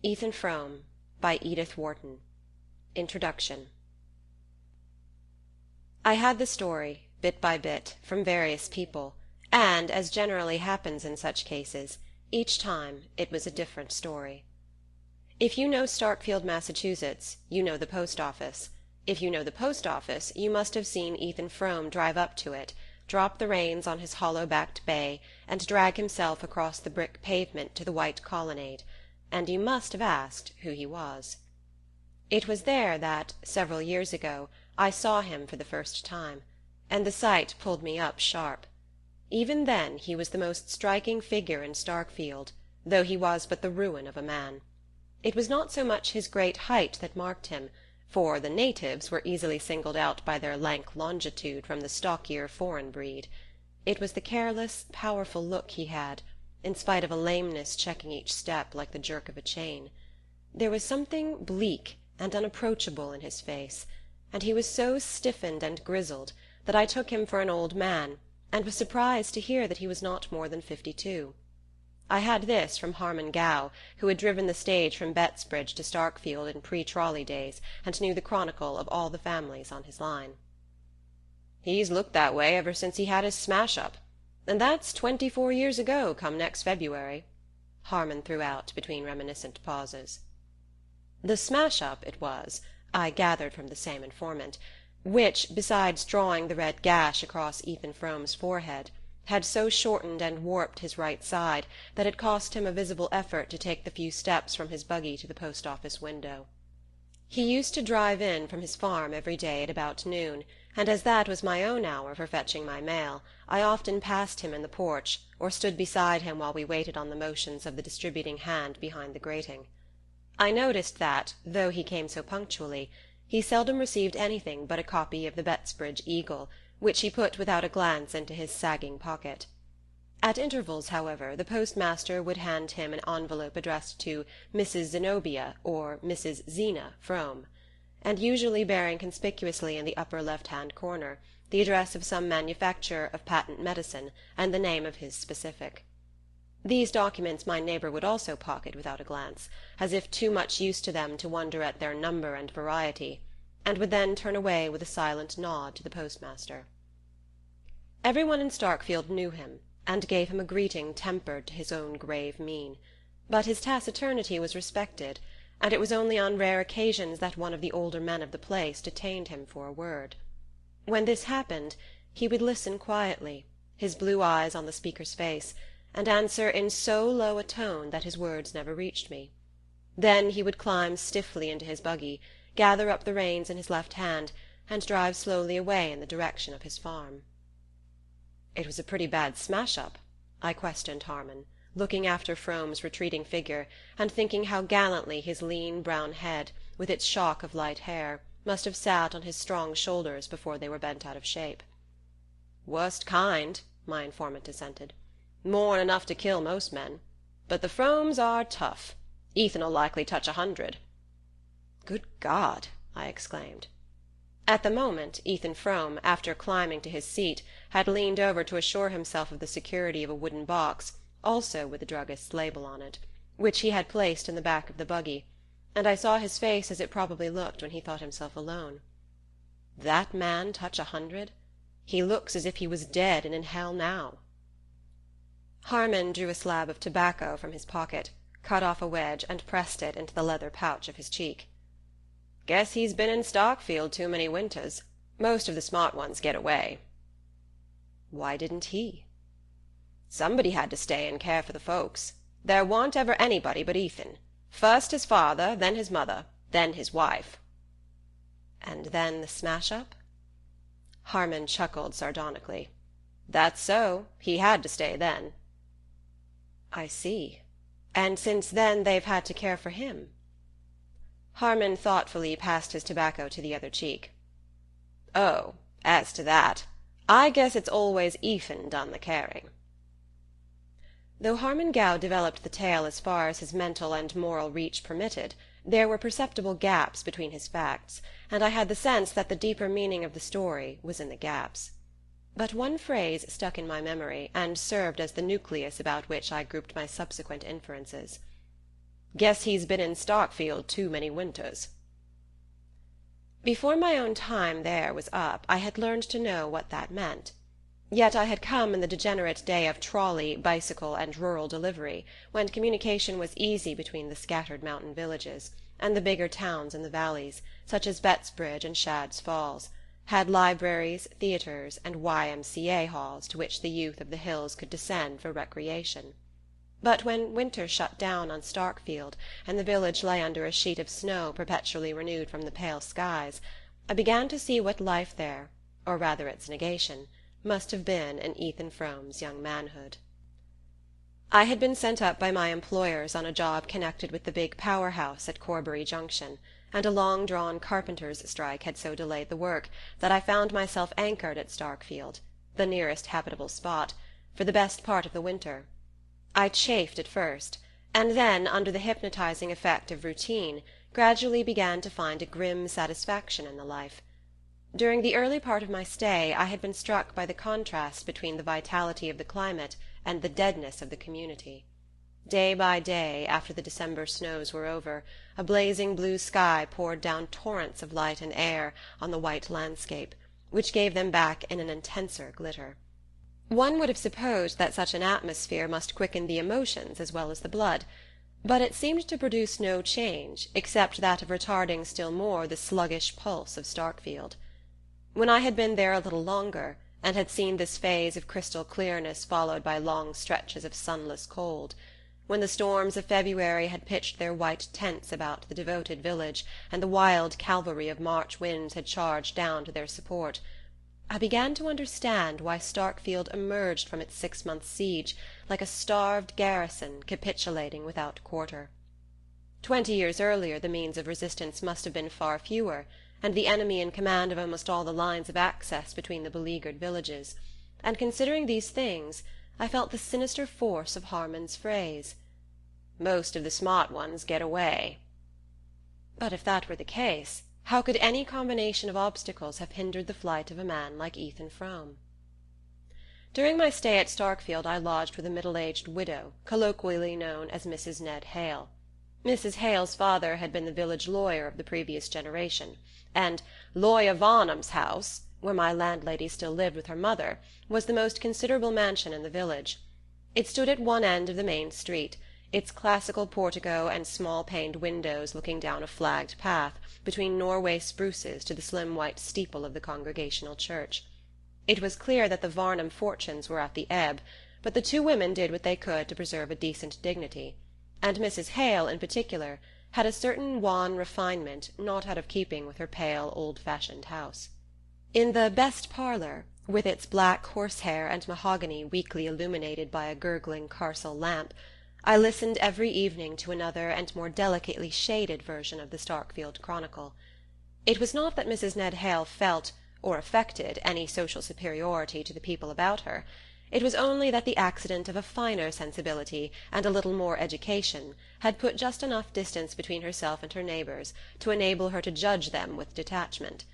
Ethan Frome by Edith Wharton. Introduction. I had the story, bit by bit, from various people, and, as generally happens in such cases, each time it was a different story. If you know Starkfield, Massachusetts, you know the post office. If you know the post office, you must have seen Ethan Frome drive up to it, drop the reins on his hollow-backed bay, and drag himself across the brick pavement to the white colonnade, and you must have asked who he was. It was there that, several years ago, I saw him for the first time, and the sight pulled me up sharp. Even then he was the most striking figure in Starkfield, though he was but the ruin of a man. It was not so much his great height that marked him, for the natives were easily singled out by their lank longitude from the stockier foreign breed. It was the careless, powerful look he had, in spite of a lameness checking each step like the jerk of a chain. There was something bleak and unapproachable in his face, and he was so stiffened and grizzled that I took him for an old man, and was surprised to hear that he was not more than 52. I had this from Harmon Gow, who had driven the stage from Bettsbridge to Starkfield in pre-trolley days, and knew the chronicle of all the families on his line. "He's looked that way ever since he had his smash-up, and that's 24 years ago come next February," Harmon threw out between reminiscent pauses. The smash-up it was, I gathered from the same informant, which, besides drawing the red gash across Ethan Frome's forehead, had so shortened and warped his right side that it cost him a visible effort to take the few steps from his buggy to the post-office window. He used to drive in from his farm every day at about noon, and as that was my own hour for fetching my mail, I often passed him in the porch, or stood beside him while we waited on the motions of the distributing hand behind the grating. I noticed that, though he came so punctually, he seldom received anything but a copy of the Bettsbridge Eagle, which he put without a glance into his sagging pocket. At intervals, however, the postmaster would hand him an envelope addressed to Mrs. Zenobia or Mrs. Zeena Frome, and usually bearing conspicuously in the upper left-hand corner the address of some manufacturer of patent medicine and the name of his specific. These documents my neighbour would also pocket without a glance, as if too much used to them to wonder at their number and variety, and would then turn away with a silent nod to the postmaster. Everyone in Starkfield knew him, and gave him a greeting tempered to his own grave mien, but his taciturnity was respected, and it was only on rare occasions that one of the older men of the place detained him for a word. When this happened, he would listen quietly, his blue eyes on the speaker's face, and answer in so low a tone that his words never reached me. Then he would climb stiffly into his buggy, gather up the reins in his left hand, and drive slowly away in the direction of his farm. "It was a pretty bad smash-up?" I questioned Harmon, looking after Frome's retreating figure, and thinking how gallantly his lean brown head, with its shock of light hair, must have sat on his strong shoulders before they were bent out of shape. "Worst kind," my informant assented. "More'n enough to kill most men. But the Fromes are tough. Ethan'll likely touch 100. "Good God!" I exclaimed. At the moment Ethan Frome, after climbing to his seat, had leaned over to assure himself of the security of a wooden box, also with the druggist's label on it, which he had placed in the back of the buggy, and I saw his face as it probably looked when he thought himself alone. That man touch 100? He looks as if he was dead and in hell now. Harmon drew a slab of tobacco from his pocket, cut off a wedge, and pressed it into the leather pouch of his cheek. "Guess he's been in Starkfield too many winters. Most of the smart ones get away." "Why didn't he?" "Somebody had to stay and care for the folks. There warn't ever anybody but Ethan. First his father, then his mother, then his wife." "And then the smash-up?" Harmon chuckled sardonically. "That's so. He had to stay then." "I see. And since then they've had to care for him?" Harmon thoughtfully passed his tobacco to the other cheek. "Oh, as to that, I guess it's always Ethan done the caring." Though Harmon Gow developed the tale as far as his mental and moral reach permitted, there were perceptible gaps between his facts, and I had the sense that the deeper meaning of the story was in the gaps. But one phrase stuck in my memory, and served as the nucleus about which I grouped my subsequent inferences. Guess he's been in Starkfield too many winters." Before my own time there was up, I had learned to know what that meant. Yet I had come in the degenerate day of trolley, bicycle, and rural delivery, when communication was easy between the scattered mountain villages, and the bigger towns in the valleys, such as Bettsbridge and Shadd's Falls, had libraries, theatres, and Y.M.C.A. halls to which the youth of the hills could descend for recreation. But when winter shut down on Starkfield, and the village lay under a sheet of snow perpetually renewed from the pale skies, I began to see what life there, or rather its negation, must have been in Ethan Frome's young manhood. I had been sent up by my employers on a job connected with the big power-house at Corbury Junction, and a long-drawn carpenters' strike had so delayed the work that I found myself anchored at Starkfield, the nearest habitable spot, for the best part of the winter. I chafed at first, and then, under the hypnotizing effect of routine, gradually began to find a grim satisfaction in the life. During the early part of my stay I had been struck by the contrast between the vitality of the climate and the deadness of the community. Day by day, after the December snows were over, a blazing blue sky poured down torrents of light and air on the white landscape, which gave them back in an intenser glitter. One would have supposed that such an atmosphere must quicken the emotions as well as the blood, but it seemed to produce no change except that of retarding still more the sluggish pulse of Starkfield. When I had been there a little longer, and had seen this phase of crystal clearness followed by long stretches of sunless cold, when the storms of February had pitched their white tents about the devoted village, and the wild cavalry of March winds had charged down to their support, I began to understand why Starkfield emerged from its 6-month siege like a starved garrison capitulating without quarter. 20 years earlier the means of resistance must have been far fewer, and the enemy in command of almost all the lines of access between the beleaguered villages, and considering these things, I felt the sinister force of Harman's phrase, "Most of the smart ones get away." But if that were the case, how could any combination of obstacles have hindered the flight of a man like Ethan Frome? During my stay at Starkfield I lodged with a middle-aged widow, colloquially known as Mrs. Ned Hale. Mrs. Hale's father had been the village lawyer of the previous generation, and Lawyer Varnum's house, where my landlady still lived with her mother, was the most considerable mansion in the village. It stood at one end of the main street, its classical portico and small-paned windows looking down a flagged path between Norway spruces to the slim white steeple of the Congregational church. It was clear that the Varnum fortunes were at the ebb, but the two women did what they could to preserve a decent dignity, and Mrs. Hale, in particular, had a certain wan refinement not out of keeping with her pale, old-fashioned house. In the best parlour, with its black horsehair and mahogany weakly illuminated by a gurgling carcel lamp, I listened every evening to another and more delicately shaded version of the Starkfield Chronicle. It was not that Mrs. Ned Hale felt, or affected, any social superiority to the people about her. It was only that the accident of a finer sensibility and a little more education had put just enough distance between herself and her neighbours to enable her to judge them with detachment.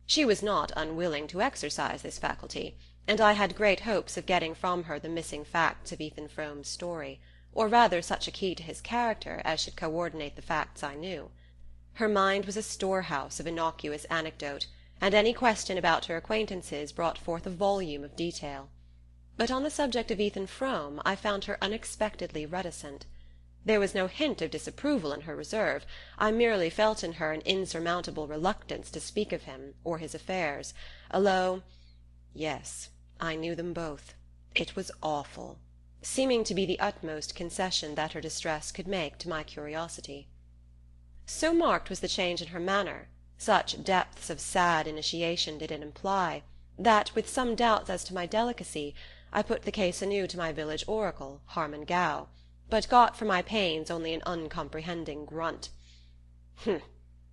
She was not unwilling to exercise this faculty, and I had great hopes of getting from her the missing facts of Ethan Frome's story, or rather such a key to his character as should coordinate the facts I knew. Her mind was a storehouse of innocuous anecdote, and any question about her acquaintances brought forth a volume of detail. But on the subject of Ethan Frome I found her unexpectedly reticent. There was no hint of disapproval in her reserve. I merely felt in her an insurmountable reluctance to speak of him or his affairs, a low "Yes, I knew them both. It was awful," seeming to be the utmost concession that her distress could make to my curiosity. So marked was the change in her manner, such depths of sad initiation did it imply, that, with some doubts as to my delicacy, I put the case anew to my village oracle, Harman Gow, but got for my pains only an uncomprehending grunt.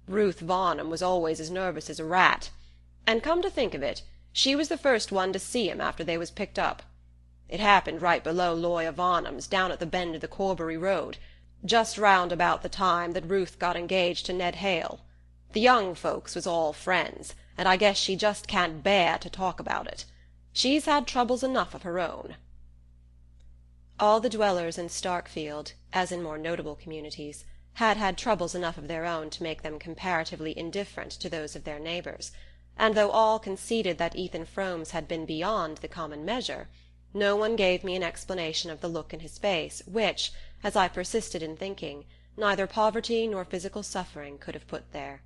Ruth Varnum was always as nervous as a rat, and come to think of it, she was the first one to see him after they was picked up. It happened right below Lawyer Varnum's, down at the bend of the Corbury road, just round about the time that Ruth got engaged to Ned Hale. The young folks was all friends, and I guess she just can't bear to talk about it. She's had troubles enough of her own. All the dwellers in Starkfield, as in more notable communities, had had troubles enough of their own to make them comparatively indifferent to those of their neighbours, and though all conceded that Ethan Frome's had been beyond the common measure, no one gave me an explanation of the look in his face which, as I persisted in thinking, neither poverty nor physical suffering could have put there.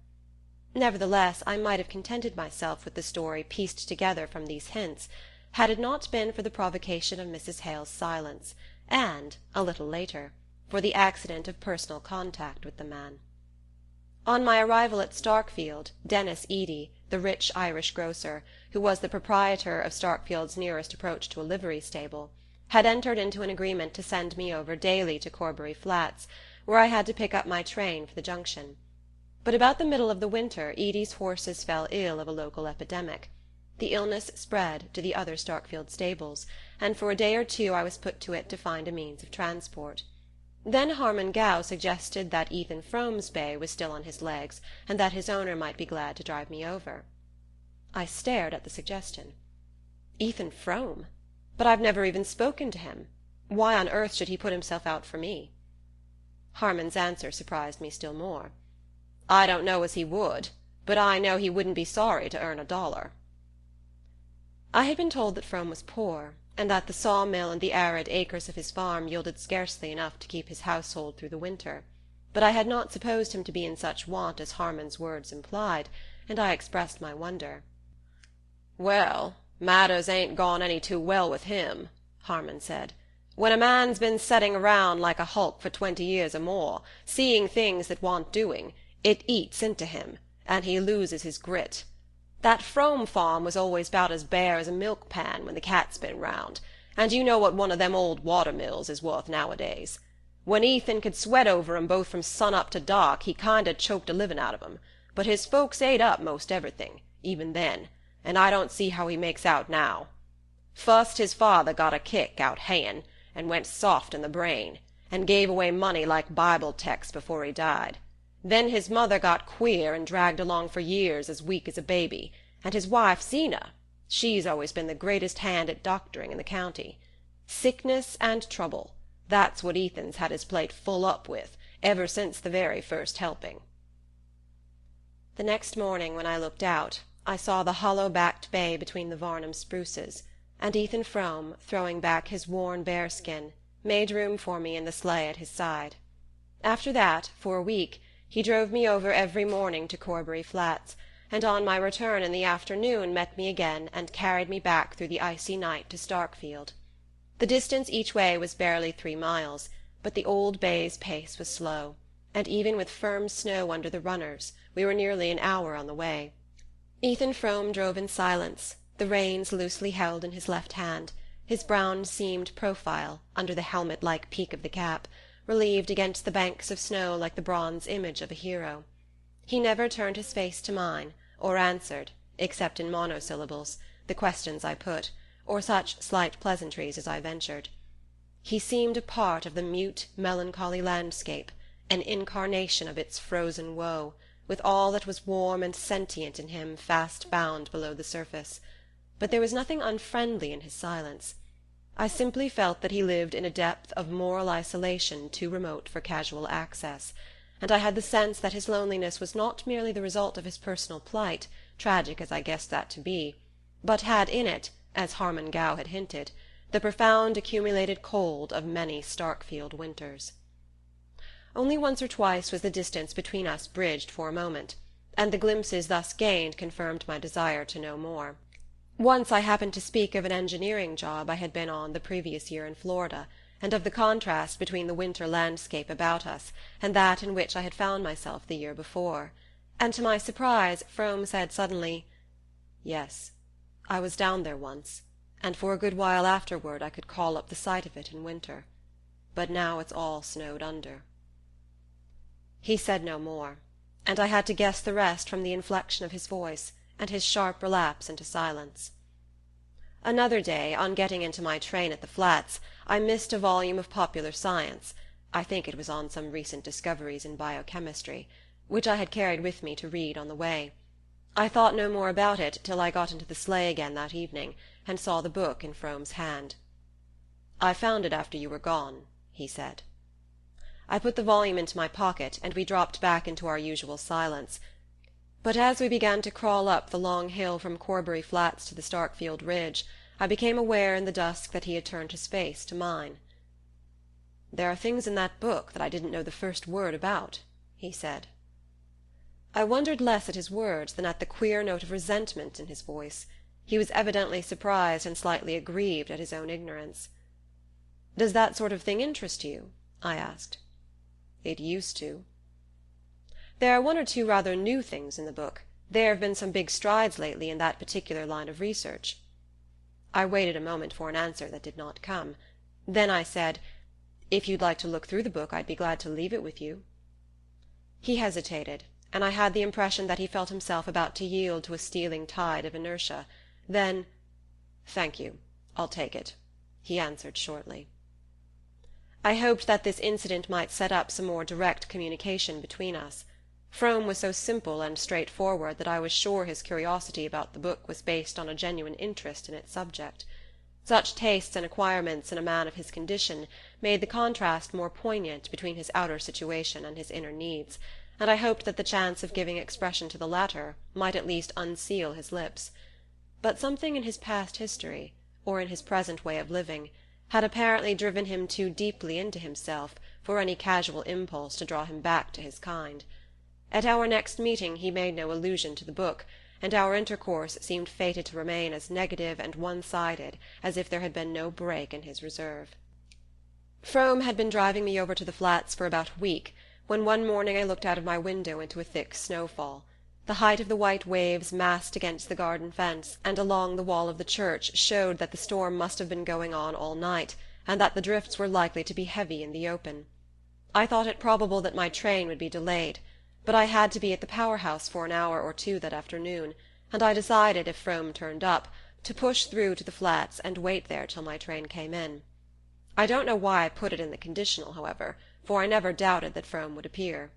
Nevertheless, I might have contented myself with the story pieced together from these hints, had it not been for the provocation of Mrs. Hale's silence, and, a little later, for the accident of personal contact with the man. On my arrival at Starkfield, Denis Eady, the rich Irish grocer, who was the proprietor of Starkfield's nearest approach to a livery stable, had entered into an agreement to send me over daily to Corbury Flats, where I had to pick up my train for the junction. But about the middle of the winter Eady's horses fell ill of a local epidemic. The illness spread to the other Starkfield stables, and for a day or two I was put to it to find a means of transport. Then Harmon Gow suggested that Ethan Frome's bay was still on his legs, and that his owner might be glad to drive me over. I stared at the suggestion. Ethan Frome? But I've never even spoken to him. Why on earth should he put himself out for me? Harmon's answer surprised me still more. I don't know as he would, but I know he wouldn't be sorry to earn $1. I had been told that Frome was poor, and that the sawmill and the arid acres of his farm yielded scarcely enough to keep his household through the winter, but I had not supposed him to be in such want as Harmon's words implied, and I expressed my wonder. "Well, matters ain't gone any too well with him," Harmon said. "When a man's been setting around like a hulk for 20 years or more, seeing things that want doing, it eats into him, and he loses his grit. That Frome farm was always 'bout as bare as a milk pan when the cat's been round, and you know what one of them old water-mills is worth nowadays. When Ethan could sweat over 'em both from sun-up to dark, he kinder choked a living out of 'em, but his folks ate up most everything, even then, and I don't see how he makes out now. Fust his father got a kick out hayin', and went soft in the brain, and gave away money like Bible texts before he died. Then his mother got queer and dragged along for years as weak as a baby, and his wife Zeena, she's always been the greatest hand at doctoring in the county. Sickness and trouble, that's what Ethan's had his plate full up with, ever since the very first helping." The next morning when I looked out, I saw the hollow-backed bay between the Varnum spruces, and Ethan Frome, throwing back his worn bearskin, made room for me in the sleigh at his side. After that, for a week, he drove me over every morning to Corbury Flats, and on my return in the afternoon met me again and carried me back through the icy night to Starkfield. The distance each way was barely 3 miles, but the old bay's pace was slow, and even with firm snow under the runners we were nearly an hour on the way. Ethan Frome drove in silence, the reins loosely held in his left hand, his brown-seamed profile, under the helmet-like peak of the cap, relieved against the banks of snow like the bronze image of a hero. He never turned his face to mine, or answered, except in monosyllables, the questions I put, or such slight pleasantries as I ventured. He seemed a part of the mute, melancholy landscape, an incarnation of its frozen woe, with all that was warm and sentient in him fast bound below the surface. But there was nothing unfriendly in his silence. I simply felt that he lived in a depth of moral isolation too remote for casual access, and I had the sense that his loneliness was not merely the result of his personal plight, tragic as I guessed that to be, but had in it, as Harmon Gow had hinted, the profound accumulated cold of many Starkfield winters. Only once or twice was the distance between us bridged for a moment, and the glimpses thus gained confirmed my desire to know more. Once I happened to speak of an engineering job I had been on the previous year in Florida, and of the contrast between the winter landscape about us and that in which I had found myself the year before, and to my surprise Frome said suddenly, "Yes, I was down there once, and for a good while afterward I could call up the sight of it in winter, but now it's all snowed under." He said no more, and I had to guess the rest from the inflection of his voice and his sharp relapse into silence. Another day, on getting into my train at the Flats, I missed a volume of popular science, I think it was on some recent discoveries in biochemistry, which I had carried with me to read on the way. I thought no more about it till I got into the sleigh again that evening, and saw the book in Frome's hand. "I found it after you were gone," he said. I put the volume into my pocket, and we dropped back into our usual silence. But as we began to crawl up the long hill from Corbury Flats to the Starkfield ridge, I became aware in the dusk that he had turned his face to mine. "There are things in that book that I didn't know the first word about," he said. I wondered less at his words than at the queer note of resentment in his voice. He was evidently surprised and slightly aggrieved at his own ignorance. "Does that sort of thing interest you?" I asked. "It used to." "There are one or two rather new things in the book. There have been some big strides lately in that particular line of research." I waited a moment for an answer that did not come. Then I said, "If you'd like to look through the book, I'd be glad to leave it with you." He hesitated, and I had the impression that he felt himself about to yield to a stealing tide of inertia. Then, "Thank you, I'll take it," he answered shortly. I hoped that this incident might set up some more direct communication between us. Frome was so simple and straightforward that I was sure his curiosity about the book was based on a genuine interest in its subject. Such tastes and acquirements in a man of his condition made the contrast more poignant between his outer situation and his inner needs, and I hoped that the chance of giving expression to the latter might at least unseal his lips. But something in his past history, or in his present way of living, had apparently driven him too deeply into himself for any casual impulse to draw him back to his kind. At our next meeting he made no allusion to the book, and our intercourse seemed fated to remain as negative and one-sided as if there had been no break in his reserve. Frome had been driving me over to the Flats for about a week, when one morning I looked out of my window into a thick snowfall. The height of the white waves massed against the garden fence and along the wall of the church showed that the storm must have been going on all night, and that the drifts were likely to be heavy in the open. I thought it probable that my train would be delayed, but I had to be at the power-house for an hour or two that afternoon, and I decided, if Frome turned up, to push through to the Flats and wait there till my train came in. I don't know why I put it in the conditional, however, for I never doubted that Frome would appear.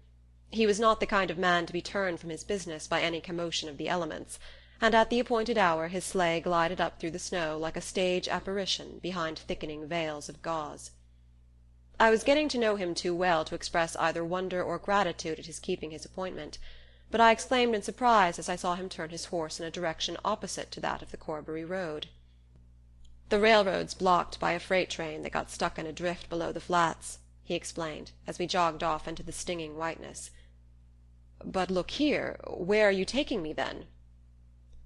He was not the kind of man to be turned from his business by any commotion of the elements, and at the appointed hour his sleigh glided up through the snow like a stage apparition behind thickening veils of gauze. I was getting to know him too well to express either wonder or gratitude at his keeping his appointment, but I exclaimed in surprise as I saw him turn his horse in a direction opposite to that of the Corbury road. "The railroad's blocked by a freight train that got stuck in a drift below the Flats," he explained, as we jogged off into the stinging whiteness. "But look here, where are you taking me, then?"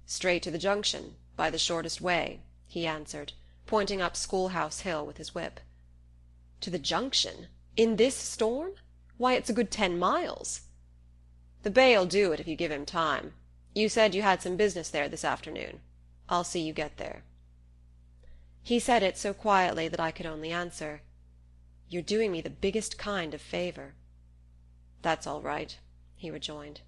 "Straight to the junction, by the shortest way," he answered, pointing up Schoolhouse Hill with his whip. "To the junction? In this storm? Why, it's a good 10 miles." "The bay'll do it if you give him time. You said you had some business there this afternoon. I'll see you get there." He said it so quietly that I could only answer, "You're doing me the biggest kind of favour." "That's all right," he rejoined.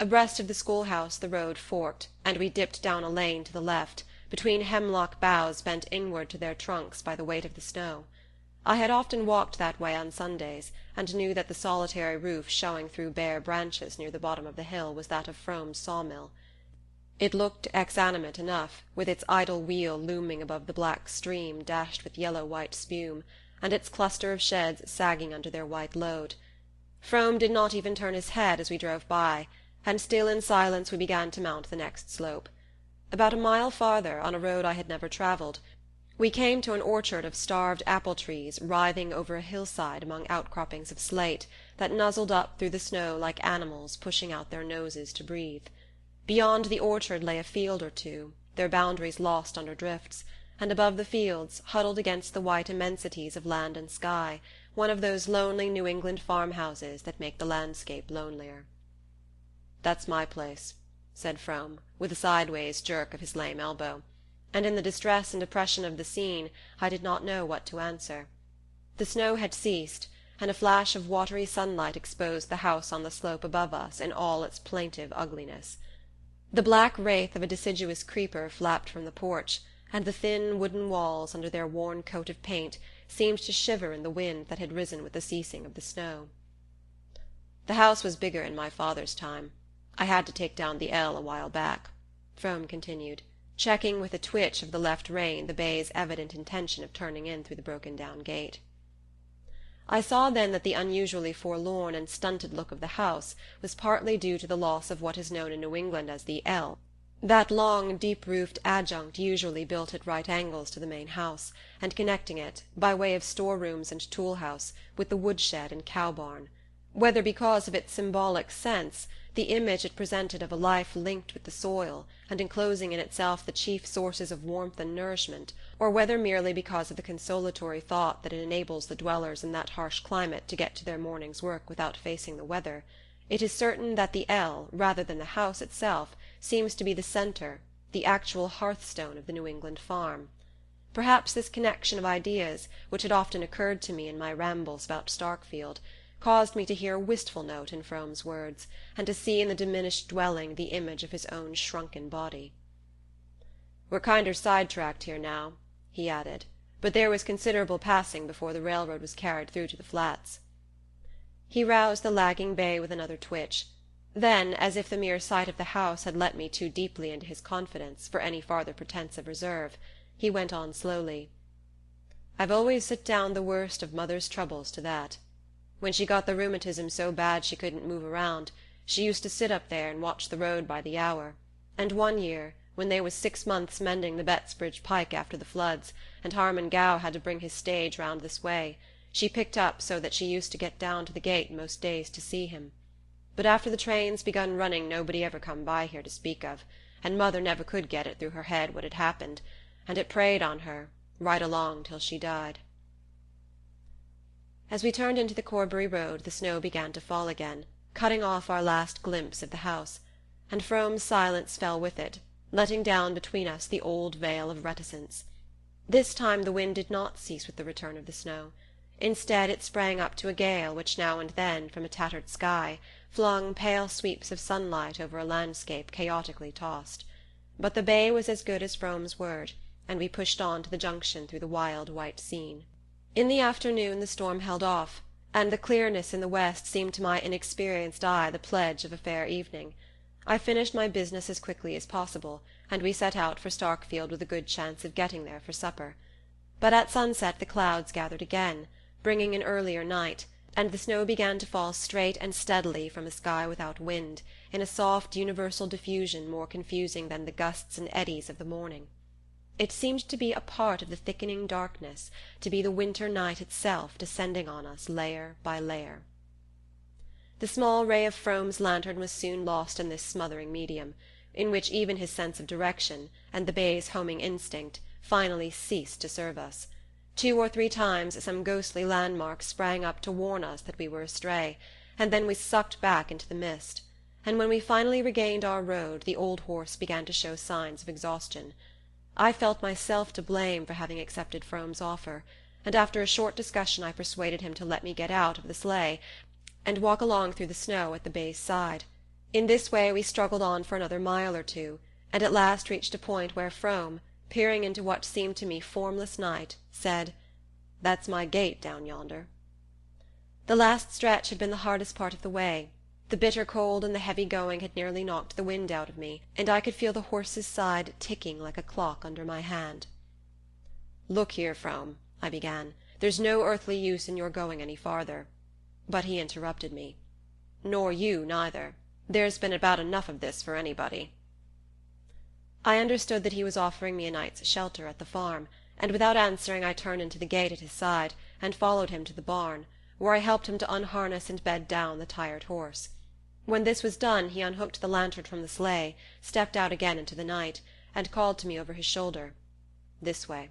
Abreast of the schoolhouse the road forked, and we dipped down a lane to the left, between hemlock boughs bent inward to their trunks by the weight of the snow. I had often walked that way on Sundays, and knew that the solitary roof showing through bare branches near the bottom of the hill was that of Frome's sawmill. It looked exanimate enough, with its idle wheel looming above the black stream dashed with yellow-white spume, and its cluster of sheds sagging under their white load. Frome did not even turn his head as we drove by, and still in silence we began to mount the next slope. About a mile farther, on a road I had never travelled, we came to an orchard of starved apple-trees writhing over a hillside among outcroppings of slate that nuzzled up through the snow like animals pushing out their noses to breathe. Beyond the orchard lay a field or two, their boundaries lost under drifts, and above the fields, huddled against the white immensities of land and sky, one of those lonely New England farmhouses that make the landscape lonelier. "That's my place," said Frome, with a sideways jerk of his lame elbow, and in the distress and oppression of the scene I did not know what to answer. The snow had ceased, and a flash of watery sunlight exposed the house on the slope above us in all its plaintive ugliness. The black wraith of a deciduous creeper flapped from the porch, and the thin wooden walls, under their worn coat of paint, seemed to shiver in the wind that had risen with the ceasing of the snow. "The house was bigger in my father's time. I had to take down the L a while back," Frome continued, checking with a twitch of the left rein the bay's evident intention of turning in through the broken-down gate. I saw then that the unusually forlorn and stunted look of the house was partly due to the loss of what is known in New England as the L, that long, deep-roofed adjunct usually built at right angles to the main house, and connecting it, by way of storerooms and tool-house, with the woodshed and cow-barn; whether because of its symbolic sense, the image it presented of a life linked with the soil, and enclosing in itself the chief sources of warmth and nourishment, or whether merely because of the consolatory thought that it enables the dwellers in that harsh climate to get to their morning's work without facing the weather, it is certain that the L, rather than the house itself, seems to be the centre, the actual hearthstone of the New England farm. Perhaps this connection of ideas, which had often occurred to me in my rambles about Starkfield, caused me to hear a wistful note in Frome's words, and to see in the diminished dwelling the image of his own shrunken body. "We're kinder sidetracked here now," he added, "but there was considerable passing before the railroad was carried through to the Flats." He roused the lagging bay with another twitch. Then, as if the mere sight of the house had let me too deeply into his confidence for any farther pretence of reserve, he went on slowly. "I've always set down the worst of mother's troubles to that. When she got the rheumatism so bad she couldn't move around, she used to sit up there and watch the road by the hour, and one year, when they was 6 months mending the Bettsbridge pike after the floods, and Harmon Gow had to bring his stage round this way, she picked up so that she used to get down to the gate most days to see him. But after the trains begun running nobody ever come by here to speak of, and mother never could get it through her head what had happened, and it preyed on her, right along till she died." As we turned into the Corbury road the snow began to fall again, cutting off our last glimpse of the house, and Frome's silence fell with it, letting down between us the old veil of reticence. This time the wind did not cease with the return of the snow. Instead it sprang up to a gale which now and then, from a tattered sky, flung pale sweeps of sunlight over a landscape chaotically tossed. But the bay was as good as Frome's word, and we pushed on to the junction through the wild white scene. In the afternoon the storm held off, and the clearness in the west seemed to my inexperienced eye the pledge of a fair evening. I finished my business as quickly as possible, and we set out for Starkfield with a good chance of getting there for supper. But at sunset the clouds gathered again, bringing an earlier night, and the snow began to fall straight and steadily from a sky without wind, in a soft universal diffusion more confusing than the gusts and eddies of the morning. It seemed to be a part of the thickening darkness, to be the winter night itself descending on us layer by layer. The small ray of Frome's lantern was soon lost in this smothering medium, in which even his sense of direction, and the bay's homing instinct, finally ceased to serve us. 2 or 3 times some ghostly landmark sprang up to warn us that we were astray, and then we sucked back into the mist, and when we finally regained our road the old horse began to show signs of exhaustion. I felt myself to blame for having accepted Frome's offer, and after a short discussion I persuaded him to let me get out of the sleigh and walk along through the snow at the bay's side. In this way we struggled on for another mile or 2, and at last reached a point where Frome, peering into what seemed to me formless night, said, "That's my gate down yonder." The last stretch had been the hardest part of the way. The bitter cold and the heavy going had nearly knocked the wind out of me, and I could feel the horse's side ticking like a clock under my hand. "Look here, Frome," I began, "there's no earthly use in your going any farther." But he interrupted me. "Nor you neither. There's been about enough of this for anybody." I understood that he was offering me a night's shelter at the farm, and without answering I turned into the gate at his side, and followed him to the barn, where I helped him to unharness and bed down the tired horse. When this was done he unhooked the lantern from the sleigh, stepped out again into the night, and called to me over his shoulder, "This way."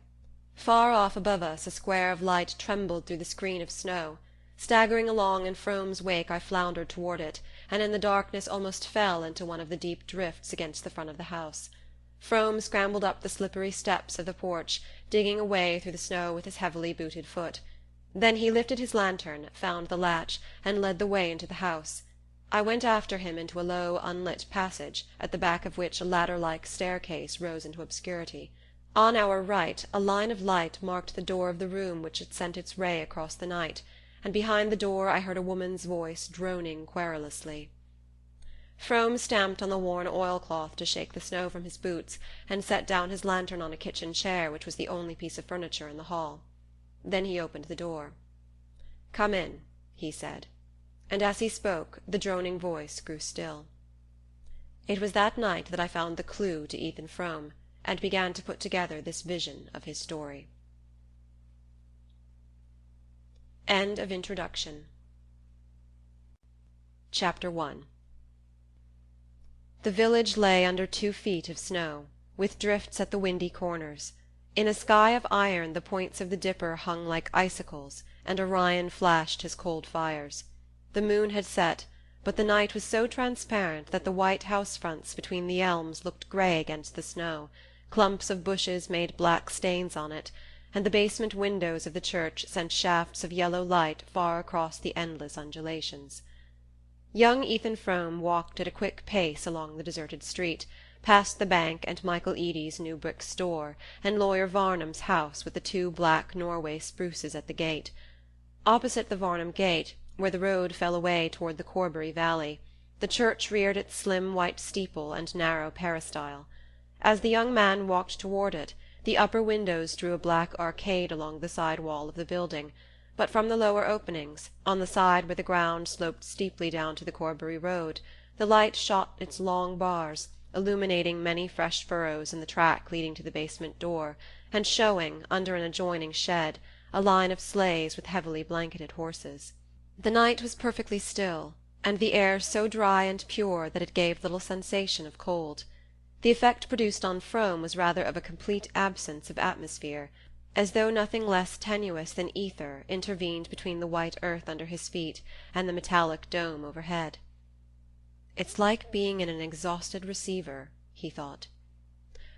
Far off above us a square of light trembled through the screen of snow. Staggering along in Frome's wake I floundered toward it, and in the darkness almost fell into one of the deep drifts against the front of the house. Frome scrambled up the slippery steps of the porch, digging a way through the snow with his heavily booted foot. Then he lifted his lantern, found the latch, and led the way into the house. I went after him into a low, unlit passage, at the back of which a ladder-like staircase rose into obscurity. On our right a line of light marked the door of the room which had sent its ray across the night, and behind the door I heard a woman's voice droning querulously. Frome stamped on the worn oilcloth to shake the snow from his boots, and set down his lantern on a kitchen chair which was the only piece of furniture in the hall. Then he opened the door. "Come in," he said, and as he spoke the droning voice grew still. It was that night that I found the clue to Ethan Frome, and began to put together this vision of his story. End of introduction. Chapter 1. The village lay under 2 feet of snow, with drifts at the windy corners. In a sky of iron the points of the Dipper hung like icicles, and Orion flashed his cold fires. The moon had set, but the night was so transparent that the white house-fronts between the elms looked grey against the snow, clumps of bushes made black stains on it, and the basement windows of the church sent shafts of yellow light far across the endless undulations. Young Ethan Frome walked at a quick pace along the deserted street, past the bank and Michael Eady's new brick store, and Lawyer Varnum's house with the 2 black Norway spruces at the gate. Opposite the Varnum gate, where the road fell away toward the Corbury valley, the church reared its slim white steeple and narrow peristyle. As the young man walked toward it, the upper windows drew a black arcade along the side wall of the building, but from the lower openings, on the side where the ground sloped steeply down to the Corbury road, the light shot its long bars, illuminating many fresh furrows in the track leading to the basement door, and showing, under an adjoining shed, a line of sleighs with heavily blanketed horses. The night was perfectly still, and the air so dry and pure that it gave little sensation of cold. The effect produced on Frome was rather of a complete absence of atmosphere, as though nothing less tenuous than ether intervened between the white earth under his feet and the metallic dome overhead. "It's like being in an exhausted receiver," he thought.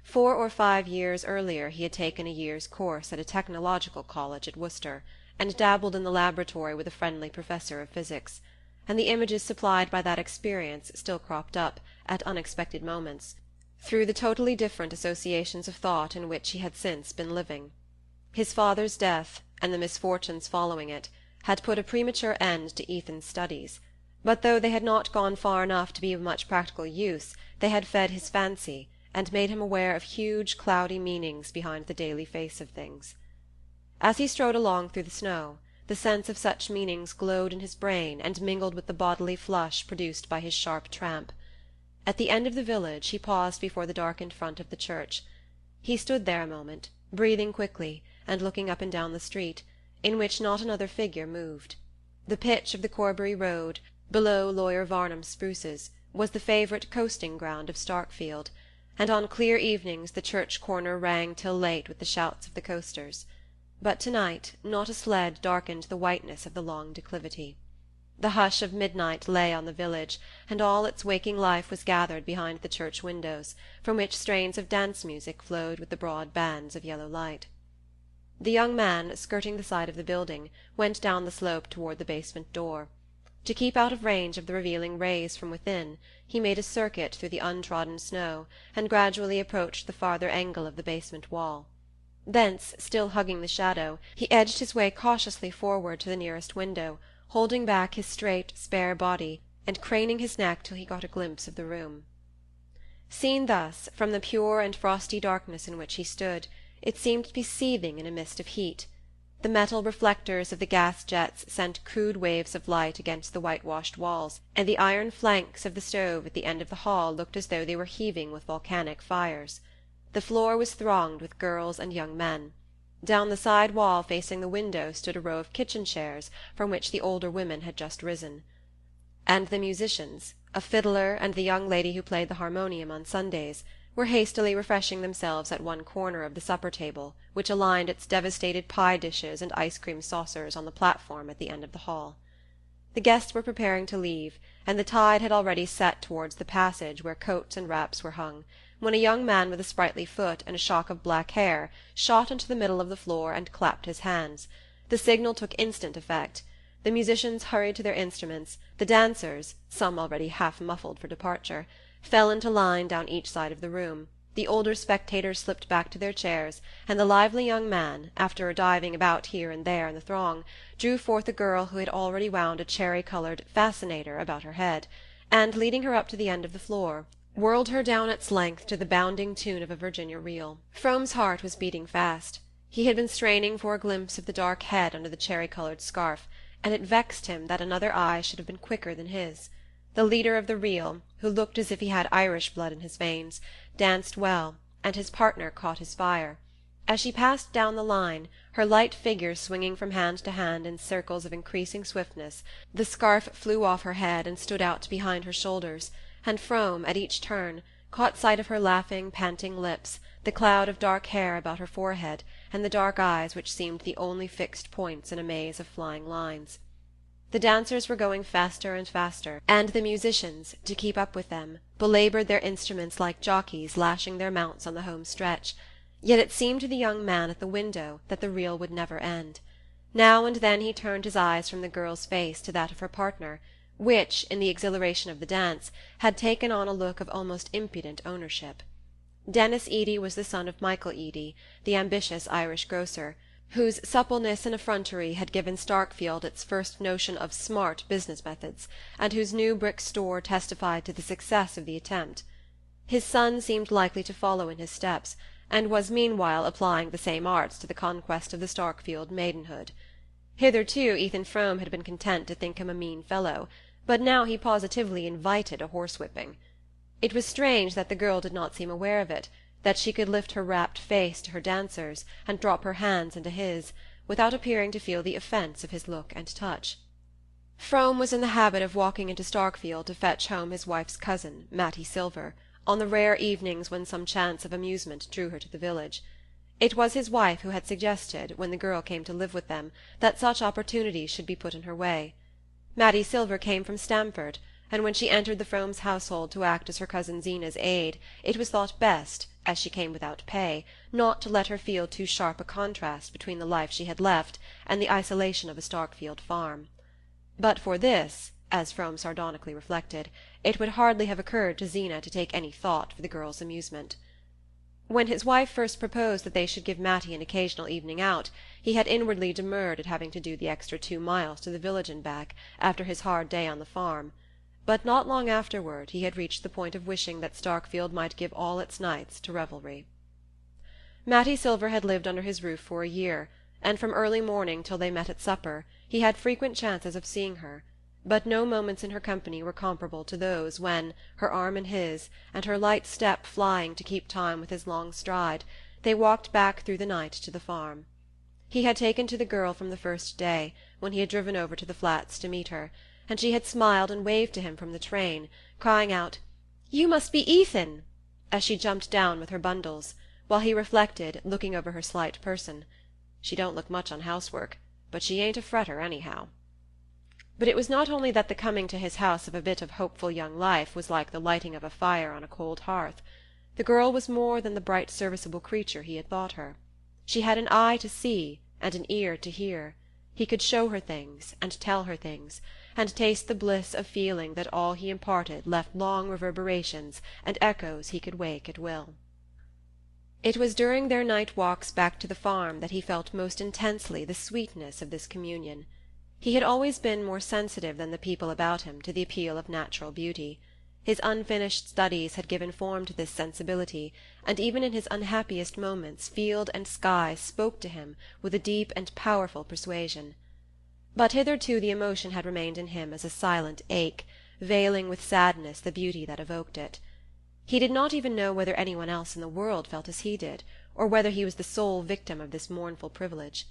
4 or 5 years earlier he had taken a year's course at a technological college at Worcester, and dabbled in the laboratory with a friendly professor of physics, and the images supplied by that experience still cropped up, at unexpected moments, through the totally different associations of thought in which he had since been living. His father's death, and the misfortunes following it, had put a premature end to Ethan's studies, but though they had not gone far enough to be of much practical use, they had fed his fancy, and made him aware of huge cloudy meanings behind the daily face of things. As he strode along through the snow, the sense of such meanings glowed in his brain and mingled with the bodily flush produced by his sharp tramp. At the end of the village he paused before the darkened front of the church. He stood there a moment, breathing quickly, and looking up and down the street, in which not another figure moved. The pitch of the Corbury road, below Lawyer Varnum's spruces, was the favourite coasting ground of Starkfield, and on clear evenings the church corner rang till late with the shouts of the coasters. But tonight not a sled darkened the whiteness of the long declivity. The hush of midnight lay on the village, and all its waking life was gathered behind the church windows, from which strains of dance music flowed with the broad bands of yellow light. The young man, skirting the side of the building, went down the slope toward the basement door. To keep out of range of the revealing rays from within, he made a circuit through the untrodden snow, and gradually approached the farther angle of the basement wall. Thence, still hugging the shadow, he edged his way cautiously forward to the nearest window, holding back his straight, spare body, and craning his neck till he got a glimpse of the room. Seen thus, from the pure and frosty darkness in which he stood, it seemed to be seething in a mist of heat. The metal reflectors of the gas jets sent crude waves of light against the whitewashed walls, and the iron flanks of the stove at the end of the hall looked as though they were heaving with volcanic fires. The floor was thronged with girls and young men. Down the side wall facing the window stood a row of kitchen chairs from which the older women had just risen. And the musicians, a fiddler and the young lady who played the harmonium on Sundays, were hastily refreshing themselves at one corner of the supper table, which aligned its devastated pie dishes and ice-cream saucers on the platform at the end of the hall. The guests were preparing to leave, and the tide had already set towards the passage where coats and wraps were hung, when a young man with a sprightly foot and a shock of black hair shot into the middle of the floor and clapped his hands. The signal took instant effect. The musicians hurried to their instruments, the dancers, some already half muffled for departure, fell into line down each side of the room, the older spectators slipped back to their chairs, and the lively young man, after diving about here and there in the throng, drew forth a girl who had already wound a cherry-coloured fascinator about her head, and, leading her up to the end of the floor, whirled her down its length to the bounding tune of a Virginia reel. Frome's heart was beating fast. He had been straining for a glimpse of the dark head under the cherry-coloured scarf, and it vexed him that another eye should have been quicker than his. The leader of the reel, who looked as if he had Irish blood in his veins, danced well, and his partner caught his fire. As she passed down the line, her light figure swinging from hand to hand in circles of increasing swiftness, the scarf flew off her head and stood out behind her shoulders, and Frome, at each turn, caught sight of her laughing, panting lips, the cloud of dark hair about her forehead, and the dark eyes which seemed the only fixed points in a maze of flying lines. The dancers were going faster and faster, and the musicians, to keep up with them, belaboured their instruments like jockeys lashing their mounts on the home stretch. Yet it seemed to the young man at the window that the reel would never end. Now and then he turned his eyes from the girl's face to that of her partner, which, in the exhilaration of the dance, had taken on a look of almost impudent ownership. Denis Eady was the son of Michael Eady, the ambitious Irish grocer, whose suppleness and effrontery had given Starkfield its first notion of smart business methods, and whose new brick store testified to the success of the attempt. His son seemed likely to follow in his steps, and was meanwhile applying the same arts to the conquest of the Starkfield maidenhood. Hitherto Ethan Frome had been content to think him a mean fellow, but now he positively invited a horsewhipping. It was strange that the girl did not seem aware of it, that she could lift her rapt face to her dancer's, and drop her hands into his, without appearing to feel the offence of his look and touch. Frome was in the habit of walking into Starkfield to fetch home his wife's cousin, Mattie Silver, on the rare evenings when some chance of amusement drew her to the village. It was his wife who had suggested, when the girl came to live with them, that such opportunities should be put in her way. Mattie Silver came from Stamford, and when she entered the Fromes' household to act as her cousin Zeena's aide, it was thought best, as she came without pay, not to let her feel too sharp a contrast between the life she had left and the isolation of a Starkfield farm. But for this, as Frome sardonically reflected, it would hardly have occurred to Zeena to take any thought for the girl's amusement. When his wife first proposed that they should give Matty an occasional evening out, he had inwardly demurred at having to do the extra 2 miles to the village and back, after his hard day on the farm. But not long afterward he had reached the point of wishing that Starkfield might give all its nights to revelry. Mattie Silver had lived under his roof for a year, and from early morning till they met at supper he had frequent chances of seeing her, but no moments in her company were comparable to those when, her arm in his, and her light step flying to keep time with his long stride, they walked back through the night to the farm. He had taken to the girl from the first day, when he had driven over to the Flats to meet her, and she had smiled and waved to him from the train, crying out, "You must be Ethan," as she jumped down with her bundles, while he reflected, looking over her slight person, "She don't look much on housework, but she ain't a fretter anyhow." But it was not only that the coming to his house of a bit of hopeful young life was like the lighting of a fire on a cold hearth. The girl was more than the bright serviceable creature he had thought her. She had an eye to see and an ear to hear. He could show her things and tell her things, and taste the bliss of feeling that all he imparted left long reverberations and echoes he could wake at will. It was during their night walks back to the farm that he felt most intensely the sweetness of this communion. He had always been more sensitive than the people about him to the appeal of natural beauty. His unfinished studies had given form to this sensibility, and even in his unhappiest moments field and sky spoke to him with a deep and powerful persuasion. But hitherto the emotion had remained in him as a silent ache, veiling with sadness the beauty that evoked it. He did not even know whether anyone else in the world felt as he did, or whether he was the sole victim of this mournful privilege.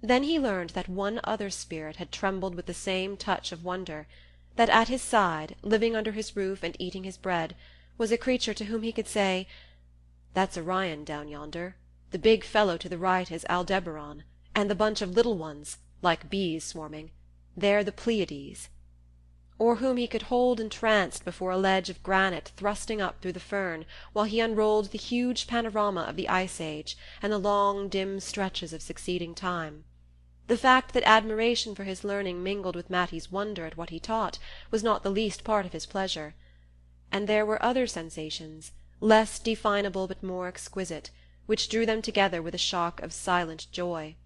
Then he learned that one other spirit had trembled with the same touch of wonder, that at his side, living under his roof and eating his bread, was a creature to whom he could say, "That's Orion down yonder, the big fellow to the right is Aldebaran, and the bunch of little ones, like bees swarming, they're the Pleiades," or whom he could hold entranced before a ledge of granite thrusting up through the fern while he unrolled the huge panorama of the Ice Age and the long dim stretches of succeeding time. The fact that admiration for his learning mingled with Matty's wonder at what he taught was not the least part of his pleasure. And there were other sensations, less definable but more exquisite, which drew them together with a shock of silent joy.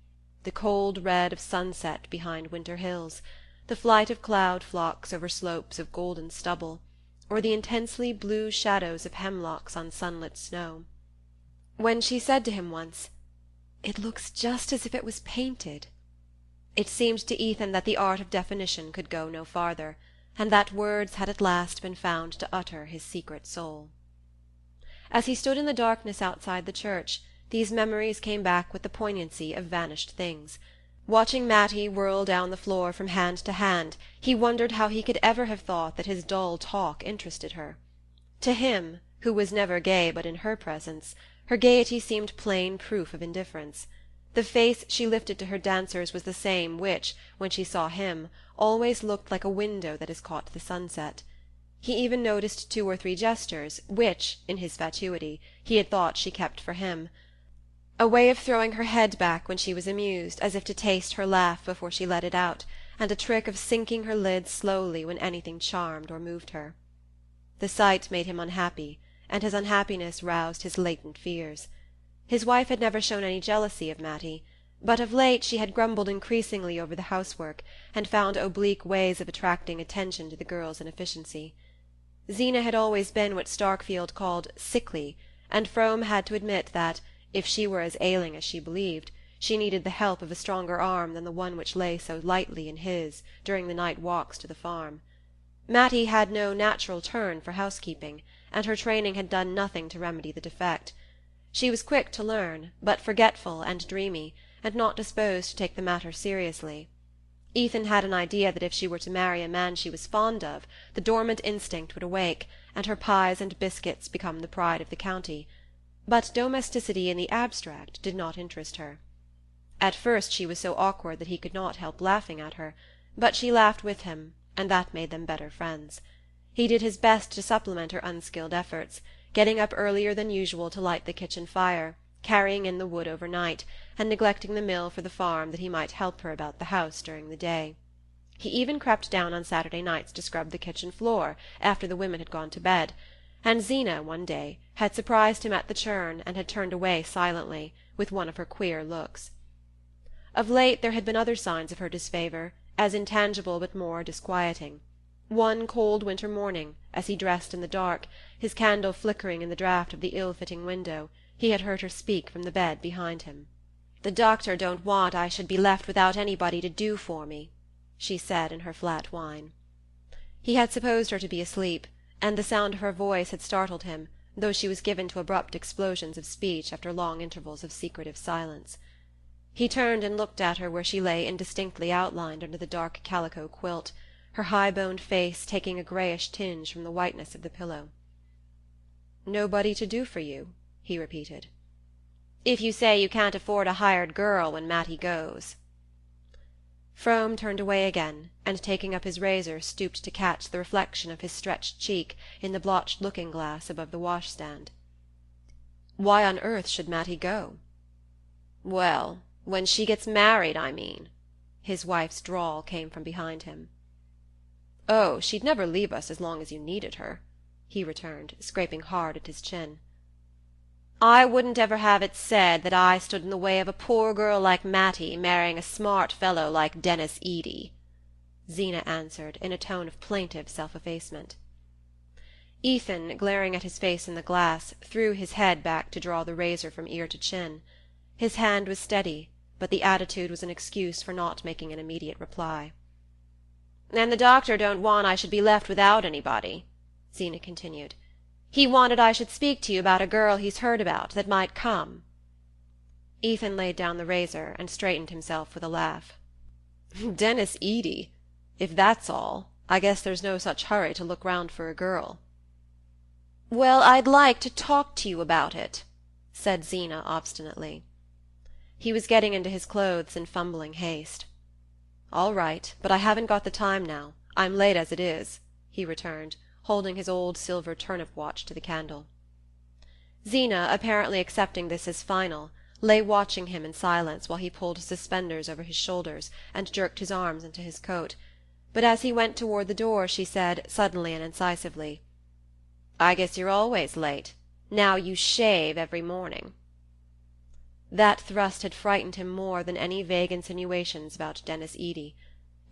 The cold red of sunset behind winter hills, the flight of cloud flocks over slopes of golden stubble, or the intensely blue shadows of hemlocks on sunlit snow. When she said to him once, "It looks just as if it was painted," it seemed to Ethan that the art of definition could go no farther, and that words had at last been found to utter his secret soul. As he stood in the darkness outside the church, these memories came back with the poignancy of vanished things. Watching Matty whirl down the floor from hand to hand, he wondered how he could ever have thought that his dull talk interested her. To him, who was never gay but in her presence, her gaiety seemed plain proof of indifference. The face she lifted to her dancers was the same which, when she saw him, always looked like a window that has caught the sunset. He even noticed 2 or 3 gestures which, in his fatuity, he had thought she kept for him: a way of throwing her head back when she was amused, as if to taste her laugh before she let it out, and a trick of sinking her lids slowly when anything charmed or moved her. The sight made him unhappy, and his unhappiness roused his latent fears. His wife had never shown any jealousy of Matty, but of late she had grumbled increasingly over the housework, and found oblique ways of attracting attention to the girl's inefficiency. Zeena had always been what Starkfield called sickly, and Frome had to admit that, if she were as ailing as she believed, she needed the help of a stronger arm than the one which lay so lightly in his during the night walks to the farm. Matty had no natural turn for housekeeping, and her training had done nothing to remedy the defect. She was quick to learn, but forgetful and dreamy, and not disposed to take the matter seriously. Ethan had an idea that if she were to marry a man she was fond of, the dormant instinct would awake, and her pies and biscuits become the pride of the county. But domesticity in the abstract did not interest her. At first she was so awkward that he could not help laughing at her, but she laughed with him, and that made them better friends. He did his best to supplement her unskilled efforts, getting up earlier than usual to light the kitchen fire, carrying in the wood overnight, and neglecting the mill for the farm that he might help her about the house during the day. He even crept down on Saturday nights to scrub the kitchen floor after the women had gone to bed, and Zeena, one day, had surprised him at the churn and had turned away silently, with one of her queer looks. Of late there had been other signs of her disfavour, as intangible but more disquieting. One cold winter morning, as he dressed in the dark, his candle flickering in the draught of the ill-fitting window, he had heard her speak from the bed behind him. "The doctor don't want I should be left without anybody to do for me," she said in her flat whine. He had supposed her to be asleep, and the sound of her voice had startled him, though she was given to abrupt explosions of speech after long intervals of secretive silence. He turned and looked at her where she lay indistinctly outlined under the dark calico quilt, her high-boned face taking a greyish tinge from the whiteness of the pillow. "Nobody to do for you?" he repeated. "If you say you can't afford a hired girl when Matty goes." Frome turned away again, and taking up his razor stooped to catch the reflection of his stretched cheek in the blotched looking-glass above the washstand. "Why on earth should Matty go?" "Well, when she gets married, I mean." His wife's drawl came from behind him. "Oh, she'd never leave us as long as you needed her," he returned, scraping hard at his chin. "I wouldn't ever have it said that I stood in the way of a poor girl like Matty marrying a smart fellow like Dennis Eady," Zeena answered in a tone of plaintive self-effacement. Ethan, glaring at his face in the glass, threw his head back to draw the razor from ear to chin. His hand was steady, but the attitude was an excuse for not making an immediate reply. "And the doctor don't want I should be left without anybody," Zeena continued. "He wanted I should speak to you about a girl he's heard about that might come." Ethan laid down the razor and straightened himself with a laugh. "Dennis Eady? If that's all, I guess there's no such hurry to look round for a girl." "Well, I'd like to talk to you about it," said Zeena obstinately. He was getting into his clothes in fumbling haste. "All right, but I haven't got the time now. I'm late as it is," he returned, holding his old silver turnip watch to the candle. Zeena, apparently accepting this as final, lay watching him in silence while he pulled his suspenders over his shoulders and jerked his arms into his coat, but as he went toward the door she said, suddenly and incisively, "I guess you're always late. Now you shave every morning." That thrust had frightened him more than any vague insinuations about Dennis Eady.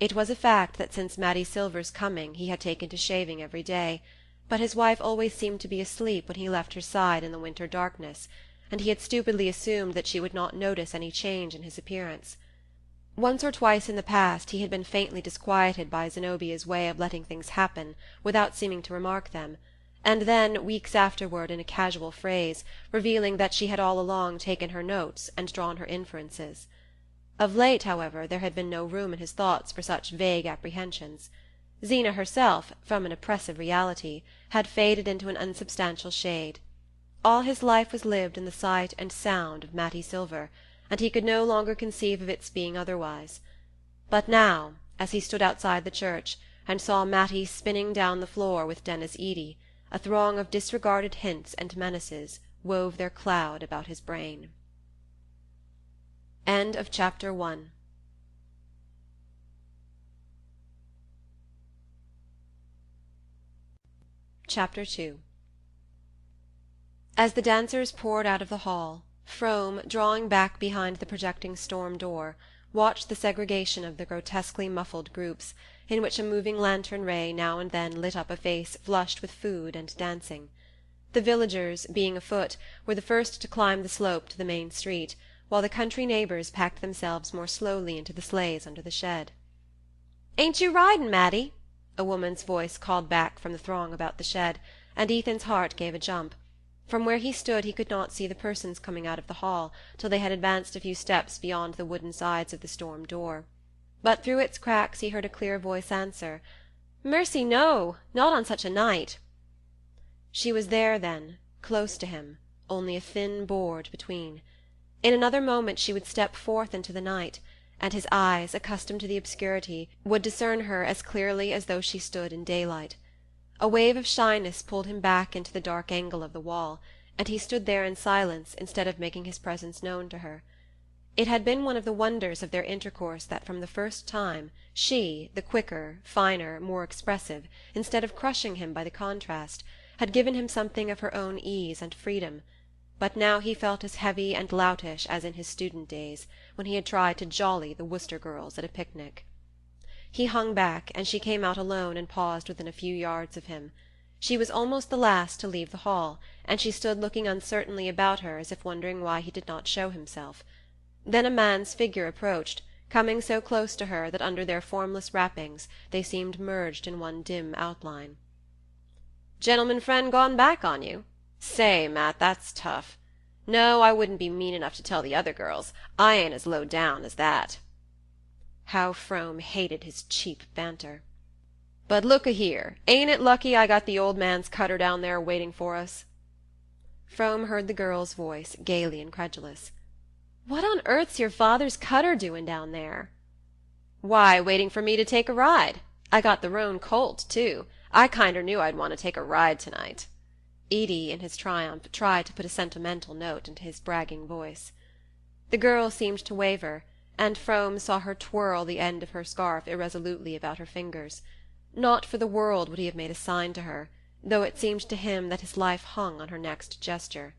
It was a fact that since Mattie Silver's coming he had taken to shaving every day, but his wife always seemed to be asleep when he left her side in the winter darkness, and he had stupidly assumed that she would not notice any change in his appearance. Once or twice in the past he had been faintly disquieted by Zenobia's way of letting things happen without seeming to remark them, and then, weeks afterward, in a casual phrase, revealing that she had all along taken her notes and drawn her inferences. Of late, however, there had been no room in his thoughts for such vague apprehensions. Zeena herself, from an oppressive reality, had faded into an unsubstantial shade. All his life was lived in the sight and sound of Mattie Silver, and he could no longer conceive of its being otherwise. But now, as he stood outside the church, and saw Matty spinning down the floor with Denis Eady, a throng of disregarded hints and menaces wove their cloud about his brain. End of Chapter 1. Chapter 2. As the dancers poured out of the hall, Frome, drawing back behind the projecting storm door, watched the segregation of the grotesquely muffled groups, in which a moving lantern ray now and then lit up a face flushed with food and dancing. The villagers, being afoot, were the first to climb the slope to the main street, while the country neighbours packed themselves more slowly into the sleighs under the shed. "Ain't you ridin', Matty?" a woman's voice called back from the throng about the shed, and Ethan's heart gave a jump. From where he stood he could not see the persons coming out of the hall till they had advanced a few steps beyond the wooden sides of the storm door. But through its cracks he heard a clear voice answer, "Mercy, no, not on such a night." She was there, then, close to him, only a thin board between. In another moment she would step forth into the night, and his eyes, accustomed to the obscurity, would discern her as clearly as though she stood in daylight. A wave of shyness pulled him back into the dark angle of the wall, and he stood there in silence instead of making his presence known to her. It had been one of the wonders of their intercourse that from the first time she, the quicker, finer, more expressive, instead of crushing him by the contrast, had given him something of her own ease and freedom. But now he felt as heavy and loutish as in his student days, when he had tried to jolly the Worcester girls at a picnic. He hung back, and she came out alone and paused within a few yards of him. She was almost the last to leave the hall, and she stood looking uncertainly about her as if wondering why he did not show himself. Then a man's figure approached, coming so close to her that under their formless wrappings they seemed merged in one dim outline. "Gentleman friend gone back on you? Say, Matt, that's tough. No, I wouldn't be mean enough to tell the other girls. I ain't as low down as that." How Frome hated his cheap banter. "But look-a-here, ain't it lucky I got the old man's cutter down there waiting for us?" Frome heard the girl's voice, gaily incredulous. "What on earth's your father's cutter doing down there?" "Why, waiting for me to take a ride. I got the roan colt, too. I kinder knew I'd want to take a ride tonight." Edie, in his triumph, tried to put a sentimental note into his bragging voice. The girl seemed to waver, and Frome saw her twirl the end of her scarf irresolutely about her fingers. Not for the world would he have made a sign to her, though it seemed to him that his life hung on her next gesture.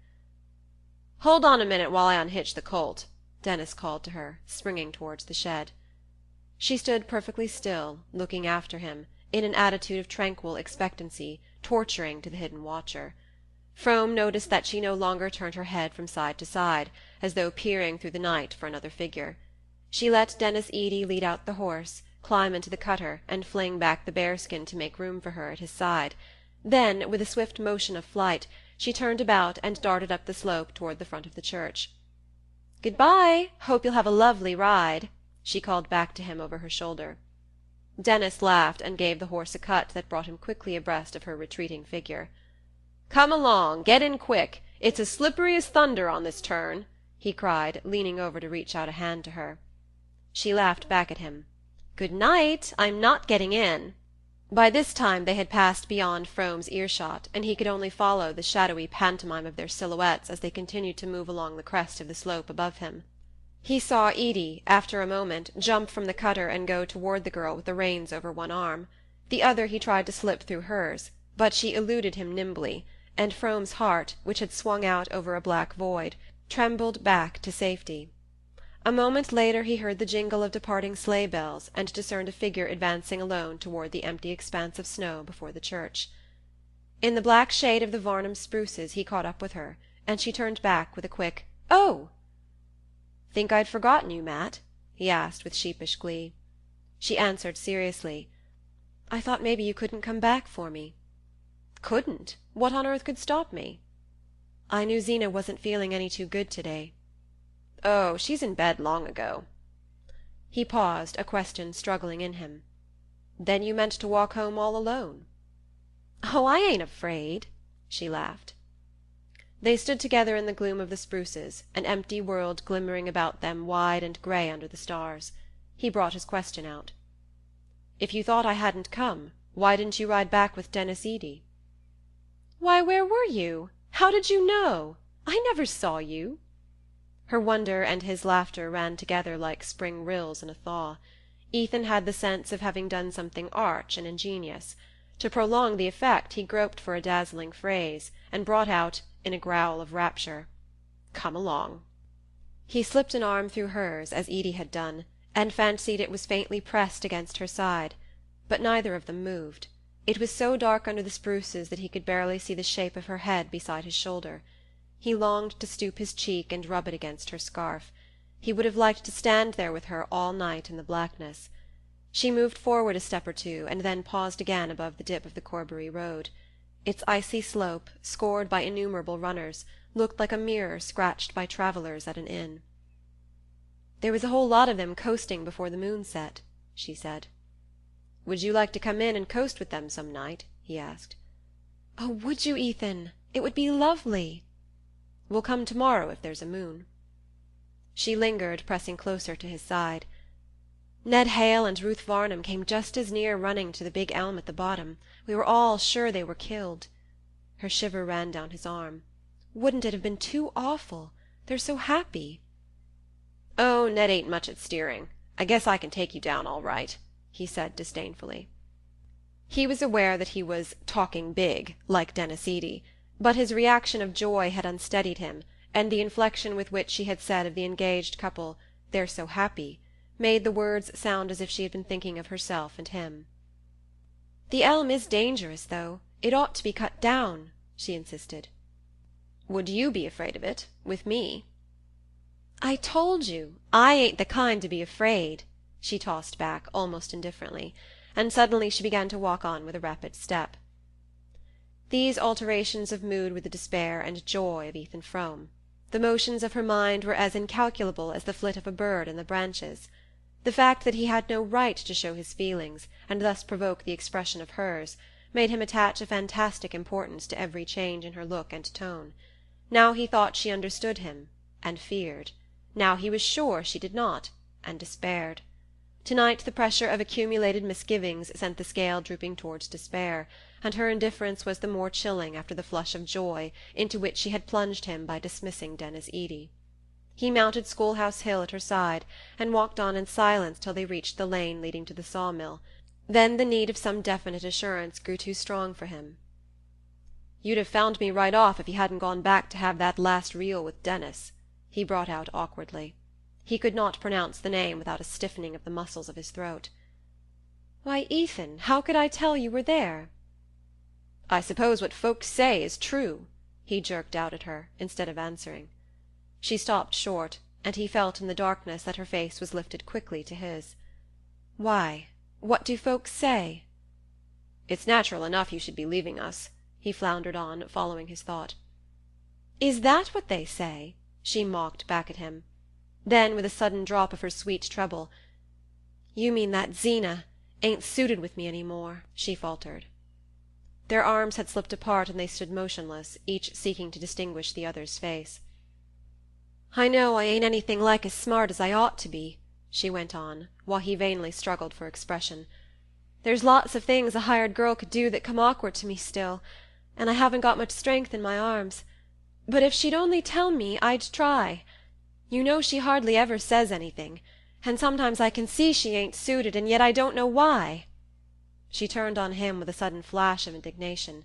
"Hold on a minute while I unhitch the colt," Denis called to her, springing towards the shed. She stood perfectly still, looking after him, in an attitude of tranquil expectancy, torturing to the hidden watcher. Frome noticed that she no longer turned her head from side to side, as though peering through the night for another figure. She let Denis Eady lead out the horse, climb into the cutter, and fling back the bearskin to make room for her at his side. Then, with a swift motion of flight, she turned about and darted up the slope toward the front of the church. "Good-bye. Hope you'll have a lovely ride," she called back to him over her shoulder. Denis laughed and gave the horse a cut that brought him quickly abreast of her retreating figure. "Come along, get in quick. It's as slippery as thunder on this turn," he cried, leaning over to reach out a hand to her. She laughed back at him. "Good night, I'm not getting in." By this time they had passed beyond Frome's earshot, and he could only follow the shadowy pantomime of their silhouettes as they continued to move along the crest of the slope above him. He saw Edie, after a moment, jump from the cutter and go toward the girl with the reins over one arm. The other he tried to slip through hers, but she eluded him nimbly, and Frome's heart, which had swung out over a black void, trembled back to safety. A moment later he heard the jingle of departing sleigh bells and discerned a figure advancing alone toward the empty expanse of snow before the church. In the black shade of the Varnum spruces he caught up with her, and she turned back with a quick "Oh!" "Think I'd forgotten you, Matt?" he asked with sheepish glee. She answered seriously, "I thought maybe you couldn't come back for me." "Couldn't? What on earth could stop me?" "I knew Zeena wasn't feeling any too good today." "Oh, she's in bed long ago." He paused, a question struggling in him. "Then you meant to walk home all alone?" "Oh, I ain't afraid," she laughed. They stood together in the gloom of the spruces, an empty world glimmering about them wide and grey under the stars. He brought his question out. "If you thought I hadn't come, why didn't you ride back with Denis Eady?" "Why, where were you? How did you know? I never saw you." Her wonder and his laughter ran together like spring rills in a thaw. Ethan had the sense of having done something arch and ingenious. To prolong the effect he groped for a dazzling phrase, and brought out, in a growl of rapture, "Come along." He slipped an arm through hers, as Eady had done, and fancied it was faintly pressed against her side. But neither of them moved. It was so dark under the spruces that he could barely see the shape of her head beside his shoulder. He longed to stoop his cheek and rub it against her scarf. He would have liked to stand there with her all night in the blackness. She moved forward a step or two, and then paused again above the dip of the Corbury road. Its icy slope, scored by innumerable runners, looked like a mirror scratched by travellers at an inn. "There was a whole lot of them coasting before the moon set," she said. "Would you like to come in and coast with them some night?" he asked. "Oh, would you, Ethan? It would be lovely." "We'll come tomorrow if there's a moon." She lingered, pressing closer to his side. "Ned Hale and Ruth Varnum came just as near running to the big elm at the bottom. We were all sure they were killed." Her shiver ran down his arm. "Wouldn't it have been too awful? They're so happy." "Oh, Ned ain't much at steering. I guess I can take you down all right," he said disdainfully. He was aware that he was "talking big," like Denis Eady, but his reaction of joy had unsteadied him, and the inflection with which she had said of the engaged couple, "They're so happy," made the words sound as if she had been thinking of herself and him. "The elm is dangerous, though. It ought to be cut down," she insisted. "Would you be afraid of it, with me?" "I told you, I ain't the kind to be afraid," she tossed back, almost indifferently, and suddenly she began to walk on with a rapid step. These alterations of mood were the despair and joy of Ethan Frome. The motions of her mind were as incalculable as the flit of a bird in the branches. The fact that he had no right to show his feelings, and thus provoke the expression of hers, made him attach a fantastic importance to every change in her look and tone. Now he thought she understood him, and feared. Now he was sure she did not, and despaired. Tonight the pressure of accumulated misgivings sent the scale drooping towards despair, and her indifference was the more chilling after the flush of joy into which she had plunged him by dismissing Denis Eady. He mounted Schoolhouse Hill at her side, and walked on in silence till they reached the lane leading to the sawmill. Then the need of some definite assurance grew too strong for him. "You'd have found me right off if you hadn't gone back to have that last reel with Denis," he brought out awkwardly. He could not pronounce the name without a stiffening of the muscles of his throat. "Why, Ethan, how could I tell you were there?" "I suppose what folks say is true," he jerked out at her, instead of answering. She stopped short, and he felt in the darkness that her face was lifted quickly to his. "Why? What do folks say?" "It's natural enough you should be leaving us," he floundered on, following his thought. "Is that what they say?" she mocked back at him. Then, with a sudden drop of her sweet treble, "You mean that Zeena ain't suited with me any more," she faltered. Their arms had slipped apart and they stood motionless, each seeking to distinguish the other's face. "I know I ain't anything like as smart as I ought to be," she went on, while he vainly struggled for expression. "There's lots of things a hired girl could do that come awkward to me still, and I haven't got much strength in my arms. But if she'd only tell me, I'd try. You know she hardly ever says anything, and sometimes I can see she ain't suited, and yet I don't know why." She turned on him with a sudden flash of indignation.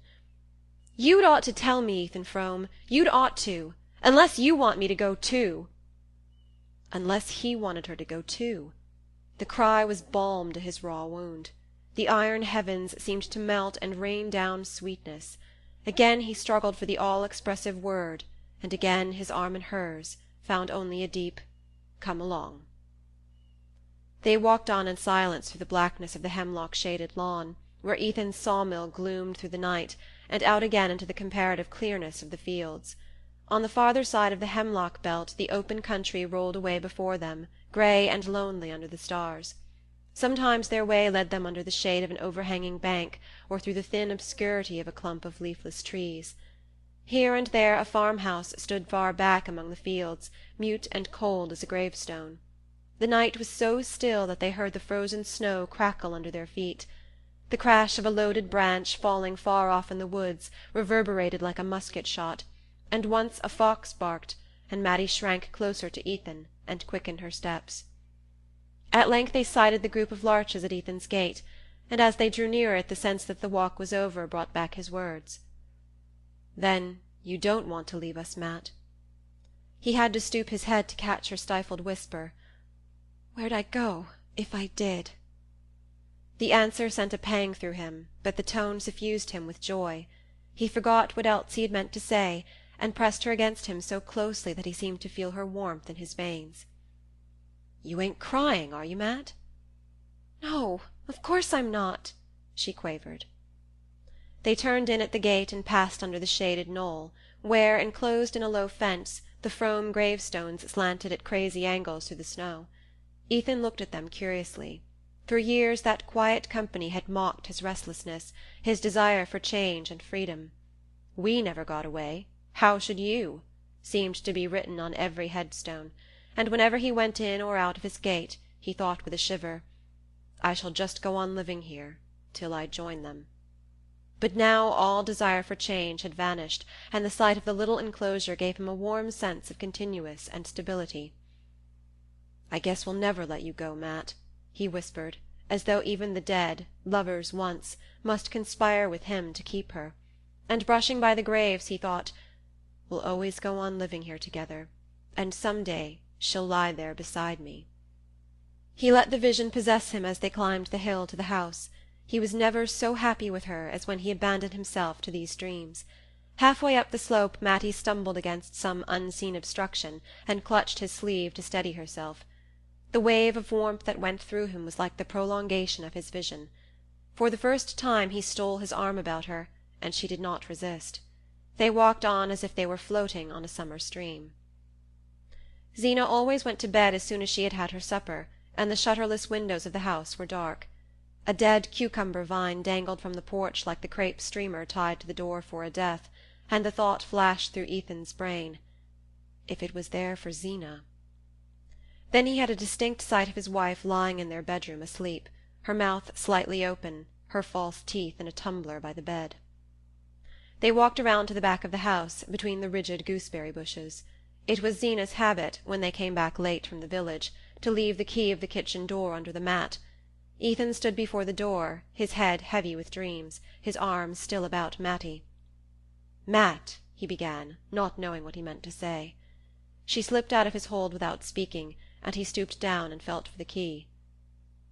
"You'd ought to tell me, Ethan Frome. You'd ought to. Unless you want me to go too." Unless he wanted her to go too. The cry was balm to his raw wound. The iron heavens seemed to melt and rain down sweetness. Again he struggled for the all-expressive word, and again his arm in hers found only a deep "Come along." They walked on in silence through the blackness of the hemlock-shaded lawn, where Ethan's sawmill gloomed through the night, and out again into the comparative clearness of the fields. On the farther side of the hemlock belt the open country rolled away before them, grey and lonely under the stars. Sometimes their way led them under the shade of an overhanging bank, or through the thin obscurity of a clump of leafless trees. Here and there a farmhouse stood far back among the fields, mute and cold as a gravestone. The night was so still that they heard the frozen snow crackle under their feet. The crash of a loaded branch falling far off in the woods reverberated like a musket shot, and once a fox barked, and Mattie shrank closer to Ethan and quickened her steps. At length they sighted the group of larches at Ethan's gate, and as they drew near it the sense that the walk was over brought back his words. "Then you don't want to leave us, Matt?" He had to stoop his head to catch her stifled whisper. "Where'd I go, if I did?" The answer sent a pang through him, but the tone suffused him with joy. He forgot what else he had meant to say, and pressed her against him so closely that he seemed to feel her warmth in his veins. "You ain't crying, are you, Matt?" "No, of course I'm not," she quavered. They turned in at the gate and passed under the shaded knoll, where, enclosed in a low fence, the Frome gravestones slanted at crazy angles through the snow. Ethan looked at them curiously. For years that quiet company had mocked his restlessness, his desire for change and freedom. "We never got away. How should you?" seemed to be written on every headstone, and whenever he went in or out of his gate he thought with a shiver, "I shall just go on living here till I join them." But now all desire for change had vanished, and the sight of the little enclosure gave him a warm sense of continuance and stability. "I guess we'll never let you go, Matt," he whispered, as though even the dead, lovers once, must conspire with him to keep her, and brushing by the graves he thought, "We'll always go on living here together, and some day she'll lie there beside me." He let the vision possess him as they climbed the hill to the house. He was never so happy with her as when he abandoned himself to these dreams. Halfway up the slope Mattie stumbled against some unseen obstruction and clutched his sleeve to steady herself. The wave of warmth that went through him was like the prolongation of his vision. For the first time he stole his arm about her, and she did not resist. They walked on as if they were floating on a summer stream. Zeena always went to bed as soon as she had had her supper, and the shutterless windows of the house were dark. A dead cucumber vine dangled from the porch like the crape streamer tied to the door for a death, and the thought flashed through Ethan's brain, if it was there for Zeena. Then he had a distinct sight of his wife lying in their bedroom asleep, her mouth slightly open, her false teeth in a tumbler by the bed. They walked around to the back of the house, between the rigid gooseberry bushes. It was Zeena's habit, when they came back late from the village, to leave the key of the kitchen door under the mat. Ethan stood before the door, his head heavy with dreams, his arms still about Mattie. "Matt," he began, not knowing what he meant to say. She slipped out of his hold without speaking, and he stooped down and felt for the key.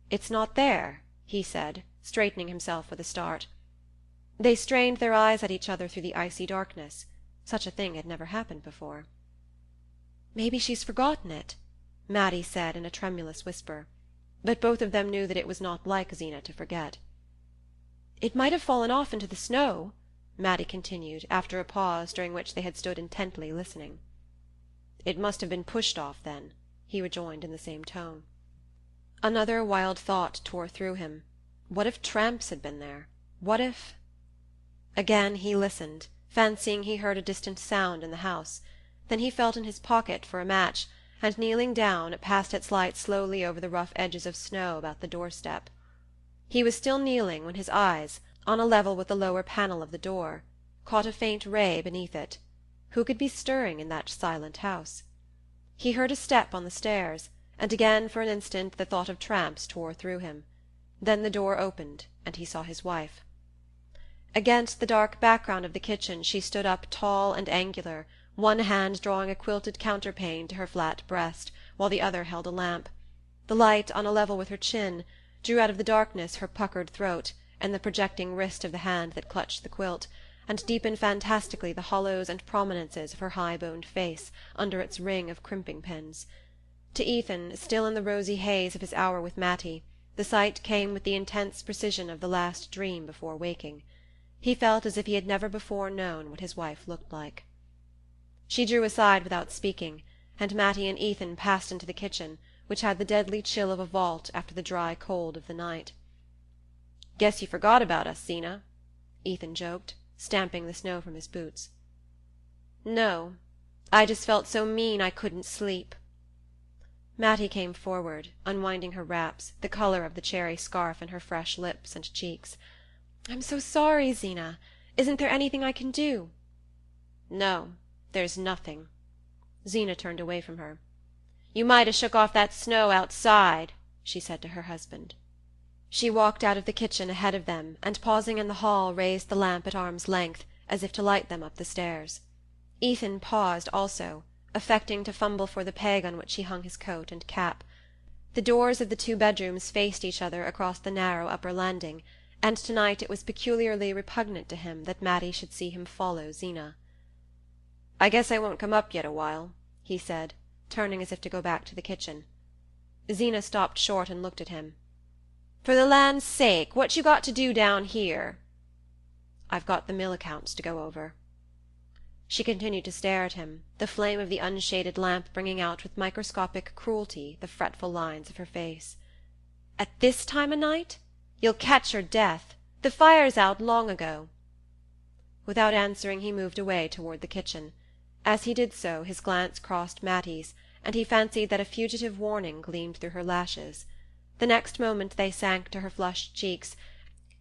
"It's not there," he said, straightening himself with a start. They strained their eyes at each other through the icy darkness. Such a thing had never happened before. "Maybe she's forgotten it," Mattie said in a tremulous whisper, but both of them knew that it was not like Zeena to forget. "It might have fallen off into the snow," Mattie continued, after a pause during which they had stood intently listening. "It must have been pushed off, then," he rejoined in the same tone. Another wild thought tore through him. What if tramps had been there? What if... Again he listened, fancying he heard a distant sound in the house. Then he felt in his pocket for a match, and kneeling down, passed its light slowly over the rough edges of snow about the doorstep. He was still kneeling when his eyes, on a level with the lower panel of the door, caught a faint ray beneath it. Who could be stirring in that silent house? He heard a step on the stairs, and again for an instant the thought of tramps tore through him. Then the door opened, and he saw his wife. Against the dark background of the kitchen she stood up tall and angular, one hand drawing a quilted counterpane to her flat breast, while the other held a lamp. The light, on a level with her chin, drew out of the darkness her puckered throat and the projecting wrist of the hand that clutched the quilt, and deepened fantastically the hollows and prominences of her high-boned face under its ring of crimping pins. To Ethan, still in the rosy haze of his hour with Matty, the sight came with the intense precision of the last dream before waking. He felt as if he had never before known what his wife looked like. She drew aside without speaking, and Matty and Ethan passed into the kitchen, which had the deadly chill of a vault after the dry cold of the night. "Guess you forgot about us, Zeena," Ethan joked, stamping the snow from his boots. "No, I just felt so mean I couldn't sleep." Matty came forward, unwinding her wraps, the colour of the cherry scarf in her fresh lips and cheeks. "I'm so sorry, Zeena. Isn't there anything I can do?" "No, there's nothing." Zeena turned away from her. "You might 'a' shook off that snow outside," she said to her husband. She walked out of the kitchen ahead of them, and pausing in the hall raised the lamp at arm's length, as if to light them up the stairs. Ethan paused also, affecting to fumble for the peg on which he hung his coat and cap. The doors of the two bedrooms faced each other across the narrow upper landing, and tonight it was peculiarly repugnant to him that Matty should see him follow Zeena. "I guess I won't come up yet awhile," he said, turning as if to go back to the kitchen. Zeena stopped short and looked at him. "For the land's sake, what you got to do down here?" "I've got the mill accounts to go over." She continued to stare at him, the flame of the unshaded lamp bringing out with microscopic cruelty the fretful lines of her face. "At this time o' night? You'll catch your death. The fire's out long ago." Without answering he moved away toward the kitchen. As he did so his glance crossed Matty's, and he fancied that a fugitive warning gleamed through her lashes. The next moment they sank to her flushed cheeks,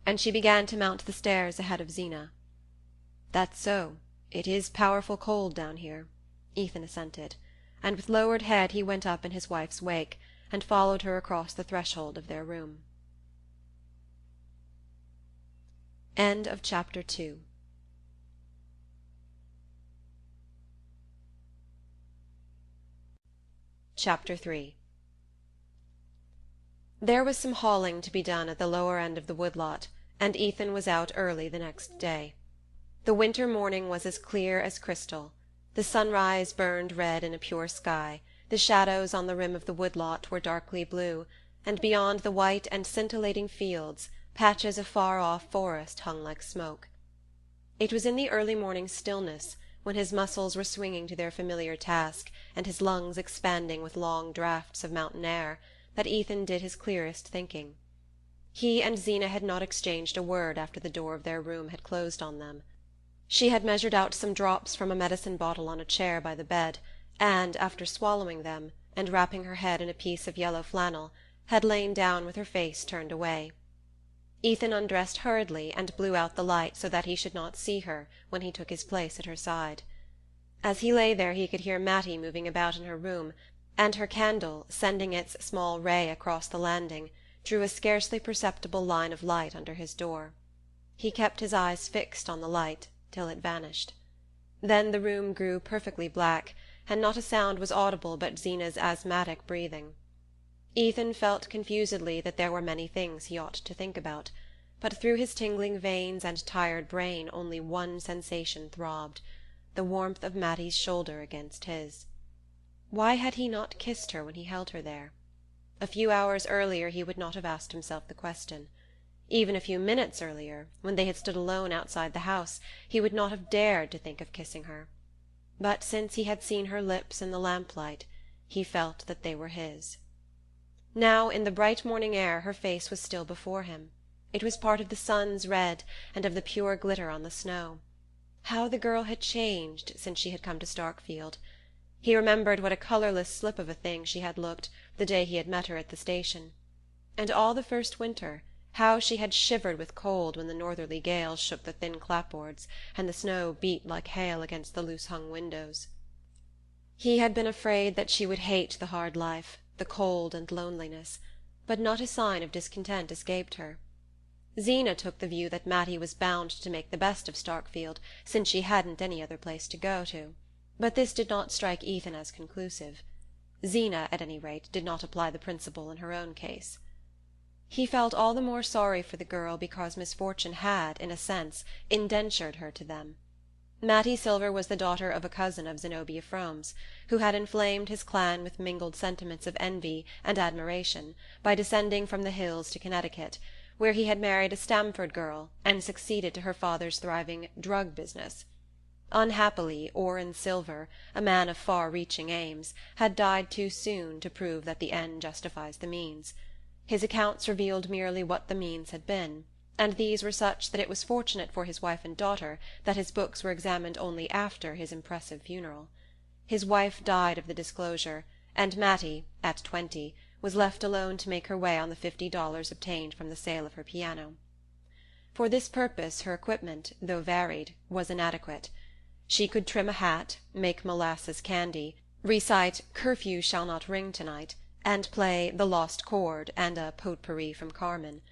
and she began to mount the stairs ahead of Zeena. "That's so. It is powerful cold down here," Ethan assented, and with lowered head he went up in his wife's wake, and followed her across the threshold of their room. End of Chapter 2. Chapter 3. There was some hauling to be done at the lower end of the woodlot, and Ethan was out early the next day. The winter morning was as clear as crystal. The sunrise burned red in a pure sky, the shadows on the rim of the woodlot were darkly blue, and beyond the white and scintillating fields patches of far-off forest hung like smoke. It was in the early morning stillness, when his muscles were swinging to their familiar task and his lungs expanding with long draughts of mountain air, that Ethan did his clearest thinking. He and Zeena had not exchanged a word after the door of their room had closed on them. She had measured out some drops from a medicine bottle on a chair by the bed, and, after swallowing them, and wrapping her head in a piece of yellow flannel, had lain down with her face turned away. Ethan undressed hurriedly and blew out the light so that he should not see her when he took his place at her side. As he lay there he could hear Matty moving about in her room, and her candle, sending its small ray across the landing, drew a scarcely perceptible line of light under his door. He kept his eyes fixed on the light till it vanished. Then the room grew perfectly black, and not a sound was audible but Zeena's asthmatic breathing. Ethan felt confusedly that there were many things he ought to think about, but through his tingling veins and tired brain only one sensation throbbed, the warmth of Matty's shoulder against his. Why had he not kissed her when he held her there? A few hours earlier he would not have asked himself the question. Even a few minutes earlier, when they had stood alone outside the house, he would not have dared to think of kissing her. But since he had seen her lips in the lamplight, he felt that they were his. Now, in the bright morning air, her face was still before him. It was part of the sun's red and of the pure glitter on the snow. How the girl had changed since she had come to Starkfield! He remembered what a colourless slip of a thing she had looked the day he had met her at the station. And all the first winter, how she had shivered with cold when the northerly gales shook the thin clapboards and the snow beat like hail against the loose-hung windows. He had been afraid that she would hate the hard life, the cold and loneliness, but not a sign of discontent escaped her. Zeena took the view that Matty was bound to make the best of Starkfield, since she hadn't any other place to go to. But this did not strike Ethan as conclusive. Zeena, at any rate, did not apply the principle in her own case. He felt all the more sorry for the girl because misfortune had, in a sense, indentured her to them. Mattie Silver was the daughter of a cousin of Zenobia Frome's, who had inflamed his clan with mingled sentiments of envy and admiration by descending from the hills to Connecticut, where he had married a Stamford girl and succeeded to her father's thriving drug business. Unhappily, Orrin Silver, a man of far-reaching aims, had died too soon to prove that the end justifies the means. His accounts revealed merely what the means had been, and these were such that it was fortunate for his wife and daughter that his books were examined only after his impressive funeral. His wife died of the disclosure, and Mattie, at 20, was left alone to make her way on the $50 obtained from the sale of her piano. For this purpose her equipment, though varied, was inadequate. She could trim a hat, make molasses candy, recite "Curfew Shall Not Ring Tonight," and play "The Lost Chord" and a potpourri from Carmen.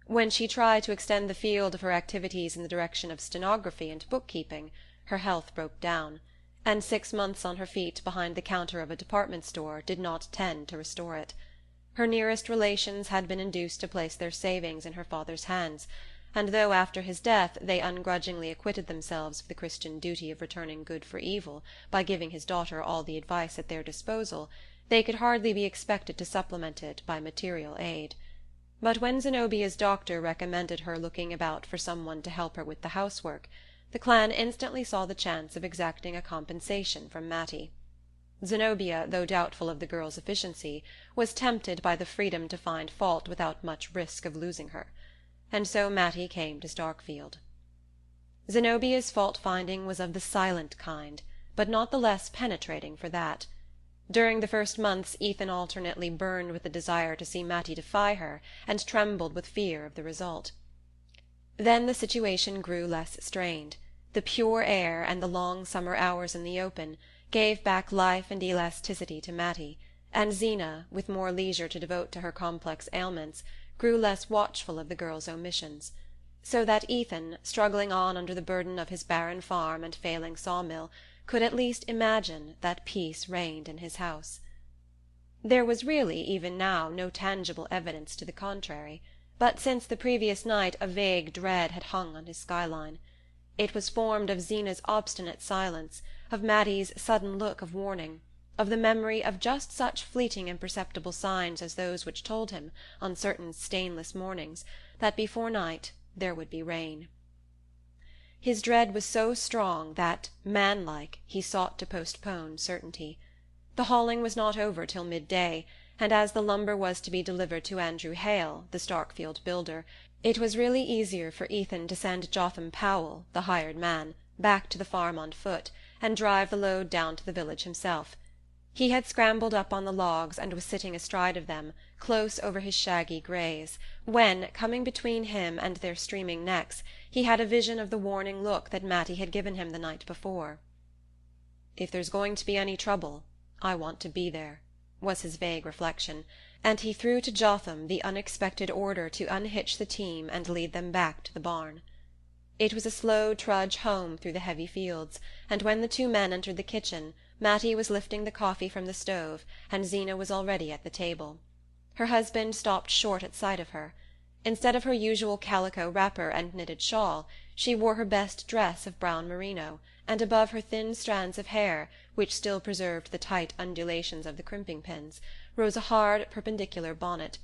When she tried to extend the field of her activities in the direction of stenography and bookkeeping, her health broke down, and 6 months on her feet behind the counter of a department store did not tend to restore it. Her nearest relations had been induced to place their savings in her father's hands, and though after his death they ungrudgingly acquitted themselves of the Christian duty of returning good for evil by giving his daughter all the advice at their disposal, they could hardly be expected to supplement it by material aid. But when Zenobia's doctor recommended her looking about for someone to help her with the housework, the clan instantly saw the chance of exacting a compensation from Mattie. Zenobia, though doubtful of the girl's efficiency, was tempted by the freedom to find fault without much risk of losing her, and so Mattie came to Starkfield. Zenobia's fault-finding was of the silent kind, but not the less penetrating for that. During the first months Ethan alternately burned with the desire to see Mattie defy her and trembled with fear of the result. Then the situation grew less strained. The pure air and the long summer hours in the open gave back life and elasticity to Mattie, and Zeena, with more leisure to devote to her complex ailments, grew less watchful of the girl's omissions, so that Ethan, struggling on under the burden of his barren farm and failing sawmill, could at least imagine that peace reigned in his house. There was really, even now, no tangible evidence to the contrary, but since the previous night a vague dread had hung on his skyline. It was formed of Zeena's obstinate silence, of Mattie's sudden look of warning, of the memory of just such fleeting imperceptible signs as those which told him, on certain stainless mornings, that before night there would be rain. His dread was so strong that, manlike, he sought to postpone certainty. The hauling was not over till midday, and as the lumber was to be delivered to Andrew Hale, the Starkfield builder, it was really easier for Ethan to send Jotham Powell, the hired man, back to the farm on foot, and drive the load down to the village himself. He had scrambled up on the logs and was sitting astride of them, close over his shaggy greys, when, coming between him and their streaming necks, he had a vision of the warning look that Mattie had given him the night before. "If there's going to be any trouble, I want to be there," was his vague reflection, and he threw to Jotham the unexpected order to unhitch the team and lead them back to the barn. It was a slow trudge home through the heavy fields, and when the two men entered the kitchen, Mattie was lifting the coffee from the stove, and Zeena was already at the table. Her husband stopped short at sight of her. Instead of her usual calico wrapper and knitted shawl, she wore her best dress of brown merino, and above her thin strands of hair, which still preserved the tight undulations of the crimping pins, rose a hard perpendicular bonnet,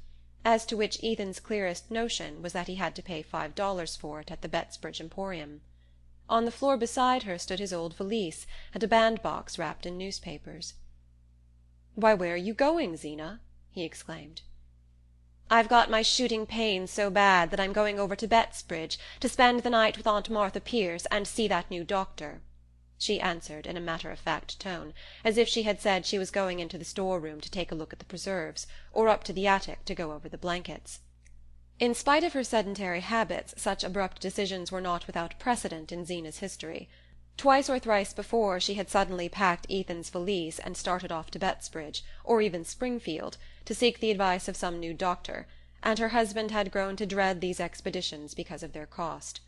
as to which Ethan's clearest notion was that he had to pay $5 for it at the Bettsbridge Emporium. On the floor beside her stood his old valise and a bandbox wrapped in newspapers. "Why, where are you going, Zeena?" he exclaimed. "I've got my shooting pains so bad that I'm going over to Bettsbridge to spend the night with Aunt Martha Pierce and see that new doctor," she answered in a matter-of-fact tone, as if she had said she was going into the store-room to take a look at the preserves, or up to the attic to go over the blankets. In spite of her sedentary habits, such abrupt decisions were not without precedent in Zeena's history. Twice or thrice before she had suddenly packed Ethan's valise and started off to Bettsbridge, or even Springfield, to seek the advice of some new doctor, and her husband had grown to dread these expeditions because of their cost.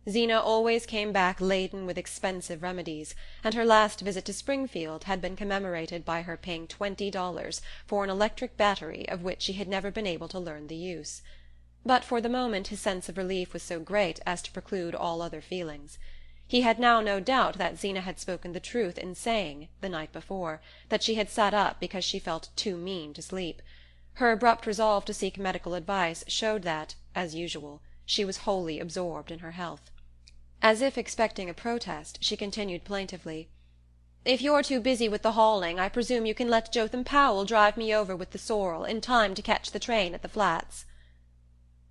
Zeena always came back laden with expensive remedies, and her last visit to Springfield had been commemorated by her paying $20 for an electric battery of which she had never been able to learn the use. But for the moment his sense of relief was so great as to preclude all other feelings. He had now no doubt that Zeena had spoken the truth in saying, the night before, that she had sat up because she felt too mean to sleep. Her abrupt resolve to seek medical advice showed that, as usual, she was wholly absorbed in her health. As if expecting a protest, she continued plaintively, "If you're too busy with the hauling, I presume you can let Jotham Powell drive me over with the sorrel in time to catch the train at the Flats."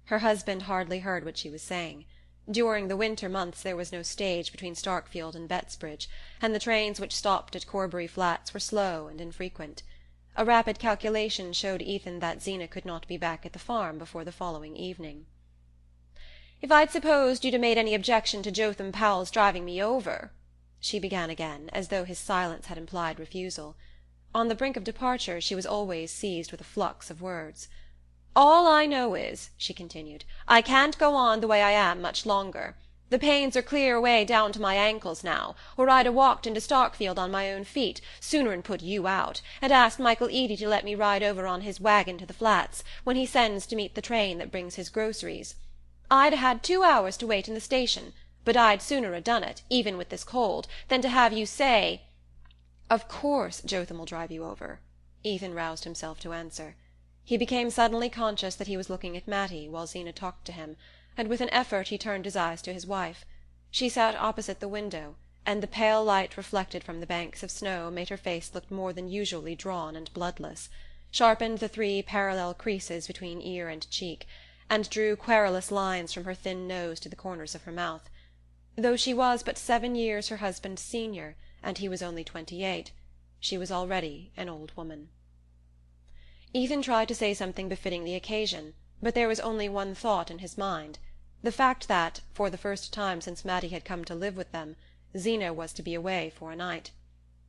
Her husband hardly heard what she was saying. During the winter months there was no stage between Starkfield and Bettsbridge, and the trains which stopped at Corbury Flats were slow and infrequent. A rapid calculation showed Ethan that Zeena could not be back at the farm before the following evening. "If I'd supposed you'd made any objection to Jotham Powell's driving me over," she began again, as though his silence had implied refusal. On the brink of departure she was always seized with a flux of words. "All I know is," she continued, "I can't go on the way I am much longer. The pains are clear away down to my ankles now, or I'd 'a' walked into Starkfield on my own feet, sooner'n put you out, and asked Michael Eady to let me ride over on his wagon to the Flats, when he sends to meet the train that brings his groceries. I'd 'a' had 2 hours to wait in the station, but I'd sooner 'a' done it, even with this cold, than to have you say—" "Of course Jotham'll drive you over," Ethan roused himself to answer. He became suddenly conscious that he was looking at Matty while Zeena talked to him, and with an effort he turned his eyes to his wife. She sat opposite the window, and the pale light reflected from the banks of snow made her face look more than usually drawn and bloodless, sharpened the 3 parallel creases between ear and cheek, and drew querulous lines from her thin nose to the corners of her mouth. Though she was but 7 years her husband's senior, and he was only 28, she was already an old woman. Ethan tried to say something befitting the occasion, but there was only one thought in his mind: the fact that, for the first time since Matty had come to live with them, Zeena was to be away for a night.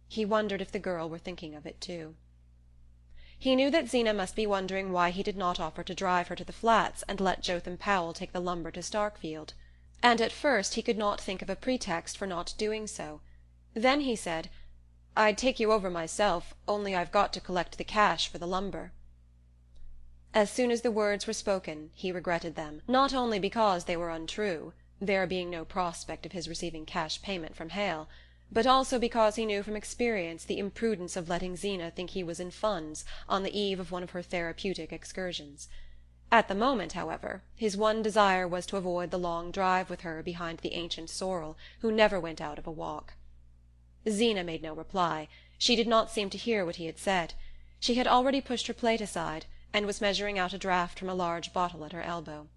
He wondered if the girl were thinking of it too. He knew that Zeena must be wondering why he did not offer to drive her to the Flats and let Jotham Powell take the lumber to Starkfield, and at first he could not think of a pretext for not doing so. Then he said, "I'd take you over myself, only I've got to collect the cash for the lumber." As soon as the words were spoken he regretted them, not only because they were untrue, there being no prospect of his receiving cash payment from Hale, but also because he knew from experience the imprudence of letting Zeena think he was in funds on the eve of one of her therapeutic excursions. At the moment, however, his one desire was to avoid the long drive with her behind the ancient sorrel who never went out of a walk. Zeena made no reply. She did not seem to hear what he had said. She had already pushed her plate aside, and was measuring out a draught from a large bottle at her elbow.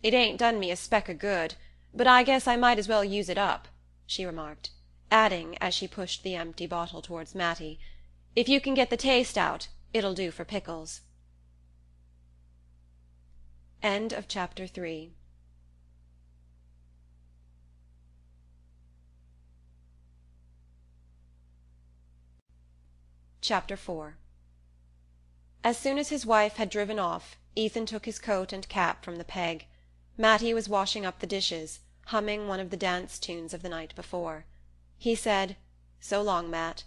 "It ain't done me a speck o' good, but I guess I might as well use it up," she remarked, adding, as she pushed the empty bottle towards Matty, "If you can get the taste out, it'll do for pickles." End of Chapter 3. Chapter 4. As soon as his wife had driven off, Ethan took his coat and cap from the peg. Matty was washing up the dishes, humming one of the dance tunes of the night before. He said, "So long, Matt,"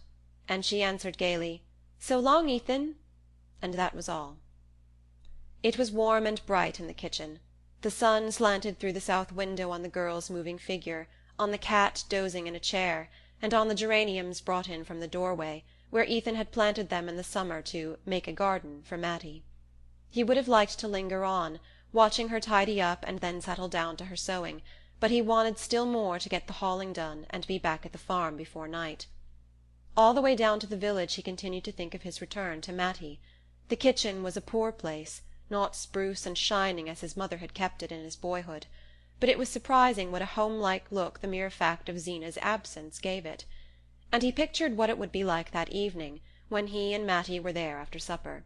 and she answered gaily, "So long, Ethan," and that was all. It was warm and bright in the kitchen. The sun slanted through the south window on the girl's moving figure, on the cat dozing in a chair, and on the geraniums brought in from the doorway, where Ethan had planted them in the summer to "make a garden" for Matty. He would have liked to linger on, watching her tidy up and then settle down to her sewing, but he wanted still more to get the hauling done and be back at the farm before night. All the way down to the village he continued to think of his return to Matty. The kitchen was a poor place, not spruce and shining as his mother had kept it in his boyhood, but it was surprising what a home-like look the mere fact of Zeena's absence gave it. And he pictured what it would be like that evening, when he and Matty were there after supper.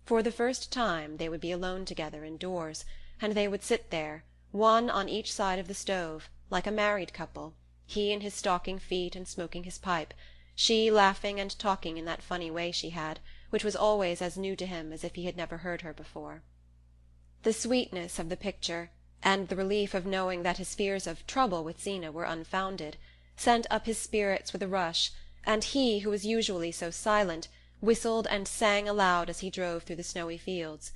For the first time they would be alone together indoors, and they would sit there, one on each side of the stove, like a married couple, he in his stocking feet and smoking his pipe, she laughing and talking in that funny way she had, which was always as new to him as if he had never heard her before. The sweetness of the picture, and the relief of knowing that his fears of trouble with Zeena were unfounded, sent up his spirits with a rush, and he, who was usually so silent, whistled and sang aloud as he drove through the snowy fields.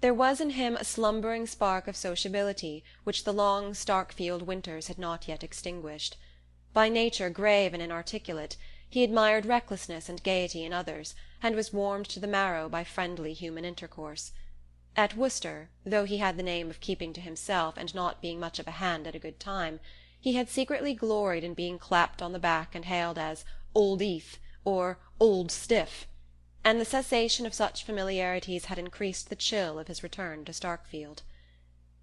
There was in him a slumbering spark of sociability which the long Starkfield winters had not yet extinguished. By nature grave and inarticulate, he admired recklessness and gaiety in others, and was warmed to the marrow by friendly human intercourse. At Worcester, though he had the name of keeping to himself and not being much of a hand at a good time, he had secretly gloried in being clapped on the back and hailed as "Old Eth" or "Old Stiff," and the cessation of such familiarities had increased the chill of his return to Starkfield.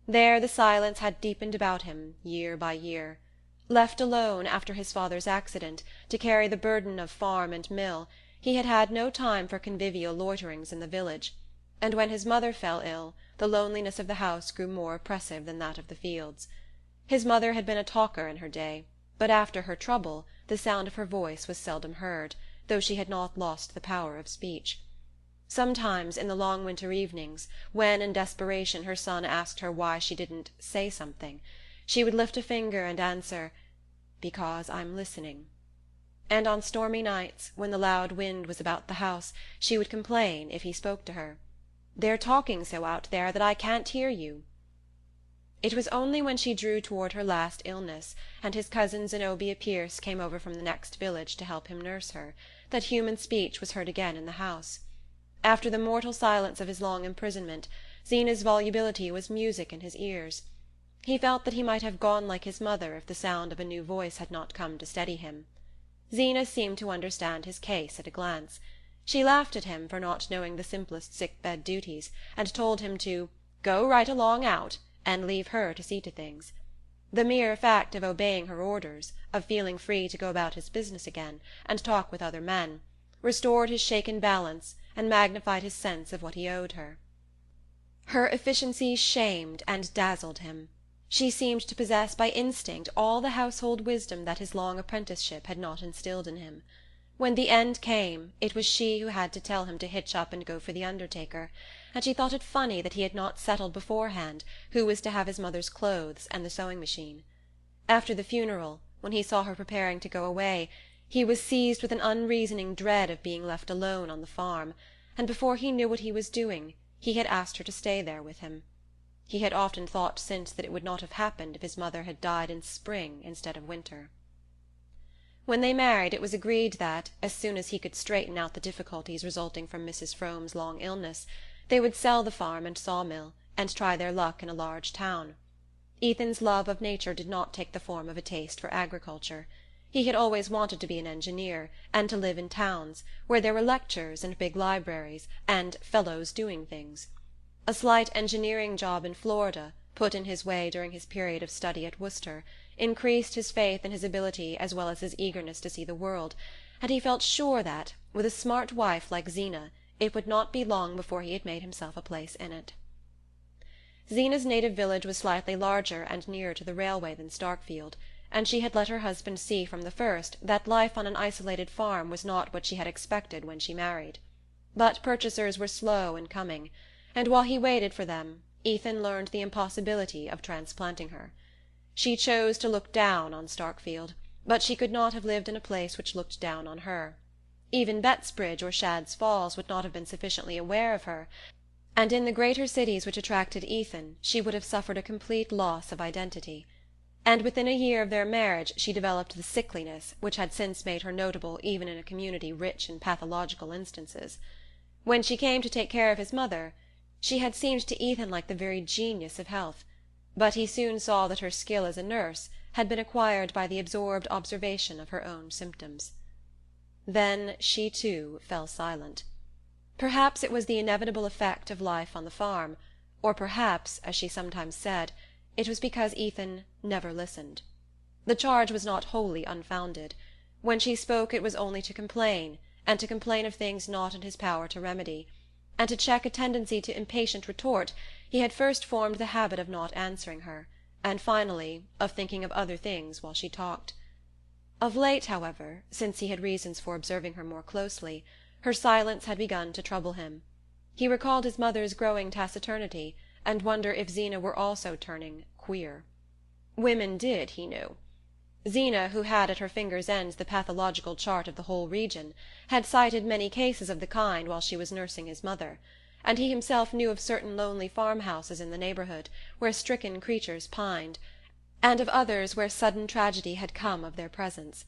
There the silence had deepened about him year by year. Left alone, after his father's accident, to carry the burden of farm and mill, he had had no time for convivial loiterings in the village, and when his mother fell ill, the loneliness of the house grew more oppressive than that of the fields. His mother had been a talker in her day, but after her trouble the sound of her voice was seldom heard, though she had not lost the power of speech. Sometimes, in the long winter evenings, when in desperation her son asked her why she didn't say something, she would lift a finger and answer, "Because I'm listening." And on stormy nights, when the loud wind was about the house, she would complain, if he spoke to her, "They're talking so out there that I can't hear you." It was only when she drew toward her last illness, and his cousin Zenobia Pierce came over from the next village to help him nurse her, that human speech was heard again in the house. After the mortal silence of his long imprisonment, Zeena's volubility was music in his ears. He felt that he might have gone like his mother if the sound of a new voice had not come to steady him. Zeena seemed to understand his case at a glance. She laughed at him for not knowing the simplest sick-bed duties, and told him to "go right along out," and leave her to see to things. The mere fact of obeying her orders, of feeling free to go about his business again, and talk with other men, restored his shaken balance and magnified his sense of what he owed her. Her efficiency shamed and dazzled him. She seemed to possess by instinct all the household wisdom that his long apprenticeship had not instilled in him. When the end came, it was she who had to tell him to hitch up and go for the undertaker, and she thought it funny that he had not settled beforehand who was to have his mother's clothes and the sewing-machine. After the funeral, when he saw her preparing to go away, he was seized with an unreasoning dread of being left alone on the farm, and before he knew what he was doing, he had asked her to stay there with him. He had often thought since that it would not have happened if his mother had died in spring instead of winter. When they married, it was agreed that, as soon as he could straighten out the difficulties resulting from Mrs. Frome's long illness, they would sell the farm and sawmill, and try their luck in a large town. Ethan's love of nature did not take the form of a taste for agriculture. He had always wanted to be an engineer, and to live in towns, where there were lectures and big libraries, and fellows doing things. A slight engineering job in Florida, put in his way during his period of study at Worcester, increased his faith in his ability as well as his eagerness to see the world, and he felt sure that, with a smart wife like Zeena, it would not be long before he had made himself a place in it. Zeena's native village was slightly larger and nearer to the railway than Starkfield, and she had let her husband see from the first that life on an isolated farm was not what she had expected when she married. But purchasers were slow in coming, and while he waited for them, Ethan learned the impossibility of transplanting her. She chose to look down on Starkfield, but she could not have lived in a place which looked down on her. Even Bettsbridge or Shadd's Falls would not have been sufficiently aware of her, and in the greater cities which attracted Ethan she would have suffered a complete loss of identity. And within a year of their marriage she developed the sickliness which had since made her notable even in a community rich in pathological instances. When she came to take care of his mother, she had seemed to Ethan like the very genius of health, but he soon saw that her skill as a nurse had been acquired by the absorbed observation of her own symptoms. Then she too fell silent. Perhaps it was the inevitable effect of life on the farm, or perhaps, as she sometimes said, it was because Ethan never listened. The charge was not wholly unfounded. When she spoke it was only to complain, and to complain of things not in his power to remedy, and to check a tendency to impatient retort he had first formed the habit of not answering her, and finally of thinking of other things while she talked. Of late, however, since he had reasons for observing her more closely, her silence had begun to trouble him. He recalled his mother's growing taciturnity, and wondered if Zeena were also turning queer. Women did, he knew. Zeena, who had at her fingers' ends the pathological chart of the whole region, had cited many cases of the kind while she was nursing his mother, and he himself knew of certain lonely farmhouses in the neighbourhood where stricken creatures pined, and of others where sudden tragedy had come of their presence.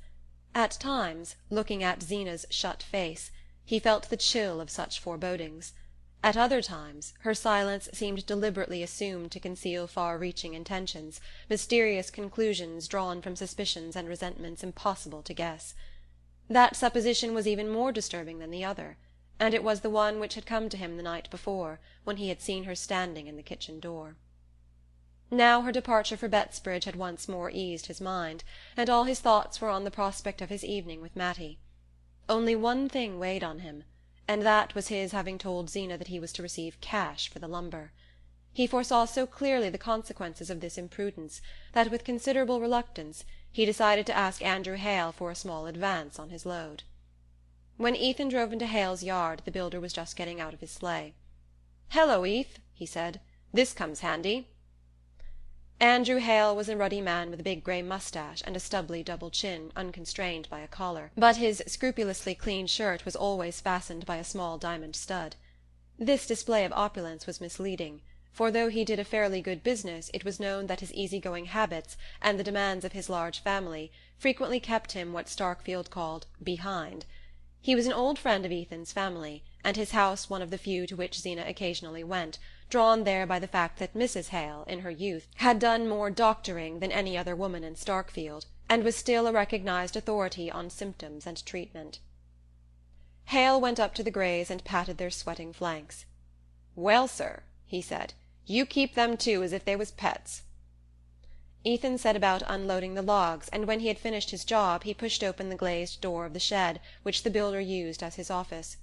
At times, looking at Zeena's shut face, he felt the chill of such forebodings. At other times, her silence seemed deliberately assumed to conceal far-reaching intentions, mysterious conclusions drawn from suspicions and resentments impossible to guess. That supposition was even more disturbing than the other, and it was the one which had come to him the night before, when he had seen her standing in the kitchen door. Now her departure for Bettsbridge had once more eased his mind, and all his thoughts were on the prospect of his evening with Matty. Only one thing weighed on him, and that was his having told Zeena that he was to receive cash for the lumber. He foresaw so clearly the consequences of this imprudence that, with considerable reluctance, he decided to ask Andrew Hale for a small advance on his load. When Ethan drove into Hale's yard, the builder was just getting out of his sleigh. "Hello, Eth," he said. "This comes handy." Andrew Hale was a ruddy man with a big grey moustache and a stubbly double chin, unconstrained by a collar, but his scrupulously clean shirt was always fastened by a small diamond stud. This display of opulence was misleading, for though he did a fairly good business, it was known that his easy-going habits and the demands of his large family frequently kept him what Starkfield called "behind." He was an old friend of Ethan's family, and his house one of the few to which Zeena occasionally went, drawn there by the fact that Mrs. Hale, in her youth, had done more doctoring than any other woman in Starkfield, and was still a recognized authority on symptoms and treatment. Hale went up to the Greys and patted their sweating flanks. "Well, sir," he said, "you keep them two as if they was pets." Ethan set about unloading the logs, and when he had finished his job he pushed open the glazed door of the shed which the builder used as his office.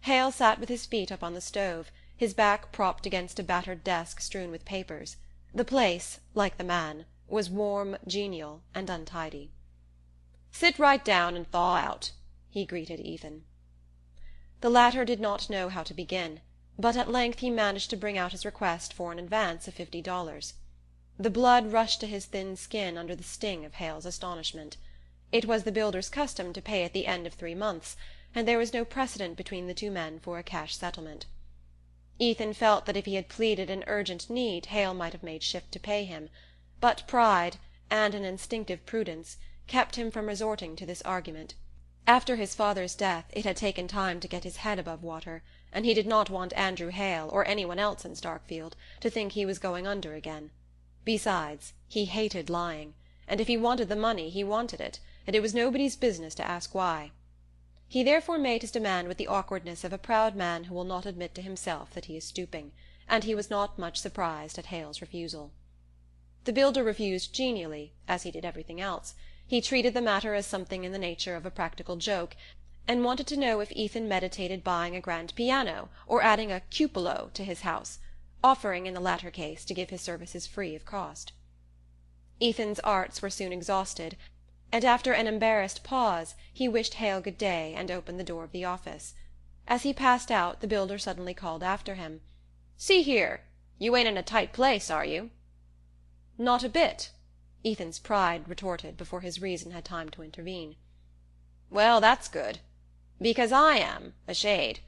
Hale sat with his feet up on the stove, his back propped against a battered desk strewn with papers. The place, like the man, was warm, genial, and untidy. "Sit right down and thaw out," he greeted Ethan. The latter did not know how to begin, but at length he managed to bring out his request for an advance of $50. The blood rushed to his thin skin under the sting of Hale's astonishment. It was the builder's custom to pay at the end of 3 months, and there was no precedent between the two men for a cash settlement. Ethan felt that if he had pleaded an urgent need Hale might have made shift to pay him, but pride, and an instinctive prudence, kept him from resorting to this argument. After his father's death it had taken time to get his head above water, and he did not want Andrew Hale, or anyone else in Starkfield, to think he was going under again. Besides, he hated lying, and if he wanted the money he wanted it, and it was nobody's business to ask why. He therefore made his demand with the awkwardness of a proud man who will not admit to himself that he is stooping, and he was not much surprised at Hale's refusal. The builder refused genially, as he did everything else. He treated the matter as something in the nature of a practical joke, and wanted to know if Ethan meditated buying a grand piano or adding a cupola to his house, offering in the latter case to give his services free of cost. Ethan's arts were soon exhausted, and after an embarrassed pause he wished Hale good day and opened the door of the office. As he passed out the builder suddenly called after him, "See here, you ain't in a tight place, are you?" "Not a bit," Ethan's pride retorted before his reason had time to intervene. "Well, that's good, because I am, a shade.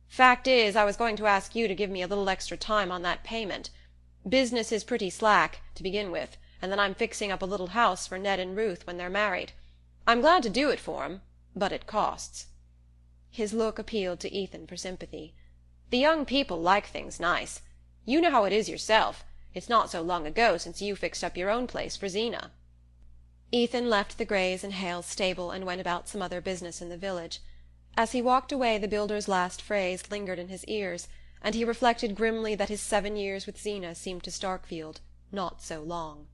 Fact is, I was going to ask you to give me a little extra time on that payment. Business is pretty slack, to begin with, and then I'm fixing up a little house for Ned and Ruth when they're married. I'm glad to do it for 'em, but it costs." His look appealed to Ethan for sympathy. "The young people like things nice. You know how it is yourself. It's not so long ago since you fixed up your own place for Zeena." Ethan left the Greys in Hale's stable and went about some other business in the village. As he walked away the builder's last phrase lingered in his ears, and he reflected grimly that his 7 years with Zeena seemed to Starkfield not so long.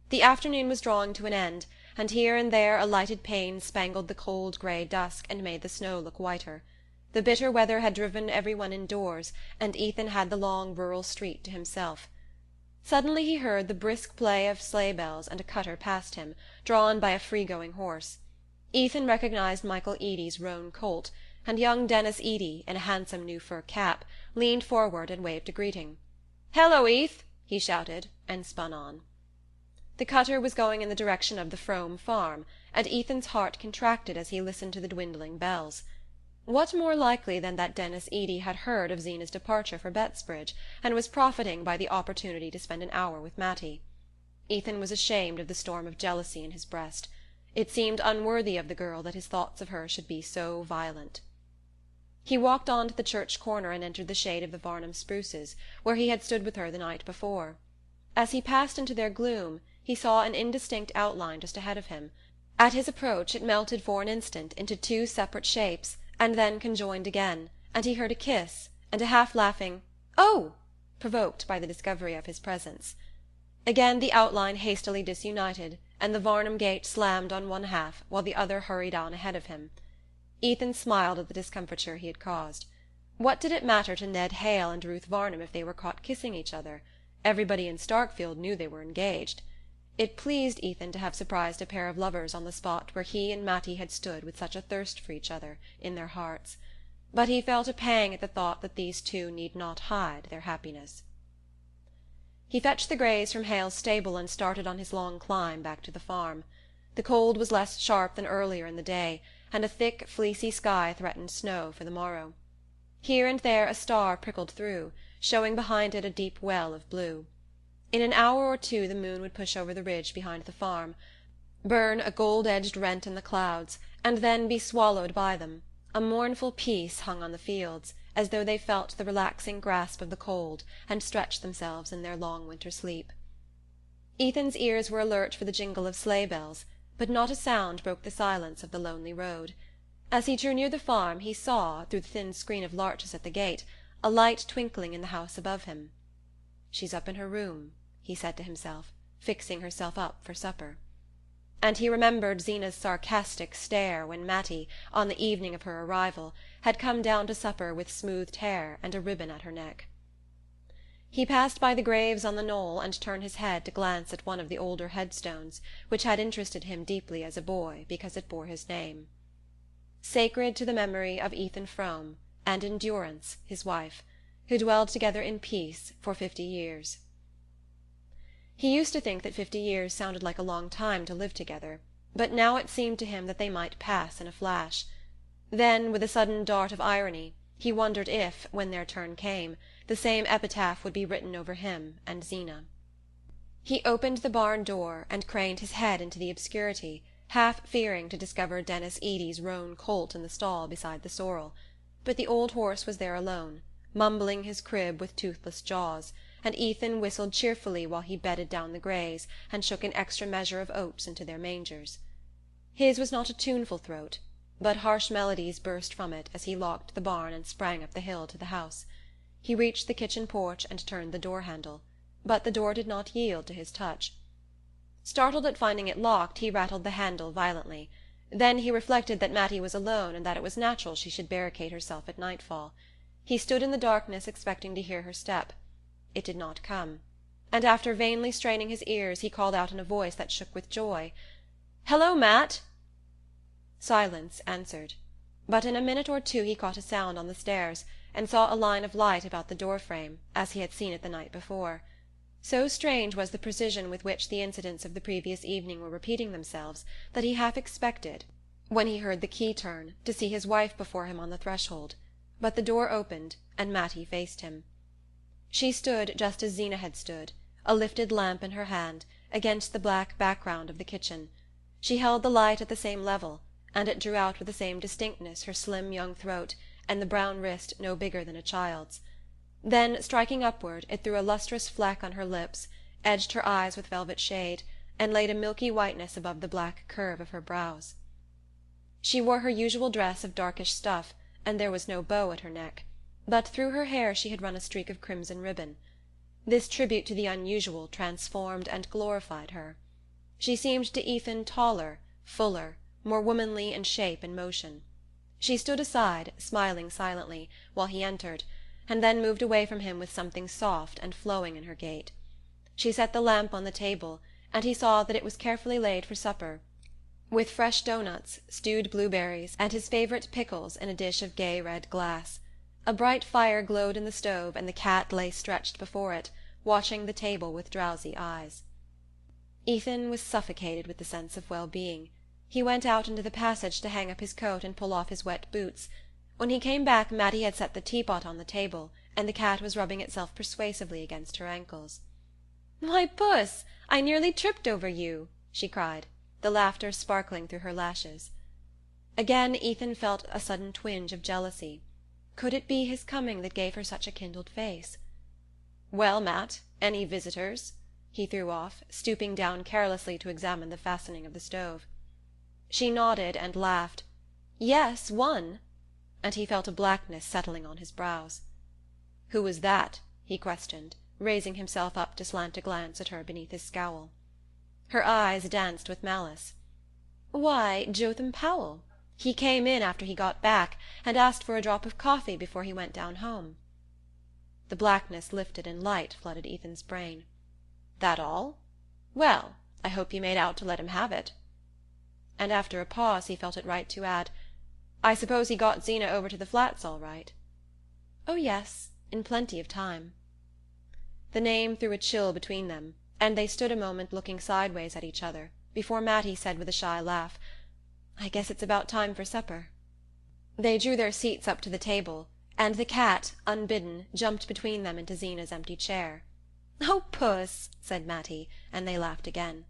The afternoon was drawing to an end, and here and there a lighted pane spangled the cold grey dusk and made the snow look whiter. The bitter weather had driven everyone indoors, and Ethan had the long rural street to himself. Suddenly he heard the brisk play of sleigh-bells and a cutter passed him, drawn by a free-going horse. Ethan recognized Michael Eady's roan colt, and young Denis Eady, in a handsome new fur cap, leaned forward and waved a greeting. "Hello, Eth! he shouted, and spun on. The cutter was going in the direction of the Frome farm, and Ethan's heart contracted as he listened to the dwindling bells. What more likely than that Denis Eady had heard of Zeena's departure for Bettsbridge, and was profiting by the opportunity to spend an hour with Matty? Ethan was ashamed of the storm of jealousy in his breast. It seemed unworthy of the girl that his thoughts of her should be so violent. He walked on to the church corner and entered the shade of the Varnum spruces, where he had stood with her the night before. As he passed into their gloom, he saw an indistinct outline just ahead of him. At his approach it melted for an instant into two separate shapes, and then conjoined again, and he heard a kiss, and a half-laughing "Oh!" provoked by the discovery of his presence. Again the outline hastily disunited, and the Varnum gate slammed on one half, while the other hurried on ahead of him. Ethan smiled at the discomfiture he had caused. What did it matter to Ned Hale and Ruth Varnum if they were caught kissing each other? Everybody in Starkfield knew they were engaged. It pleased Ethan to have surprised a pair of lovers on the spot where he and Matty had stood with such a thirst for each other in their hearts, but he felt a pang at the thought that these two need not hide their happiness. He fetched the greys from Hale's stable and started on his long climb back to the farm. The cold was less sharp than earlier in the day, and a thick fleecy sky threatened snow for the morrow. Here and there a star prickled through, showing behind it a deep well of blue. In an hour or two the moon would push over the ridge behind the farm, burn a gold-edged rent in the clouds, and then be swallowed by them. A mournful peace hung on the fields, as though they felt the relaxing grasp of the cold and stretched themselves in their long winter sleep. Ethan's ears were alert for the jingle of sleigh-bells, but not a sound broke the silence of the lonely road. As he drew near the farm he saw, through the thin screen of larches at the gate, a light twinkling in the house above him. "She's up in her room," he said to himself, "fixing herself up for supper." And he remembered Zeena's sarcastic stare when Matty, on the evening of her arrival, had come down to supper with smoothed hair and a ribbon at her neck. He passed by the graves on the knoll and turned his head to glance at one of the older headstones, which had interested him deeply as a boy because it bore his name. Sacred to the memory of Ethan Frome and Endurance, his wife, who dwelled together in peace for 50 years. He used to think that 50 years sounded like a long time to live together, but now it seemed to him that they might pass in a flash. Then, with a sudden dart of irony, he wondered if, when their turn came, the same epitaph would be written over him and Zeena. He opened the barn door and craned his head into the obscurity, half fearing to discover Denis Eady's roan colt in the stall beside the sorrel, but the old horse was there alone, mumbling his crib with toothless jaws, and Ethan whistled cheerfully while he bedded down the greys and shook an extra measure of oats into their mangers. His was not a tuneful throat, but harsh melodies burst from it as he locked the barn and sprang up the hill to the house. He reached the kitchen porch and turned the door-handle, but the door did not yield to his touch. Startled at finding it locked, he rattled the handle violently. Then he reflected that Matty was alone and that it was natural she should barricade herself at nightfall. He stood in the darkness expecting to hear her step. It did not come, and after vainly straining his ears he called out in a voice that shook with joy, "Hello, Matt!" Silence answered, but in a minute or two he caught a sound on the stairs, and saw a line of light about the door-frame, as he had seen it the night before. So strange was the precision with which the incidents of the previous evening were repeating themselves that he half expected, when he heard the key turn, to see his wife before him on the threshold. But the door opened, and Matty faced him. She stood just as Zeena had stood, a lifted lamp in her hand, against the black background of the kitchen. She held the light at the same level, and it drew out with the same distinctness her slim young throat and the brown wrist no bigger than a child's. Then, striking upward, it threw a lustrous fleck on her lips, edged her eyes with velvet shade, and laid a milky whiteness above the black curve of her brows. She wore her usual dress of darkish stuff, and there was no bow at her neck, but through her hair she had run a streak of crimson ribbon. This tribute to the unusual transformed and glorified her. She seemed to Ethan taller, fuller, more womanly in shape and motion. She stood aside, smiling silently, while he entered, and then moved away from him with something soft and flowing in her gait. She set the lamp on the table, and he saw that it was carefully laid for supper, with fresh doughnuts, stewed blueberries, and his favourite pickles in a dish of gay red glass. A bright fire glowed in the stove, and the cat lay stretched before it, watching the table with drowsy eyes. Ethan was suffocated with the sense of well-being. He went out into the passage to hang up his coat and pull off his wet boots. When he came back, Mattie had set the teapot on the table, and the cat was rubbing itself persuasively against her ankles. "Why, Puss, I nearly tripped over you," she cried, the laughter sparkling through her lashes. Again Ethan felt a sudden twinge of jealousy. Could it be his coming that gave her such a kindled face? "Well, Matt, any visitors?" he threw off, stooping down carelessly to examine the fastening of the stove. She nodded and laughed. "Yes, one," and he felt a blackness settling on his brows. "Who was that?" he questioned, raising himself up to slant a glance at her beneath his scowl. Her eyes danced with malice. "Why, Jotham Powell. He came in after he got back, and asked for a drop of coffee before he went down home." The blackness lifted and light flooded Ethan's brain. "That all? Well, I hope you made out to let him have it." And after a pause he felt it right to add, "I suppose he got Zeena over to the Flats all right?" "Oh, yes, in plenty of time." The name threw a chill between them, and they stood a moment looking sideways at each other, before Mattie said with a shy laugh, "I guess it's about time for supper." They drew their seats up to the table, and the cat, unbidden, jumped between them into Zeena's empty chair. "Oh, Puss!" said Mattie, and they laughed again.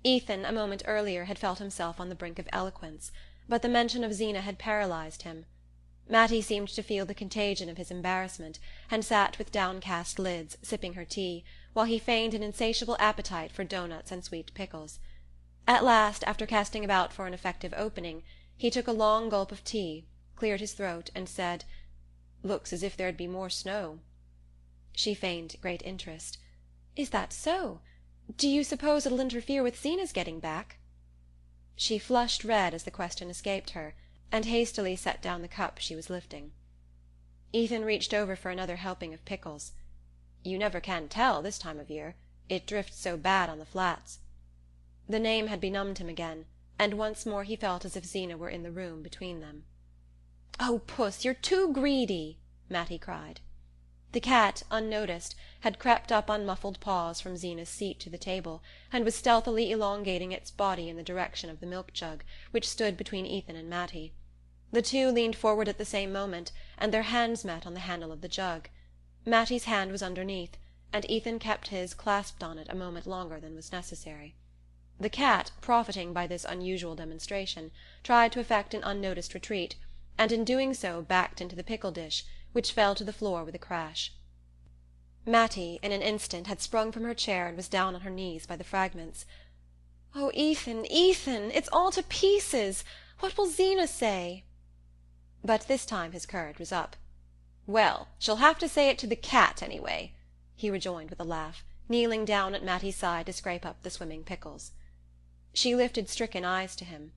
Ethan, a moment earlier, had felt himself on the brink of eloquence, but the mention of Zeena had paralyzed him. Mattie seemed to feel the contagion of his embarrassment, and sat with downcast lids, sipping her tea, while he feigned an insatiable appetite for doughnuts and sweet pickles. At last, after casting about for an effective opening, he took a long gulp of tea, cleared his throat, and said, "Looks as if there'd be more snow." She feigned great interest. "Is that so? Do you suppose it'll interfere with Zeena's getting back?" She flushed red as the question escaped her, and hastily set down the cup she was lifting. Ethan reached over for another helping of pickles. "You never can tell, this time of year. It drifts so bad on the Flats." The name had benumbed him again, and once more he felt as if Zeena were in the room between them. "Oh, Puss, you're too greedy!" Mattie cried. The cat, unnoticed, had crept up on muffled paws from Zeena's seat to the table, and was stealthily elongating its body in the direction of the milk-jug, which stood between Ethan and Mattie. The two leaned forward at the same moment, and their hands met on the handle of the jug. Mattie's hand was underneath, and Ethan kept his clasped on it a moment longer than was necessary. The cat, profiting by this unusual demonstration, tried to effect an unnoticed retreat, and in doing so backed into the pickle dish, which fell to the floor with a crash. Mattie, in an instant, had sprung from her chair and was down on her knees by the fragments. "Oh, Ethan, Ethan, it's all to pieces! What will Zeena say?" But this time his courage was up. "Well, she'll have to say it to the cat, anyway," he rejoined with a laugh, kneeling down at Mattie's side to scrape up the swimming pickles. She lifted stricken eyes to him.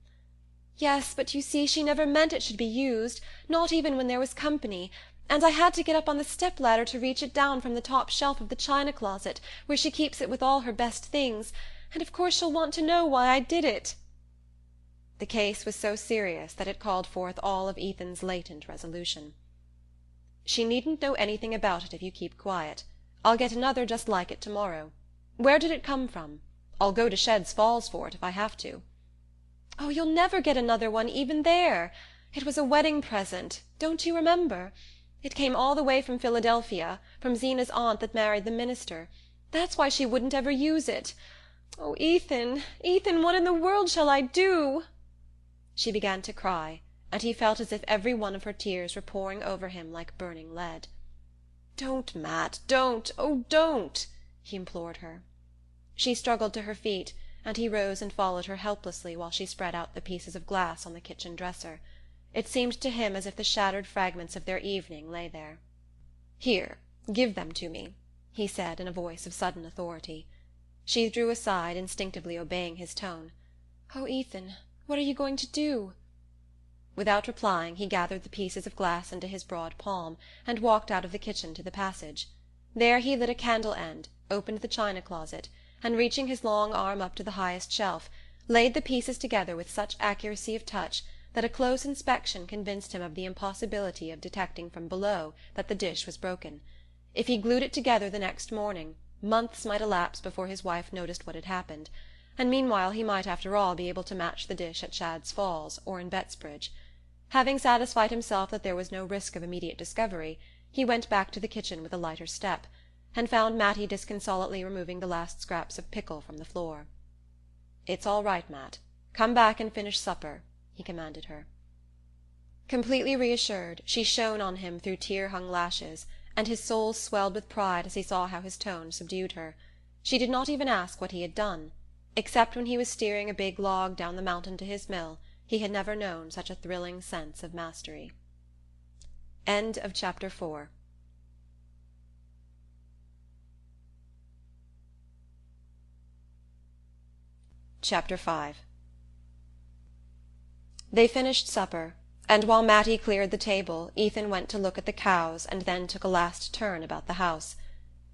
"Yes, but you see she never meant it should be used, not even when there was company, and I had to get up on the step-ladder to reach it down from the top shelf of the china closet, where she keeps it with all her best things, and of course she'll want to know why I did it." The case was so serious that it called forth all of Ethan's latent resolution. "She needn't know anything about it if you keep quiet. I'll get another just like it tomorrow. Where did it come from? I'll go to Shed's Falls for it if I have to." "Oh, you'll never get another one even there. It was a wedding present, don't you remember? It came all the way from Philadelphia, from Zeena's aunt that married the minister. That's why she wouldn't ever use it. Oh, Ethan, Ethan, what in the world shall I do?" She began to cry, and he felt as if every one of her tears were pouring over him like burning lead. "Don't, Matt, don't, oh, don't!" he implored her. She struggled to her feet, and he rose and followed her helplessly while she spread out the pieces of glass on the kitchen dresser. It seemed to him as if the shattered fragments of their evening lay there. "Here, give them to me," he said in a voice of sudden authority. She drew aside, instinctively obeying his tone. "Oh, Ethan, what are you going to do?" Without replying, he gathered the pieces of glass into his broad palm, and walked out of the kitchen to the passage. There he lit a candle end, opened the china closet, and reaching his long arm up to the highest shelf, laid the pieces together with such accuracy of touch that a close inspection convinced him of the impossibility of detecting from below that the dish was broken. If he glued it together the next morning, months might elapse before his wife noticed what had happened, and meanwhile he might after all be able to match the dish at Shadd's Falls or in Bettsbridge. Having satisfied himself that there was no risk of immediate discovery, he went back to the kitchen with a lighter step, and found Mattie disconsolately removing the last scraps of pickle from the floor. "It's all right, Matt. Come back and finish supper," he commanded her. Completely reassured, she shone on him through tear-hung lashes, and his soul swelled with pride as he saw how his tone subdued her. She did not even ask what he had done. Except when he was steering a big log down the mountain to his mill, he had never known such a thrilling sense of mastery. End of Chapter 4. Chapter 5. They finished supper, and while Mattie cleared the table, Ethan went to look at the cows and then took a last turn about the house.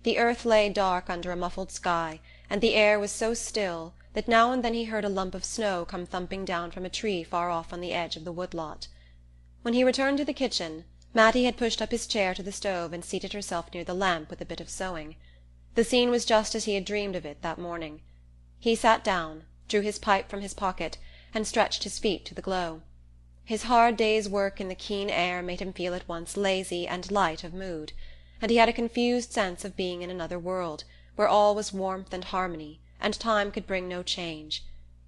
The earth lay dark under a muffled sky, and the air was so still that now and then he heard a lump of snow come thumping down from a tree far off on the edge of the wood-lot. When he returned to the kitchen, Mattie had pushed up his chair to the stove and seated herself near the lamp with a bit of sewing. The scene was just as he had dreamed of it that morning. He sat down, drew his pipe from his pocket, and stretched his feet to the glow. His hard day's work in the keen air made him feel at once lazy and light of mood, and he had a confused sense of being in another world, where all was warmth and harmony, and time could bring no change.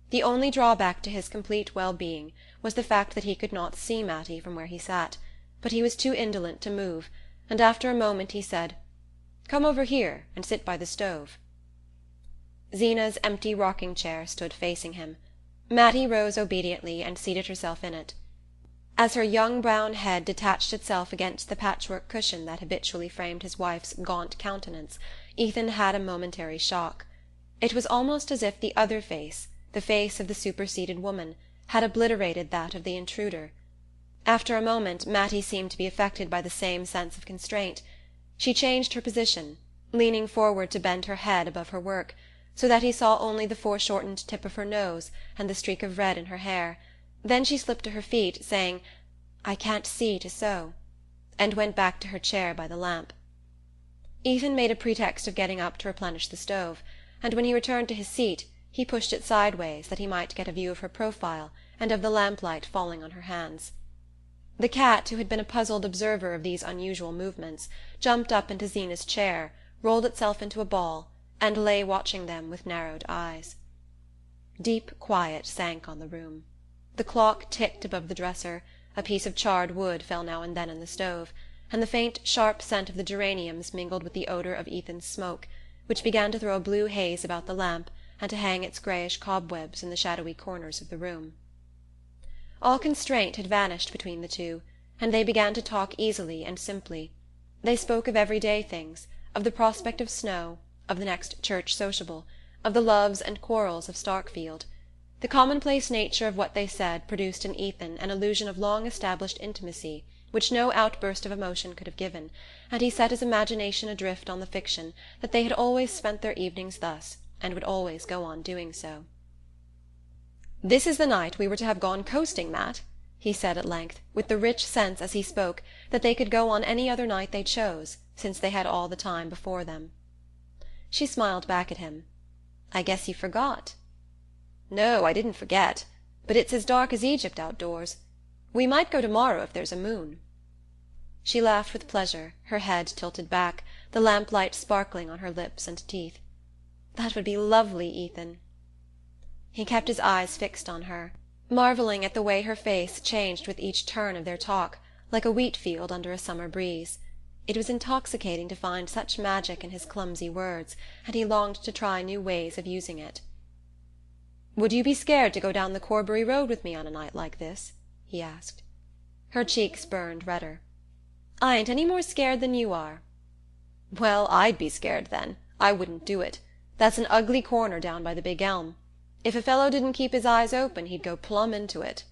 The only drawback to his complete well-being was the fact that he could not see Mattie from where he sat, but he was too indolent to move, and after a moment he said, "Come over here and sit by the stove." Zeena's empty rocking-chair stood facing him. Mattie rose obediently and seated herself in it. As her young brown head detached itself against the patchwork cushion that habitually framed his wife's gaunt countenance, Ethan had a momentary shock. It was almost as if the other face, the face of the superseded woman, had obliterated that of the intruder. After a moment Mattie seemed to be affected by the same sense of constraint. She changed her position, leaning forward to bend her head above her work, so that he saw only the foreshortened tip of her nose and the streak of red in her hair. Then she slipped to her feet, saying, "I can't see to sew," and went back to her chair by the lamp. Ethan made a pretext of getting up to replenish the stove, and when he returned to his seat he pushed it sideways that he might get a view of her profile and of the lamplight falling on her hands. The cat, who had been a puzzled observer of these unusual movements, jumped up into Zeena's chair, rolled itself into a ball, and lay watching them with narrowed eyes. Deep quiet sank on the room. The clock ticked above the dresser, a piece of charred wood fell now and then in the stove, and the faint sharp scent of the geraniums mingled with the odor of Ethan's smoke, which began to throw a blue haze about the lamp and to hang its grayish cobwebs in the shadowy corners of the room. All constraint had vanished between the two, and they began to talk easily and simply. They spoke of everyday things, of the prospect of snow, of the next church sociable, of the loves and quarrels of Starkfield. The commonplace nature of what they said produced in Ethan an illusion of long-established intimacy which no outburst of emotion could have given, and he set his imagination adrift on the fiction that they had always spent their evenings thus, and would always go on doing so. "This is the night we were to have gone coasting, Matt," he said at length, with the rich sense as he spoke that they could go on any other night they chose, since they had all the time before them. She smiled back at him. "I guess you forgot." "No, I didn't forget, but it's as dark as Egypt outdoors. We might go tomorrow if there's a moon." She laughed with pleasure, her head tilted back, the lamplight sparkling on her lips and teeth. "That would be lovely, Ethan." He kept his eyes fixed on her, marveling at the way her face changed with each turn of their talk, like a wheat-field under a summer breeze. It was intoxicating to find such magic in his clumsy words, and he longed to try new ways of using it. "Would you be scared to go down the Corbury Road with me on a night like this?" he asked. Her cheeks burned redder. "I ain't any more scared than you are." "Well, I'd be scared then. I wouldn't do it. That's an ugly corner down by the big elm. If a fellow didn't keep his eyes open he'd go plumb into it."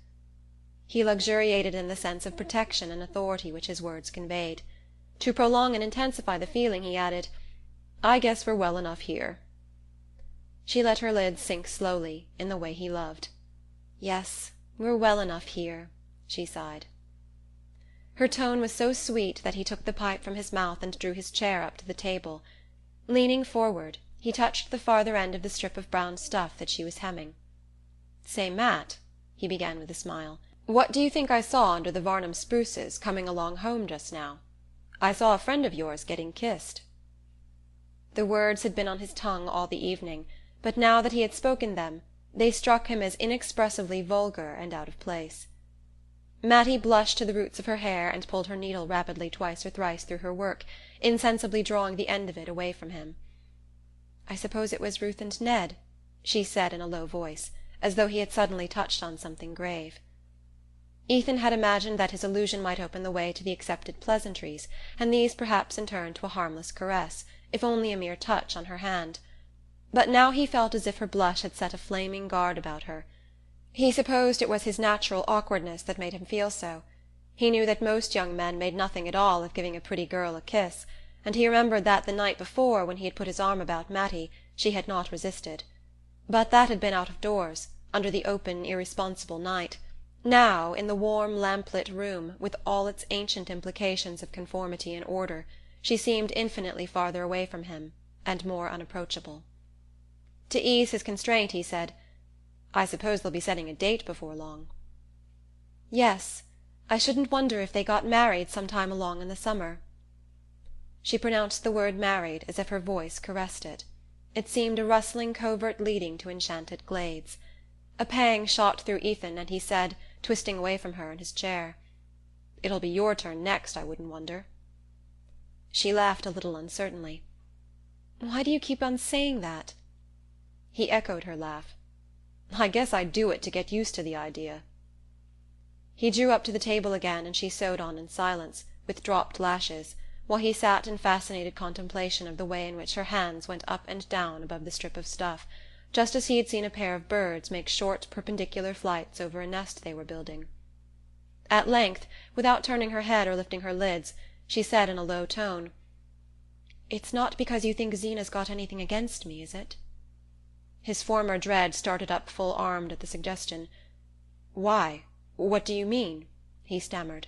He luxuriated in the sense of protection and authority which his words conveyed. To prolong and intensify the feeling he added, "I guess we're well enough here." She let her lids sink slowly, in the way he loved. "Yes, we're well enough here," she sighed. Her tone was so sweet that he took the pipe from his mouth and drew his chair up to the table. Leaning forward, he touched the farther end of the strip of brown stuff that she was hemming. "Say, Matt," he began with a smile, "what do you think I saw under the Varnum spruces coming along home just now? I saw a friend of yours getting kissed." The words had been on his tongue all the evening, but now that he had spoken them they struck him as inexpressibly vulgar and out of place. Mattie blushed to the roots of her hair and pulled her needle rapidly twice or thrice through her work, insensibly drawing the end of it away from him. "I suppose it was Ruth and Ned," she said in a low voice, as though he had suddenly touched on something grave. Ethan had imagined that his allusion might open the way to the accepted pleasantries, and these perhaps in turn to a harmless caress, if only a mere touch on her hand. But now he felt as if her blush had set a flaming guard about her. He supposed it was his natural awkwardness that made him feel so. He knew that most young men made nothing at all of giving a pretty girl a kiss, and he remembered that the night before, when he had put his arm about Mattie, she had not resisted. But that had been out of doors, under the open irresponsible night. Now, in the warm lamp-lit room, with all its ancient implications of conformity and order, she seemed infinitely farther away from him, and more unapproachable. To ease his constraint he said, "I suppose they'll be setting a date before long." "Yes. I shouldn't wonder if they got married some time along in the summer." She pronounced the word married as if her voice caressed it. It seemed a rustling covert leading to enchanted glades. A pang shot through Ethan, and he said, twisting away from her in his chair, "It'll be your turn next, I wouldn't wonder." She laughed a little uncertainly. "Why do you keep on saying that?" He echoed her laugh. "I guess I do it to get used to the idea." He drew up to the table again, and she sewed on in silence, with dropped lashes, while he sat in fascinated contemplation of the way in which her hands went up and down above the strip of stuff, just as he had seen a pair of birds make short perpendicular flights over a nest they were building. At length, without turning her head or lifting her lids, she said in a low tone, "It's not because you think Zeena's got anything against me, is it?" His former dread started up full-armed at the suggestion. "Why? What do you mean?" he stammered.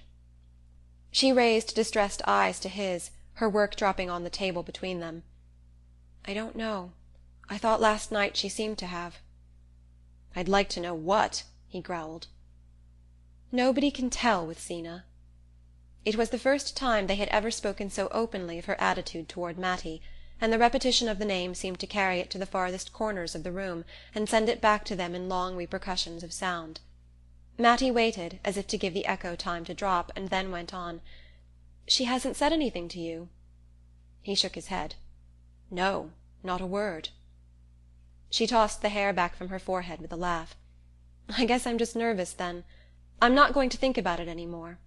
She raised distressed eyes to his, her work dropping on the table between them. "I don't know. I thought last night she seemed to have." "I'd like to know what," he growled. "Nobody can tell with Zeena." It was the first time they had ever spoken so openly of her attitude toward Matty, and the repetition of the name seemed to carry it to the farthest corners of the room and send it back to them in long repercussions of sound. Matty waited, as if to give the echo time to drop, and then went on, "She hasn't said anything to you?" He shook his head. "No, not a word." She tossed the hair back from her forehead with a laugh. "I guess I'm just nervous, then. I'm not going to think about it any more."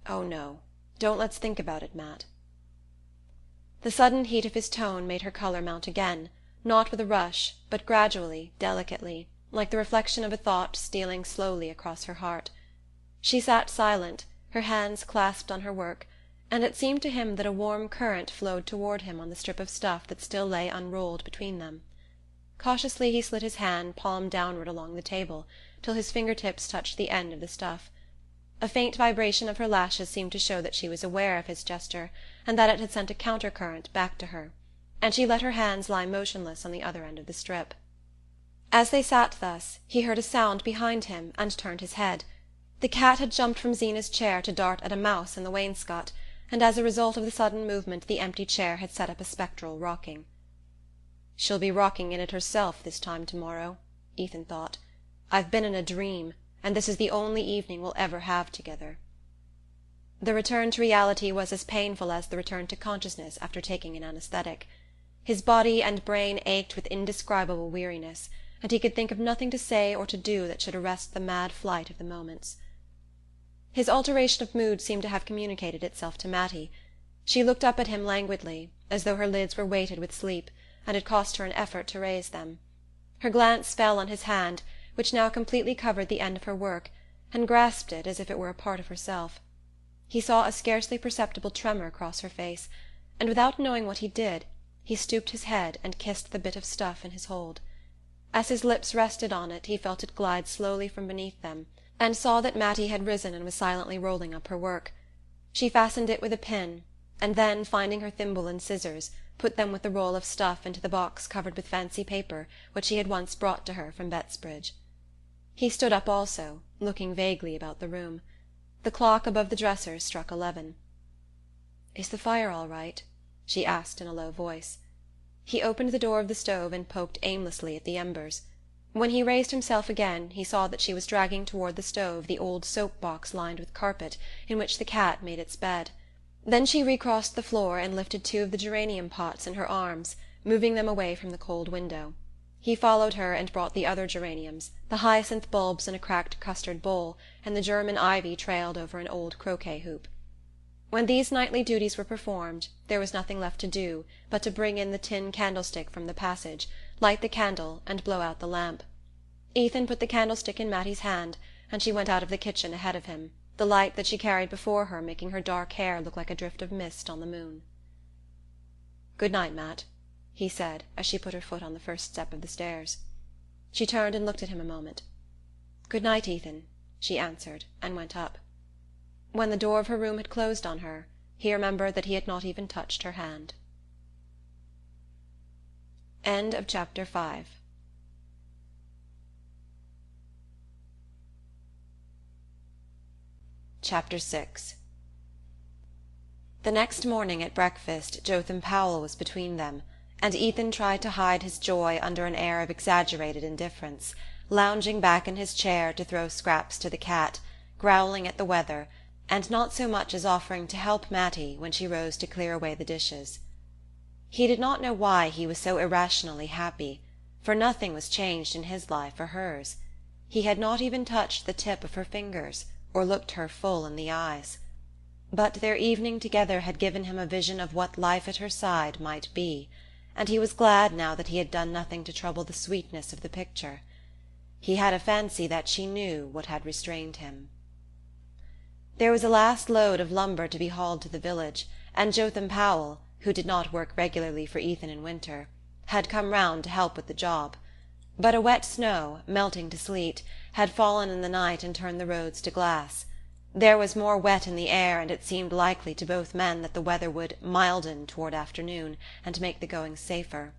"Oh, no. Don't let's think about it, Matt." The sudden heat of his tone made her colour mount again, not with a rush, but gradually, delicately, like the reflection of a thought stealing slowly across her heart. She sat silent, her hands clasped on her work, and it seemed to him that a warm current flowed toward him on the strip of stuff that still lay unrolled between them. Cautiously he slid his hand palm downward along the table, till his fingertips touched the end of the stuff. A faint vibration of her lashes seemed to show that she was aware of his gesture, and that it had sent a counter-current back to her, and she let her hands lie motionless on the other end of the strip. As they sat thus, he heard a sound behind him and turned his head. The cat had jumped from Zeena's chair to dart at a mouse in the wainscot, and as a result of the sudden movement the empty chair had set up a spectral rocking. "She'll be rocking in it herself this time tomorrow," Ethan thought. "I've been in a dream, and this is the only evening we'll ever have together." The return to reality was as painful as the return to consciousness after taking an anesthetic. His body and brain ached with indescribable weariness, and he could think of nothing to say or to do that should arrest the mad flight of the moments. His alteration of mood seemed to have communicated itself to Mattie. She looked up at him languidly, as though her lids were weighted with sleep, and it cost her an effort to raise them. Her glance fell on his hand, which now completely covered the end of her work, and grasped it as if it were a part of herself. He saw a scarcely perceptible tremor cross her face, and without knowing what he did, he stooped his head and kissed the bit of stuff in his hold. As his lips rested on it he felt it glide slowly from beneath them, and saw that Mattie had risen and was silently rolling up her work. She fastened it with a pin, and then, finding her thimble and scissors, put them with the roll of stuff into the box covered with fancy paper which he had once brought to her from Bettsbridge. He stood up also, looking vaguely about the room. The clock above the dresser struck 11. "Is the fire all right?" she asked in a low voice. He opened the door of the stove and poked aimlessly at the embers. When he raised himself again he saw that she was dragging toward the stove the old soap-box lined with carpet in which the cat made its bed. Then she recrossed the floor and lifted 2 of the geranium pots in her arms, moving them away from the cold window. He followed her and brought the other geraniums, the hyacinth bulbs in a cracked custard bowl, and the German ivy trailed over an old croquet hoop. When these nightly duties were performed, there was nothing left to do but to bring in the tin candlestick from the passage, light the candle, and blow out the lamp. Ethan put the candlestick in Mattie's hand, and she went out of the kitchen ahead of him, the light that she carried before her making her dark hair look like a drift of mist on the moon. "Good night, Matt," he said, as she put her foot on the first step of the stairs. She turned and looked at him a moment. "Good night, Ethan," she answered, and went up. When the door of her room had closed on her, he remembered that he had not even touched her hand. End of Chapter 5. Chapter 6. The next morning at breakfast Jotham Powell was between them, and Ethan tried to hide his joy under an air of exaggerated indifference, lounging back in his chair to throw scraps to the cat, growling at the weather, and not so much as offering to help Mattie when she rose to clear away the dishes. He did not know why he was so irrationally happy, for nothing was changed in his life or hers. He had not even touched the tip of her fingers, or looked her full in the eyes. But their evening together had given him a vision of what life at her side might be, and he was glad now that he had done nothing to trouble the sweetness of the picture. He had a fancy that she knew what had restrained him. There was a last load of lumber to be hauled to the village, and Jotham Powell, who did not work regularly for Ethan in winter, had come round to help with the job. But a wet snow, melting to sleet, had fallen in the night and turned the roads to glass. There was more wet in the air, and it seemed likely to both men that the weather would milden toward afternoon and make the going safer.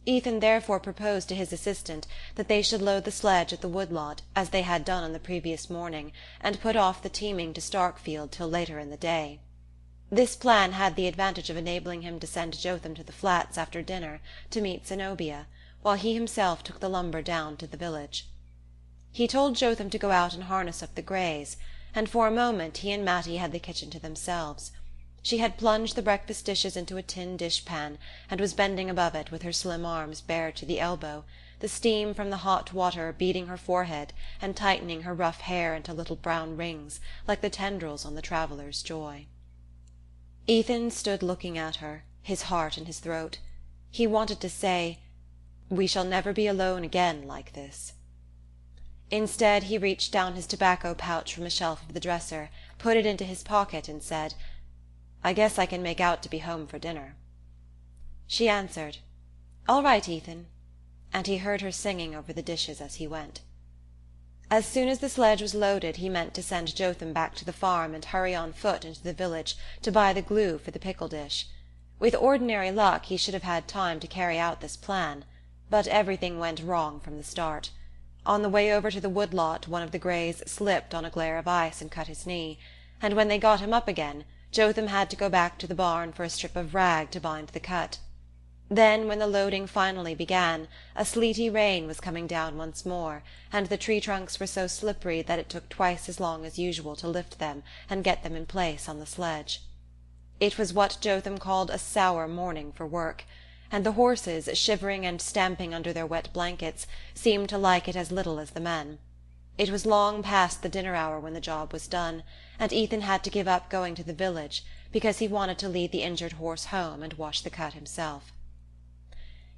Ethan therefore proposed to his assistant that they should load the sledge at the woodlot, as they had done on the previous morning, and put off the teaming to Starkfield till later in the day. This plan had the advantage of enabling him to send Jotham to the flats after dinner to meet Zenobia, while he himself took the lumber down to the village. He told Jotham to go out and harness up the greys, and for a moment he and Mattie had the kitchen to themselves. She had plunged the breakfast dishes into a tin dishpan, and was bending above it with her slim arms bared to the elbow, the steam from the hot water beating her forehead and tightening her rough hair into little brown rings, like the tendrils on the traveller's joy. Ethan stood looking at her, his heart in his throat. He wanted to say, "We shall never be alone again like this." Instead, he reached down his tobacco pouch from a shelf of the dresser, put it into his pocket, and said, "I guess I can make out to be home for dinner." She answered, "All right, Ethan," and he heard her singing over the dishes as he went. As soon as the sledge was loaded he meant to send Jotham back to the farm and hurry on foot into the village to buy the glue for the pickle dish. With ordinary luck he should have had time to carry out this plan, but everything went wrong from the start. On the way over to the woodlot one of the greys slipped on a glare of ice and cut his knee, and when they got him up again Jotham had to go back to the barn for a strip of rag to bind the cut. Then, when the loading finally began, a sleety rain was coming down once more, and the tree trunks were so slippery that it took twice as long as usual to lift them and get them in place on the sledge. It was what Jotham called a sour morning for work, and the horses, shivering and stamping under their wet blankets, seemed to like it as little as the men. It was long past the dinner hour when the job was done, and Ethan had to give up going to the village because he wanted to lead the injured horse home and wash the cut himself.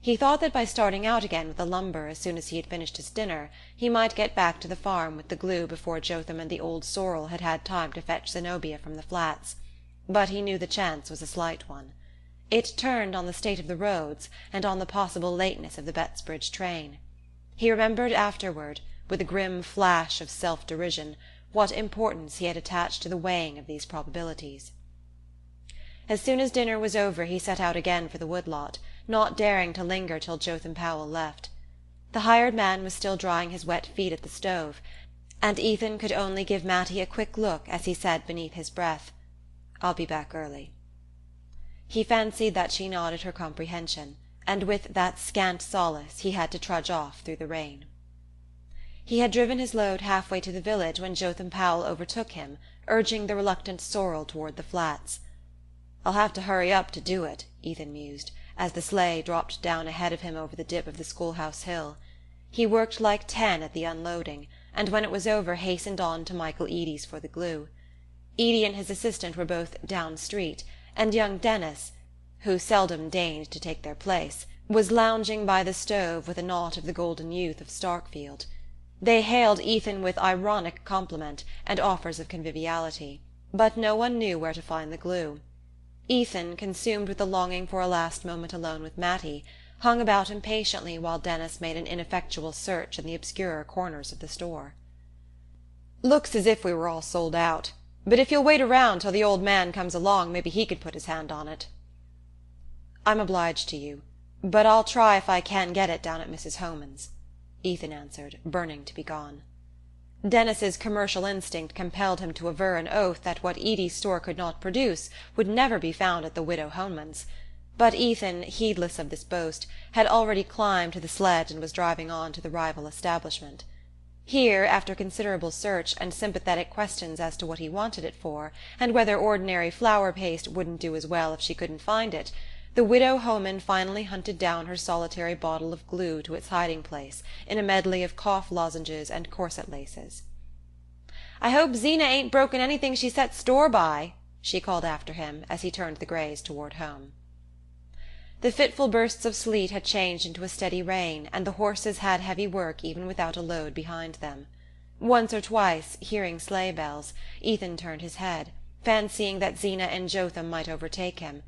He thought that by starting out again with the lumber as soon as he had finished his dinner he might get back to the farm with the glue before Jotham and the old sorrel had had time to fetch Zenobia from the flats. But he knew the chance was a slight one. It turned on the state of the roads and on the possible lateness of the Bettsbridge train. He remembered afterward, with a grim flash of self-derision, what importance he had attached to the weighing of these probabilities. As soon as dinner was over he set out again for the wood-lot, not daring to linger till Jotham Powell left. The hired man was still drying his wet feet at the stove, and Ethan could only give Mattie a quick look as he said beneath his breath, "I'll be back early." He fancied that she nodded her comprehension, and with that scant solace he had to trudge off through the rain. He had driven his load halfway to the village when Jotham Powell overtook him, urging the reluctant sorrel toward the flats. "I'll have to hurry up to do it," Ethan mused, as the sleigh dropped down ahead of him over the dip of the schoolhouse hill. He worked like 10 at the unloading, and when it was over hastened on to Michael Eady's for the glue. Eady and his assistant were both down street, and young Dennis, who seldom deigned to take their place, was lounging by the stove with a knot of the golden youth of Starkfield. They hailed Ethan with ironic compliment and offers of conviviality, but no one knew where to find the glue. Ethan, consumed with the longing for a last moment alone with Matty, hung about impatiently while Dennis made an ineffectual search in the obscurer corners of the store. "Looks as if we were all sold out, but if you'll wait around till the old man comes along maybe he could put his hand on it." "I'm obliged to you, but I'll try if I can get it down at Mrs. Homan's," Ethan answered, burning to be gone. Dennis's commercial instinct compelled him to aver an oath that what Eady's store could not produce would never be found at the widow Homan's, but Ethan, heedless of this boast, had already climbed to the sledge and was driving on to the rival establishment. Here, after considerable search and sympathetic questions as to what he wanted it for, and whether ordinary flour paste wouldn't do as well if she couldn't find it, the widow Homan finally hunted down her solitary bottle of glue to its hiding-place in a medley of cough lozenges and corset laces. "I hope Zeena ain't broken anything she sets store by," she called after him as he turned the greys toward home. The fitful bursts of sleet had changed into a steady rain, and the horses had heavy work even without a load behind them. Once or twice, hearing sleigh bells, Ethan turned his head, fancying that Zeena and Jotham might overtake him,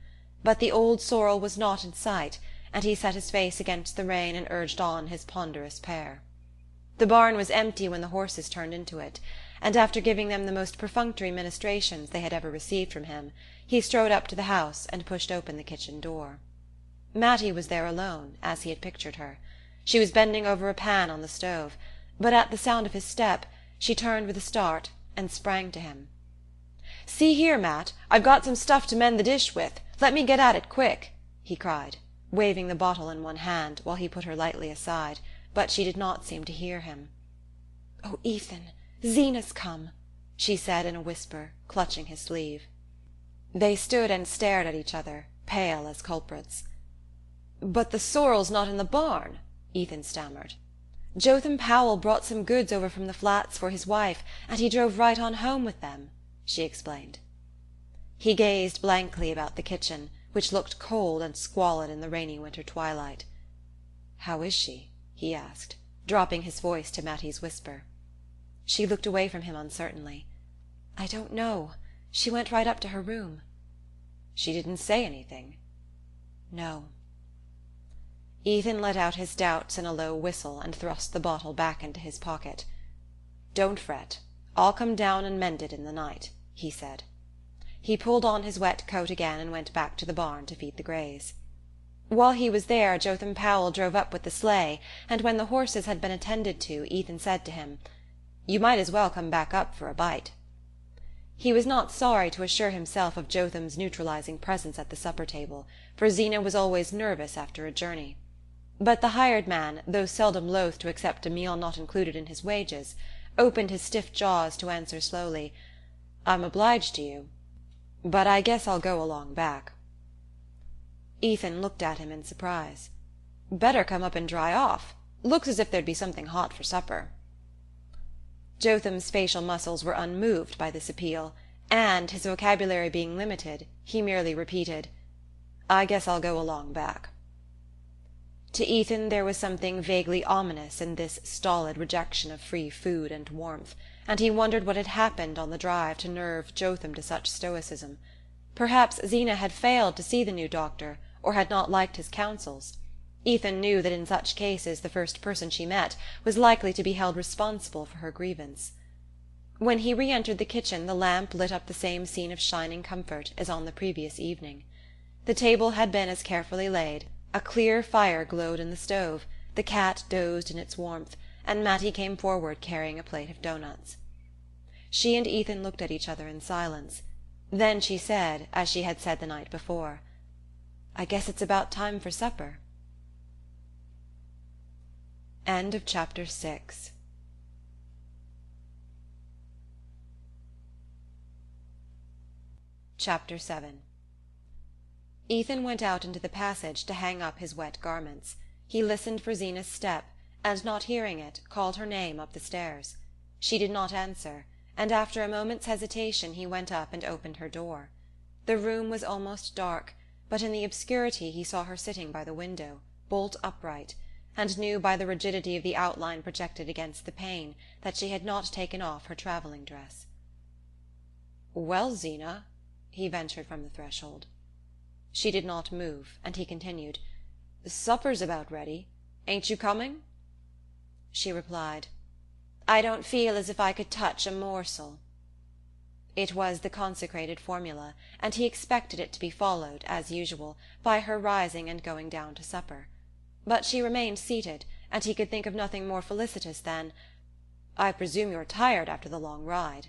but the old sorrel was not in sight, and he set his face against the rain and urged on his ponderous pair. The barn was empty when the horses turned into it, and after giving them the most perfunctory ministrations they had ever received from him, he strode up to the house and pushed open the kitchen door. Mattie was there alone, as he had pictured her. She was bending over a pan on the stove, but at the sound of his step she turned with a start and sprang to him. "See here, Matt, I've got some stuff to mend the dish with. Let me get at it quick," he cried, waving the bottle in one hand while he put her lightly aside, but she did not seem to hear him. "Oh, Ethan, Zeena's come," she said in a whisper, clutching his sleeve. They stood and stared at each other, pale as culprits. "But the sorrel's not in the barn," Ethan stammered. "Jotham Powell brought some goods over from the flats for his wife, and he drove right on home with them," she explained. He gazed blankly about the kitchen, which looked cold and squalid in the rainy winter twilight. "How is she?" he asked, dropping his voice to Mattie's whisper. She looked away from him uncertainly. "I don't know. She went right up to her room." "She didn't say anything?" "No." Ethan let out his doubts in a low whistle and thrust the bottle back into his pocket. "Don't fret. I'll come down and mend it in the night," he said. He pulled on his wet coat again and went back to the barn to feed the greys. While he was there Jotham Powell drove up with the sleigh, and when the horses had been attended to Ethan said to him, "You might as well come back up for a bite." He was not sorry to assure himself of Jotham's neutralizing presence at the supper-table, for Zeena was always nervous after a journey. But the hired man, though seldom loath to accept a meal not included in his wages, opened his stiff jaws to answer slowly, "I'm obliged to you, but I guess I'll go along back." Ethan looked at him in surprise. "Better come up and dry off. Looks as if there'd be something hot for supper." Jotham's facial muscles were unmoved by this appeal, and, his vocabulary being limited, he merely repeated, "I guess I'll go along back." To Ethan there was something vaguely ominous in this stolid rejection of free food and warmth, and he wondered what had happened on the drive to nerve Jotham to such stoicism. Perhaps Zeena had failed to see the new doctor, or had not liked his counsels. Ethan knew that in such cases the first person she met was likely to be held responsible for her grievance. When he re-entered the kitchen the lamp lit up the same scene of shining comfort as on the previous evening. The table had been as carefully laid, a clear fire glowed in the stove, the cat dozed in its warmth, and Mattie came forward carrying a plate of doughnuts. She and Ethan looked at each other in silence. Then she said, as she had said the night before, "I guess it's about time for supper." End of chapter 6. Chapter 7. Ethan went out into the passage to hang up his wet garments. He listened for Zeena's step, and not hearing it, called her name up the stairs. She did not answer, and after a moment's hesitation he went up and opened her door. The room was almost dark, but in the obscurity he saw her sitting by the window, bolt upright, and knew by the rigidity of the outline projected against the pane that she had not taken off her travelling dress. "Well, Zeena," he ventured from the threshold. She did not move, and he continued, "Supper's about ready. Ain't you coming?" She replied, "I don't feel as if I could touch a morsel." It was the consecrated formula, and he expected it to be followed, as usual, by her rising and going down to supper. But she remained seated, and he could think of nothing more felicitous than, "I presume you're tired after the long ride."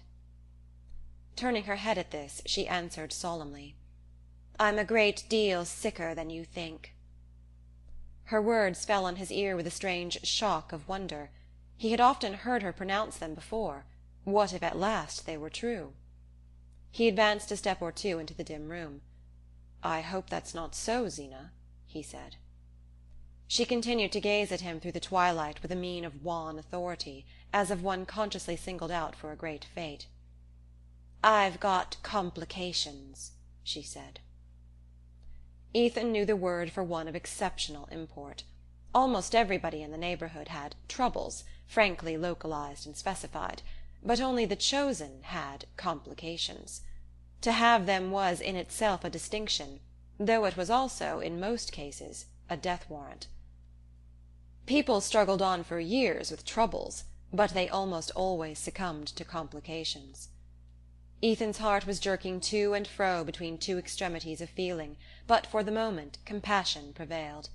Turning her head at this, she answered solemnly, "I'm a great deal sicker than you think." Her words fell on his ear with a strange shock of wonder. He had often heard her pronounce them before. What if at last they were true? He advanced a step or two into the dim room. "I hope that's not so, Zeena," he said. She continued to gaze at him through the twilight with a mien of wan authority, as of one consciously singled out for a great fate. "I've got complications," she said. Ethan knew the word for one of exceptional import. Almost everybody in the neighbourhood had troubles, frankly localized and specified, but only the chosen had complications. To have them was in itself a distinction, though it was also, in most cases, a death warrant. People struggled on for years with troubles, but they almost always succumbed to complications. Ethan's heart was jerking to and fro between two extremities of feeling, but for the moment compassion prevailed.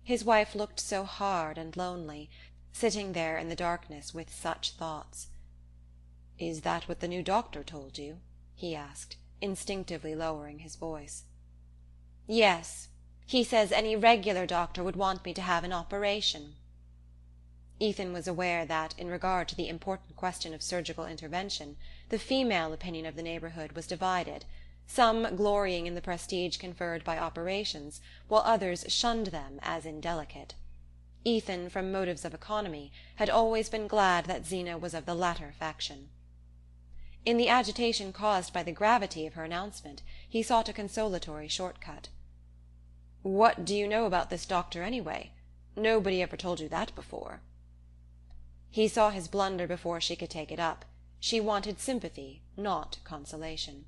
His wife looked so hard and lonely, sitting there in the darkness with such thoughts. "Is that what the new doctor told you?" he asked, instinctively lowering his voice. "Yes. He says any regular doctor would want me to have an operation." Ethan was aware that, in regard to the important question of surgical intervention, the female opinion of the neighbourhood was divided, some glorying in the prestige conferred by operations, while others shunned them as indelicate. Ethan, from motives of economy, had always been glad that Zeena was of the latter faction. In the agitation caused by the gravity of her announcement, he sought a consolatory shortcut. "What do you know about this doctor, anyway? Nobody ever told you that before." He saw his blunder before she could take it up. She wanted sympathy, not consolation.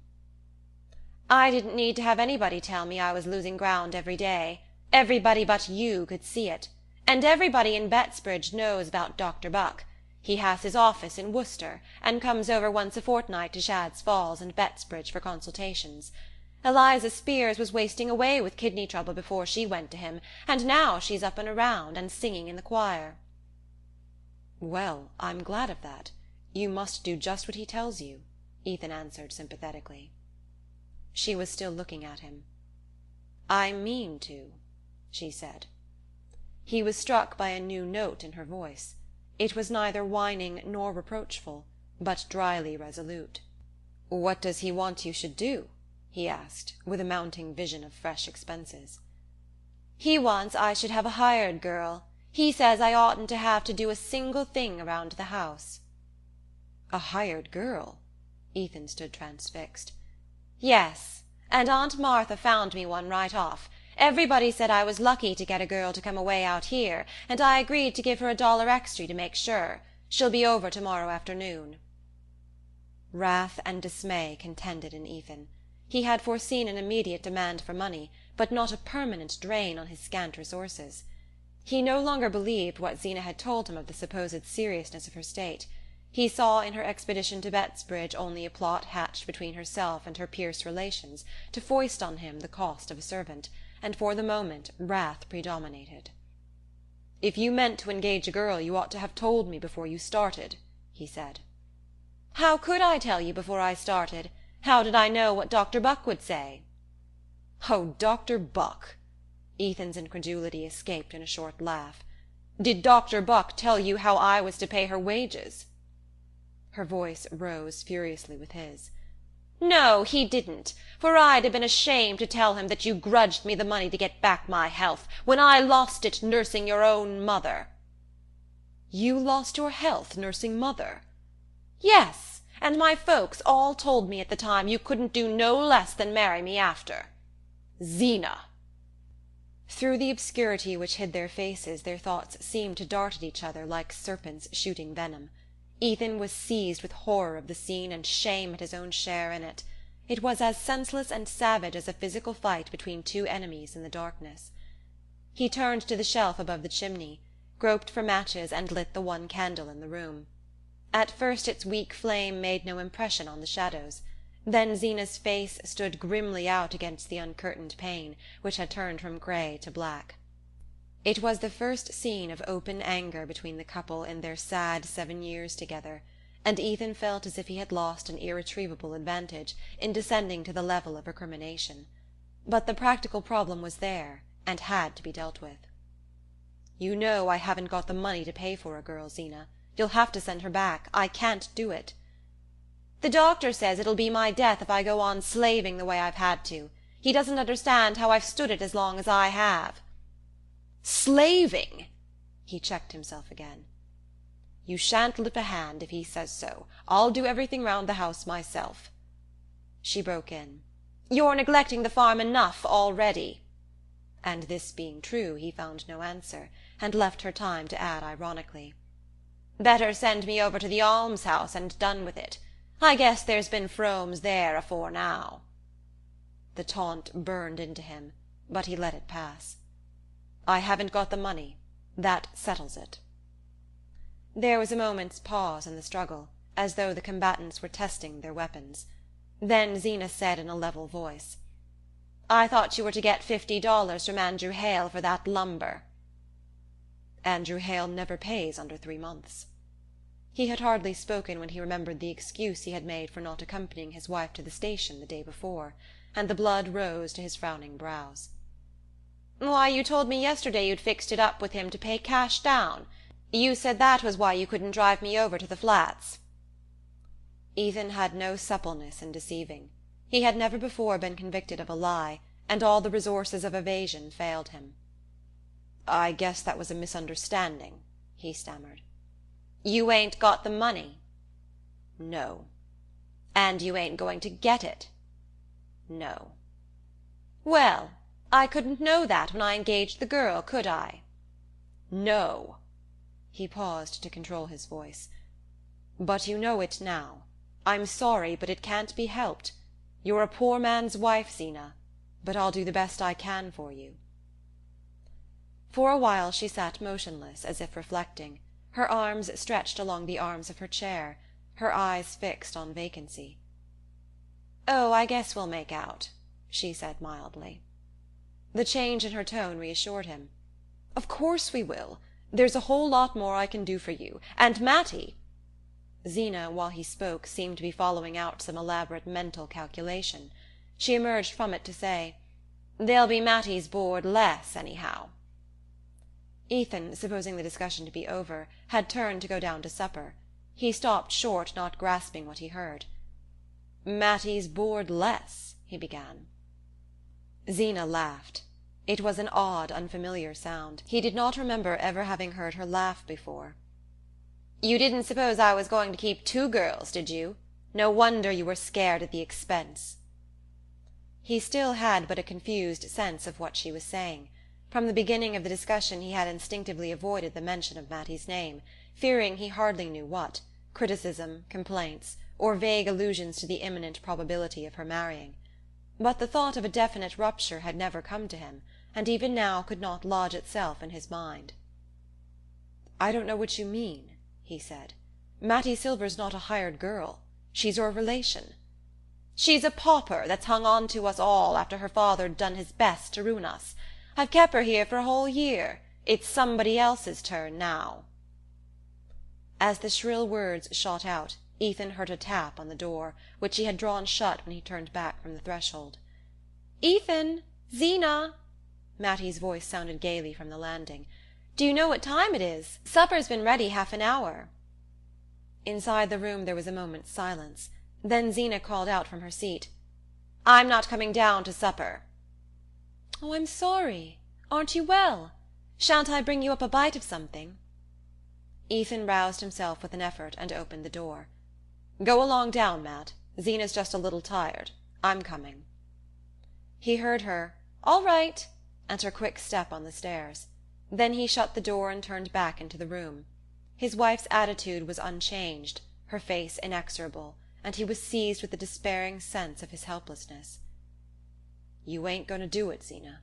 "I didn't need to have anybody tell me I was losing ground every day. Everybody but you could see it. And everybody in Bettsbridge knows about Dr. Buck. He has his office in Worcester, and comes over once a fortnight to Shadd's Falls and Bettsbridge for consultations. Eliza Spears was wasting away with kidney trouble before she went to him, and now she's up and around, and singing in the choir." "Well, I'm glad of that. You must do just what he tells you," Ethan answered sympathetically. She was still looking at him. "I mean to," she said. He was struck by a new note in her voice. It was neither whining nor reproachful, but dryly resolute. "What does he want you should do?" he asked, with a mounting vision of fresh expenses. "He wants I should have a hired girl. He says I oughtn't to have to do a single thing around the house." "A hired girl?" Ethan stood transfixed. "Yes, and Aunt Martha found me one right off. Everybody said I was lucky to get a girl to come away out here, and I agreed to give her $1 extra to make sure. She'll be over tomorrow afternoon." Wrath and dismay contended in Ethan. He had foreseen an immediate demand for money, but not a permanent drain on his scant resources. He no longer believed what Zeena had told him of the supposed seriousness of her state. He saw in her expedition to Bettsbridge only a plot hatched between herself and her Pierce relations to foist on him the cost of a servant, and for the moment wrath predominated. "If you meant to engage a girl you ought to have told me before you started," he said. "How could I tell you before I started? How did I know what Dr. Buck would say?" "Oh, Dr. Buck!" Ethan's incredulity escaped in a short laugh. "Did Dr. Buck tell you how I was to pay her wages?" Her voice rose furiously with his. "No, he didn't, for I'd have been ashamed to tell him that you grudged me the money to get back my health, when I lost it nursing your own mother." "You lost your health nursing mother?" "Yes, and my folks all told me at the time you couldn't do no less than marry me after." "Zeena!" Through the obscurity which hid their faces their thoughts seemed to dart at each other like serpents shooting venom. Ethan was seized with horror of the scene and shame at his own share in it. It was as senseless and savage as a physical fight between two enemies in the darkness. He turned to the shelf above the chimney, groped for matches and lit the one candle in the room. At first its weak flame made no impression on the shadows. Then Zeena's face stood grimly out against the uncurtained pane, which had turned from grey to black. It was the first scene of open anger between the couple in their sad 7 years together, and Ethan felt as if he had lost an irretrievable advantage in descending to the level of recrimination. But the practical problem was there, and had to be dealt with. "You know I haven't got the money to pay for a girl, Zeena. You'll have to send her back. I can't do it." "The doctor says it'll be my death if I go on slaving the way I've had to. He doesn't understand how I've stood it as long as I have." "Slaving!" He checked himself again. "You shan't lift a hand if he says so. I'll do everything round the house myself." She broke in. "You're neglecting the farm enough already." And this being true, he found no answer, and left her time to add ironically, "Better send me over to the almshouse and done with it. I guess there's been Fromes there afore now." The taunt burned into him, but he let it pass. "I haven't got the money. That settles it." There was a moment's pause in the struggle, as though the combatants were testing their weapons. Then Zeena said in a level voice, "I thought you were to get $50 from Andrew Hale for that lumber." "Andrew Hale never pays under 3 months." He had hardly spoken when he remembered the excuse he had made for not accompanying his wife to the station the day before, and the blood rose to his frowning brows. "Why, you told me yesterday you'd fixed it up with him to pay cash down. You said that was why you couldn't drive me over to the Flats." Ethan had no suppleness in deceiving. He had never before been convicted of a lie, and all the resources of evasion failed him. "I guess that was a misunderstanding," he stammered. "You ain't got the money?" "No." "And you ain't going to get it?" "No." "Well, I couldn't know that when I engaged the girl, could I?" "No." He paused to control his voice. "But you know it now. I'm sorry, but it can't be helped. You're a poor man's wife, Zeena, but I'll do the best I can for you." For a while she sat motionless, as if reflecting, her arms stretched along the arms of her chair, her eyes fixed on vacancy. "Oh, I guess we'll make out," she said mildly. The change in her tone reassured him. "Of course we will. There's a whole lot more I can do for you. And Matty—" Zeena, while he spoke, seemed to be following out some elaborate mental calculation. She emerged from it to say, "There'll be Matty's board less, anyhow." Ethan, supposing the discussion to be over, had turned to go down to supper. He stopped short, not grasping what he heard. "Matty's board less," he began. Zeena laughed. It was an odd, unfamiliar sound. He did not remember ever having heard her laugh before. "You didn't suppose I was going to keep 2 girls, did you? No wonder you were scared at the expense." He still had but a confused sense of what she was saying. From the beginning of the discussion he had instinctively avoided the mention of Matty's name, fearing he hardly knew what, criticism, complaints, or vague allusions to the imminent probability of her marrying. But the thought of a definite rupture had never come to him, and even now could not lodge itself in his mind. "I don't know what you mean," he said. "Mattie Silver's not a hired girl. She's your relation." "She's a pauper that's hung on to us all after her father'd done his best to ruin us. I've kep' her here for a whole year. It's somebody else's turn now." As the shrill words shot out, Ethan heard a tap on the door, which he had drawn shut when he turned back from the threshold. "Ethan! Zeena!" Mattie's voice sounded gaily from the landing. "Do you know what time it is? Supper's been ready half an hour." Inside the room there was a moment's silence. Then Zeena called out from her seat, "I'm not coming down to supper." "Oh, I'm sorry. Aren't you well? Shan't I bring you up a bite of something?" Ethan roused himself with an effort and opened the door. "Go along down, Matt. Zeena's just a little tired. I'm coming." He heard her "All right," and her quick step on the stairs. Then he shut the door and turned back into the room. His wife's attitude was unchanged, her face inexorable, and he was seized with the despairing sense of his helplessness. "You ain't going to do it, Zeena."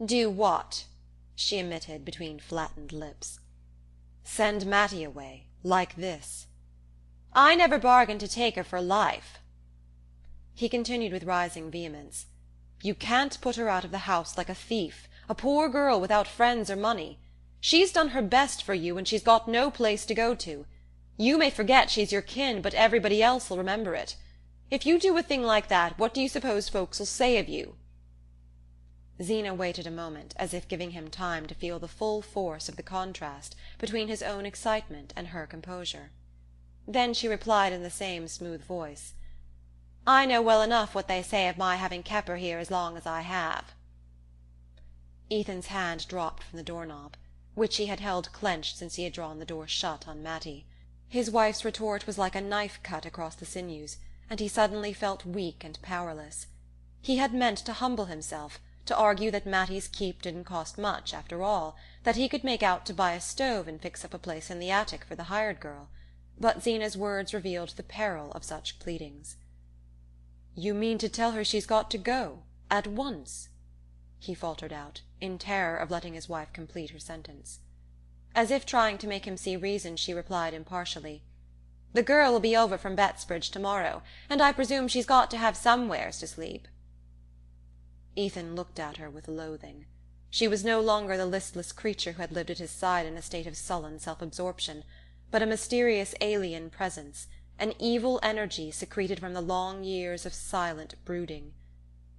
"Do what?" she emitted between flattened lips. "Send Mattie away, like this." "I never bargained to take her for life." He continued with rising vehemence. "You can't put her out of the house like a thief, a poor girl without friends or money. She's done her best for you, and she's got no place to go to. You may forget she's your kin, but everybody else'll remember it. If you do a thing like that, what do you suppose folks'll say of you?" Zeena waited a moment, as if giving him time to feel the full force of the contrast between his own excitement and her composure. Then she replied in the same smooth voice, "I know well enough what they say of my having kep' her here as long as I have." Ethan's hand dropped from the doorknob, which he had held clenched since he had drawn the door shut on Mattie. His wife's retort was like a knife cut across the sinews, and he suddenly felt weak and powerless. He had meant to humble himself, to argue that Mattie's keep didn't cost much, after all, that he could make out to buy a stove and fix up a place in the attic for the hired girl, but Zeena's words revealed the peril of such pleadings. "You mean to tell her she's got to go, at once?" he faltered out, in terror of letting his wife complete her sentence. As if trying to make him see reason, she replied impartially, "The girl will be over from Bettsbridge tomorrow, and I presume she's got to have somewheres to sleep." Ethan looked at her with loathing. She was no longer the listless creature who had lived at his side in a state of sullen self-absorption, but a mysterious alien presence, an evil energy secreted from the long years of silent brooding.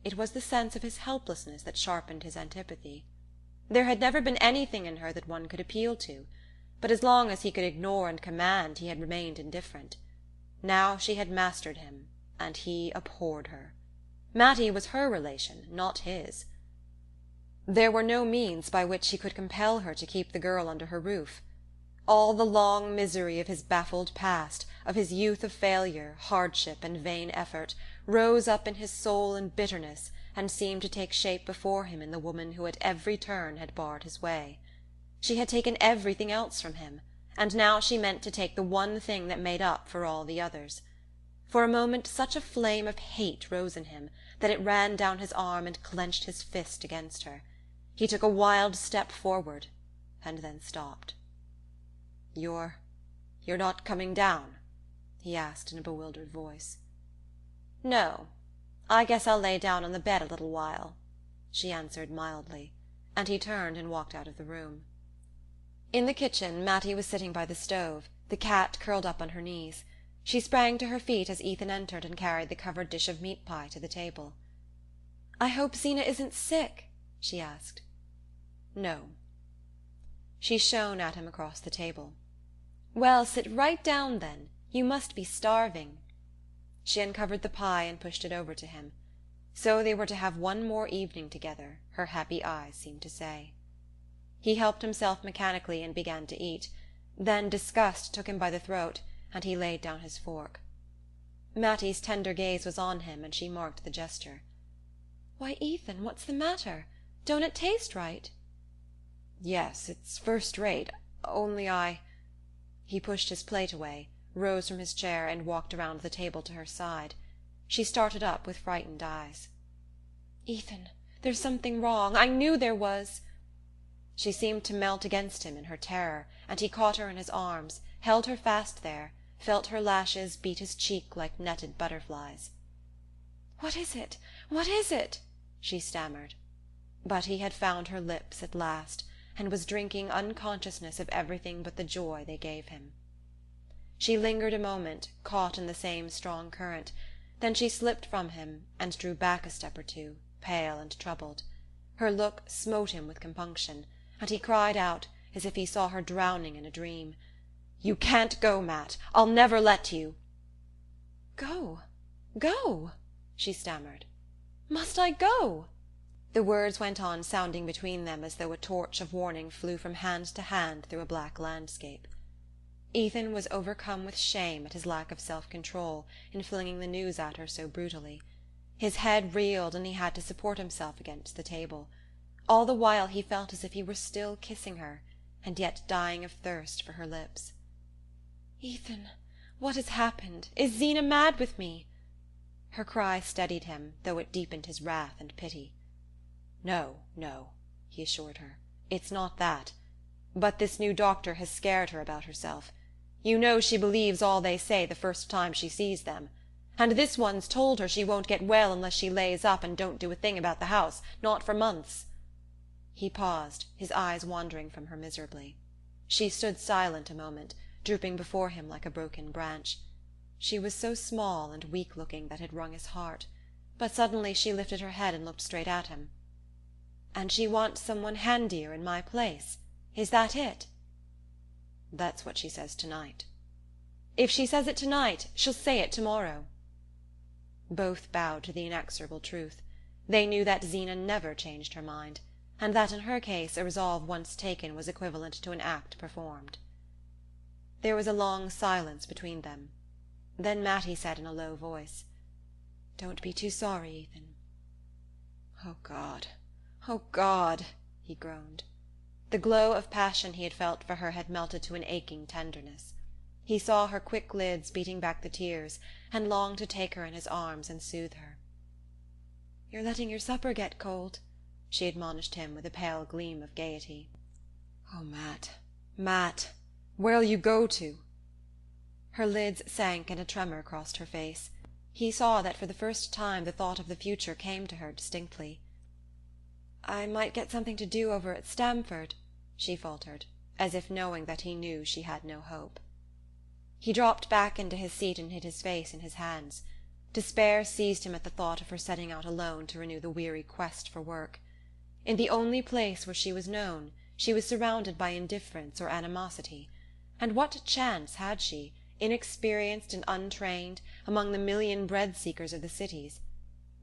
It was the sense of his helplessness that sharpened his antipathy. There had never been anything in her that one could appeal to, but as long as he could ignore and command he had remained indifferent. Now she had mastered him, and he abhorred her. Mattie was her relation, not his. There were no means by which he could compel her to keep the girl under her roof. All the long misery of his baffled past, of his youth of failure, hardship, and vain effort, rose up in his soul in bitterness and seemed to take shape before him in the woman who at every turn had barred his way. She had taken everything else from him, and now she meant to take the one thing that made up for all the others. For a moment such a flame of hate rose in him that it ran down his arm and clenched his fist against her. He took a wild step forward, and then stopped. You're not coming down?" he asked in a bewildered voice. "No. I guess I'll lay down on the bed a little while," she answered mildly, and he turned and walked out of the room. In the kitchen Mattie was sitting by the stove, the cat curled up on her knees. She sprang to her feet as Ethan entered and carried the covered dish of meat pie to the table. "I hope Zeena isn't sick?" she asked. "No." She shone at him across the table. "Well, sit right down then. You must be starving." She uncovered the pie and pushed it over to him. So they were to have one more evening together, her happy eyes seemed to say. He helped himself mechanically and began to eat. Then disgust took him by the throat, and he laid down his fork. Mattie's tender gaze was on him, and she marked the gesture. "Why, Ethan, what's the matter? Don't it taste right?" "Yes, it's first rate, only He pushed his plate away, rose from his chair, and walked around the table to her side. She started up with frightened eyes. "Ethan, There's something wrong. I knew there was." She seemed to melt against him in her terror, and he caught her in his arms, held her fast there, felt her lashes beat his cheek like netted butterflies. "What is it? What is it?" she stammered. But he had found her lips at last, and was drinking unconsciousness of everything but the joy they gave him. She lingered a moment, caught in the same strong current. Then she slipped from him and drew back a step or two, pale and troubled. Her look smote him with compunction, and he cried out, as if he saw her drowning in a dream, "You can't go, Matt! I'll never let you!" "Go? Go?" she stammered. "Must I go?" The words went on sounding between them as though a torch of warning flew from hand to hand through a black landscape. Ethan was overcome with shame at his lack of self-control in flinging the news at her so brutally. His head reeled, and he had to support himself against the table. All the while he felt as if he were still kissing her, and yet dying of thirst for her lips. "Ethan, what has happened? Is Zeena mad with me?" Her cry steadied him, though it deepened his wrath and pity. "No, no," he assured her. "It's not that. But this new doctor has scared her about herself. You know she believes all they say the first time she sees them. And this one's told her she won't get well unless she lays up and don't do a thing about the house, not for months." He paused, his eyes wandering from her miserably. She stood silent a moment, drooping before him like a broken branch. She was so small and weak-looking that it wrung his heart, but suddenly she lifted her head and looked straight at him. "And she wants someone handier in my place? Is that it?" "That's what she says tonight." "If she says it tonight, she'll say it tomorrow." Both bowed to the inexorable truth. They knew that Zeena never changed her mind, and that in her case a resolve once taken was equivalent to an act performed. There was a long silence between them. Then Matty said in a low voice, "Don't be too sorry, Ethan." "Oh, God, oh, God!" he groaned. The glow of passion he had felt for her had melted to an aching tenderness. He saw her quick lids beating back the tears, and longed to take her in his arms and soothe her. "You're letting your supper get cold," she admonished him with a pale gleam of gaiety. "Oh, Matt, Matt, where'll you go to?" Her lids sank and a tremor crossed her face. He saw that for the first time the thought of the future came to her distinctly. "I might get something to do over at Stamford," she faltered, as if knowing that he knew she had no hope. He dropped back into his seat and hid his face in his hands. Despair seized him at the thought of her setting out alone to renew the weary quest for work. In the only place where she was known, she was surrounded by indifference or animosity, and what chance had she, inexperienced and untrained, among the million bread-seekers of the cities?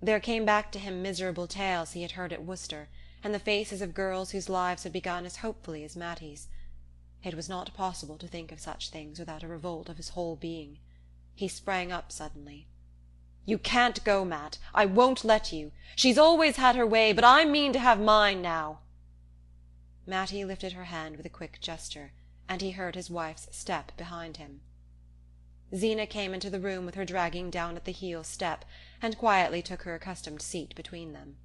There came back to him miserable tales he had heard at Worcester, and the faces of girls whose lives had begun as hopefully as Mattie's. It was not possible to think of such things without a revolt of his whole being. He sprang up suddenly. "You can't go, Matt. I won't let you. She's always had her way, but I mean to have mine now." Mattie lifted her hand with a quick gesture, and he heard his wife's step behind him. Zeena came into the room with her dragging down at the heel step, and quietly took her accustomed seat between them.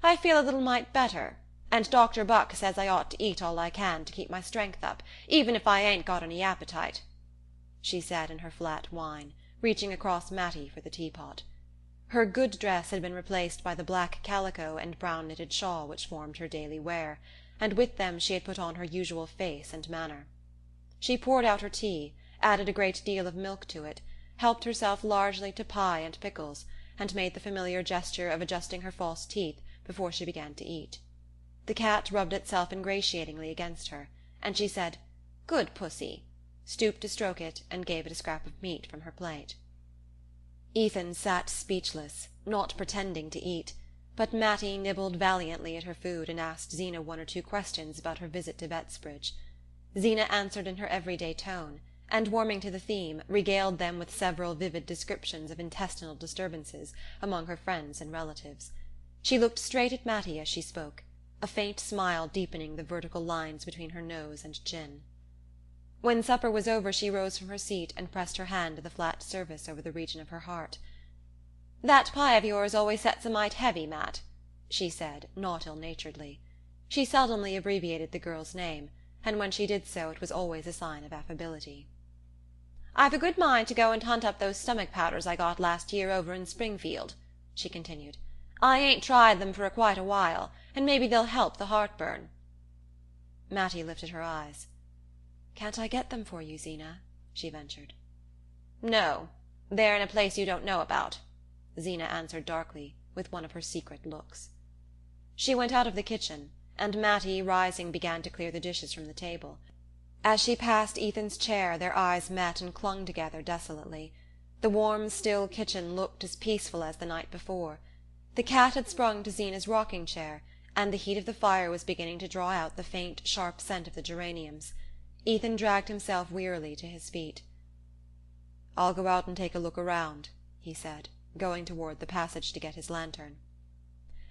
"I feel a little mite better, and Dr. Buck says I ought to eat all I can to keep my strength up, even if I ain't got any appetite," she said in her flat whine, reaching across Mattie for the teapot. Her good dress had been replaced by the black calico and brown knitted shawl which formed her daily wear, and with them she had put on her usual face and manner. She poured out her tea, added a great deal of milk to it, helped herself largely to pie and pickles, and made the familiar gesture of adjusting her false teeth before she began to eat. The cat rubbed itself ingratiatingly against her, and she said, "Good pussy," stooped to stroke it, and gave it a scrap of meat from her plate. Ethan sat speechless, not pretending to eat, but Mattie nibbled valiantly at her food and asked Zeena one or two questions about her visit to Bettsbridge. Zeena answered in her everyday tone, and, warming to the theme, regaled them with several vivid descriptions of intestinal disturbances among her friends and relatives. She looked straight at Mattie as she spoke, a faint smile deepening the vertical lines between her nose and chin. When supper was over she rose from her seat and pressed her hand to the flat surface over the region of her heart. "That pie of yours always sets a mite heavy, Matt," she said, not ill-naturedly. She seldomly abbreviated the girl's name, and when she did so it was always a sign of affability. "I've a good mind to go and hunt up those stomach powders I got last year over in Springfield," she continued. "I ain't tried them for quite a while, and maybe they'll help the heartburn." Mattie lifted her eyes. "Can't I get them for you, Zeena?" she ventured. "No, they're in a place you don't know about," Zeena answered darkly, with one of her secret looks. She went out of the kitchen, and Mattie, rising, began to clear the dishes from the table. As she passed Ethan's chair their eyes met and clung together desolately. The warm, still kitchen looked as peaceful as the night before. The cat had sprung to Zeena's rocking-chair, and the heat of the fire was beginning to draw out the faint, sharp scent of the geraniums. Ethan dragged himself wearily to his feet. "I'll go out and take a look around," he said, going toward the passage to get his lantern.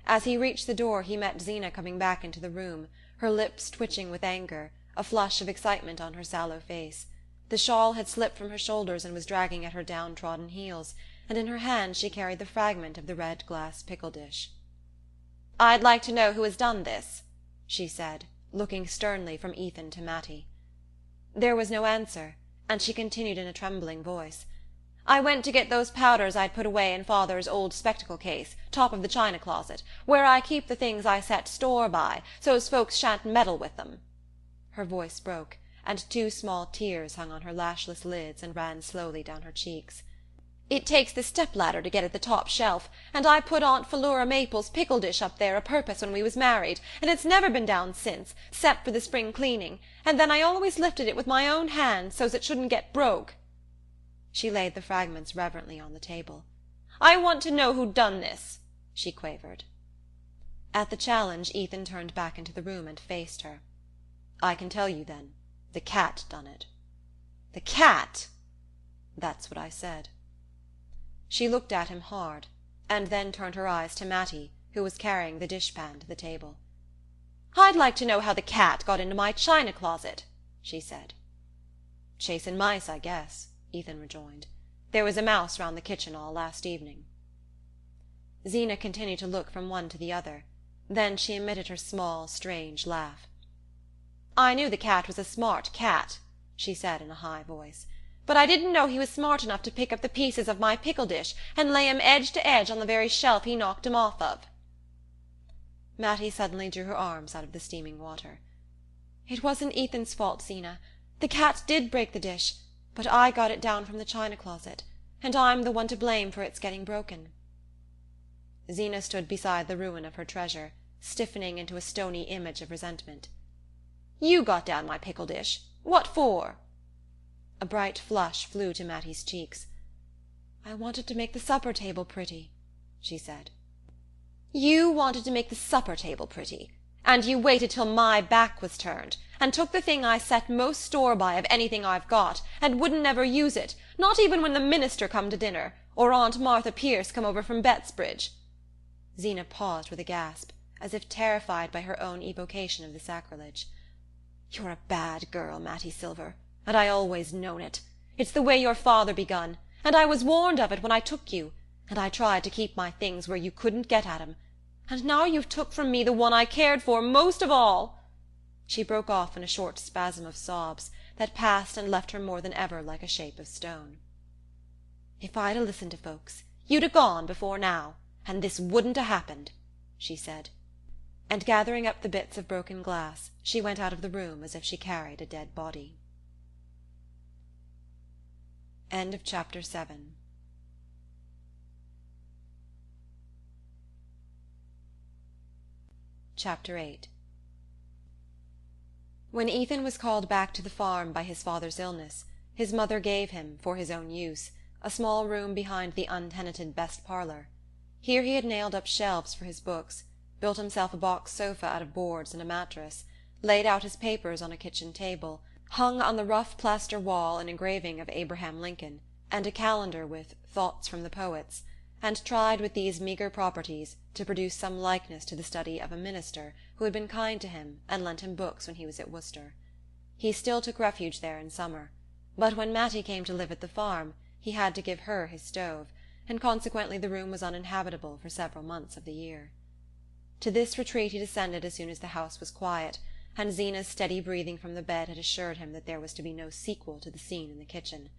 As he reached the door he met Zeena coming back into the room, her lips twitching with anger, a flush of excitement on her sallow face. The shawl had slipped from her shoulders and was dragging at her downtrodden heels, and in her hand she carried the fragment of the red glass pickle dish. "I'd like to know who has done this," she said, looking sternly from Ethan to Mattie. There was no answer, and she continued in a trembling voice. "I went to get those powders I'd put away in father's old spectacle case, top of the china closet, where I keep the things I set store by, so's folks shan't meddle with them." Her voice broke, and 2 small tears hung on her lashless lids and ran slowly down her cheeks. "It takes the step-ladder to get at the top shelf, and I put Aunt Philura Maple's pickle dish up there a purpose when we was married, and it's never been down since, 'cept for the spring cleaning, and then I always lifted it with my own hands so's it shouldn't get broke." She laid the fragments reverently on the table. "I want to know who done this," she quavered. At the challenge Ethan turned back into the room and faced her. "I can tell you, then. The cat done it." "The cat?" "That's what I said." She looked at him hard, and then turned her eyes to Mattie, who was carrying the dishpan to the table. "I'd like to know how the cat got into my china closet," she said. "Chasin' mice, I guess," Ethan rejoined. "There was a mouse round the kitchen all last evening." Zeena continued to look from one to the other. Then she emitted her small, strange laugh. "I knew the cat was a smart cat," she said in a high voice, "but I didn't know he was smart enough to pick up the pieces of my pickle dish and lay 'em edge to edge on the very shelf he knocked 'em off of." Mattie suddenly drew her arms out of the steaming water. "It wasn't Ethan's fault, Zeena. The cat did break the dish, but I got it down from the china closet, and I'm the one to blame for its getting broken." Zeena stood beside the ruin of her treasure, stiffening into a stony image of resentment. "You got down my pickle dish. What for?" A bright flush flew to Mattie's cheeks. "I wanted to make the supper table pretty," she said. "You wanted to make the supper table pretty, and you waited till my back was turned, and took the thing I set most store by of anything I've got, and wouldn't never use it, not even when the minister come to dinner, or Aunt Martha Pierce come over from Bettsbridge." Zeena paused with a gasp, as if terrified by her own evocation of the sacrilege. "You're a bad girl, Mattie Silver, and I always known it. It's the way your father begun, and I was warned of it when I took you, and I tried to keep my things where you couldn't get at 'em. And now you've took from me the one I cared for most of all." She broke off in a short spasm of sobs that passed and left her more than ever like a shape of stone. "If I'd 'a' listened to folks, you'd 'a' gone before now, and this wouldn't 'a' happened," she said. And gathering up the bits of broken glass, she went out of the room as if she carried a dead body. End of Chapter 7. Chapter 8. When Ethan was called back to the farm by his father's illness, his mother gave him, for his own use, a small room behind the untenanted best parlour. Here he had nailed up shelves for his books, built himself a box sofa out of boards and a mattress, laid out his papers on a kitchen table, hung on the rough plaster wall an engraving of Abraham Lincoln, and a calendar with "Thoughts from the Poets," and tried with these meagre properties to produce some likeness to the study of a minister who had been kind to him and lent him books when he was at Worcester. He still took refuge there in summer, but when Mattie came to live at the farm he had to give her his stove, and consequently the room was uninhabitable for several months of the year. To this retreat he descended as soon as the house was quiet, and Zeena's steady breathing from the bed had assured him that there was to be no sequel to the scene in the kitchen.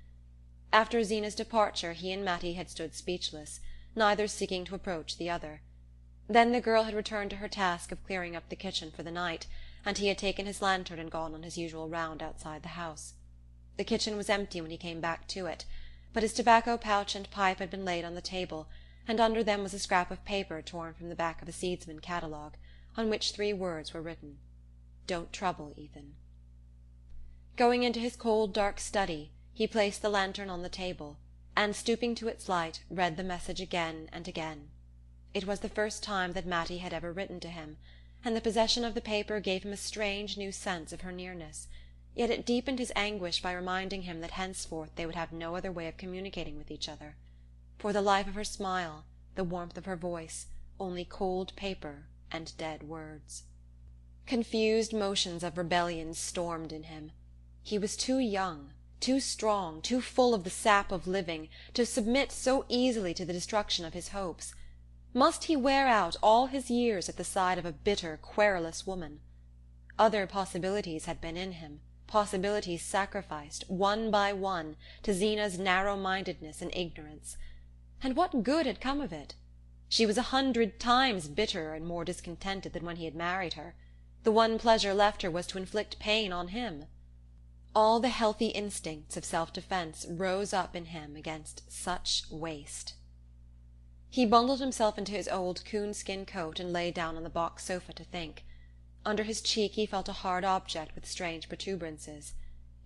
After Zeena's departure he and Matty had stood speechless, neither seeking to approach the other. Then the girl had returned to her task of clearing up the kitchen for the night, and he had taken his lantern and gone on his usual round outside the house. The kitchen was empty when he came back to it, but his tobacco pouch and pipe had been laid on the table, and under them was a scrap of paper torn from the back of a seedsman catalogue, on which 3 words were written: "Don't trouble, Ethan." Going into his cold, dark study, he placed the lantern on the table, and, stooping to its light, read the message again and again. It was the first time that Matty had ever written to him, and the possession of the paper gave him a strange new sense of her nearness, yet it deepened his anguish by reminding him that henceforth they would have no other way of communicating with each other. For the life of her smile, the warmth of her voice, only cold paper and dead words. Confused motions of rebellion stormed in him. He was too young, too strong, too full of the sap of living, to submit so easily to the destruction of his hopes. Must he wear out all his years at the side of a bitter, querulous woman? Other possibilities had been in him, possibilities sacrificed, one by one, to Zeena's narrow-mindedness and ignorance. And what good had come of it? She was 100 times bitterer and more discontented than when he had married her. The one pleasure left her was to inflict pain on him. All the healthy instincts of self-defence rose up in him against such waste. He bundled himself into his old coonskin coat and lay down on the box sofa to think. Under his cheek he felt a hard object with strange protuberances.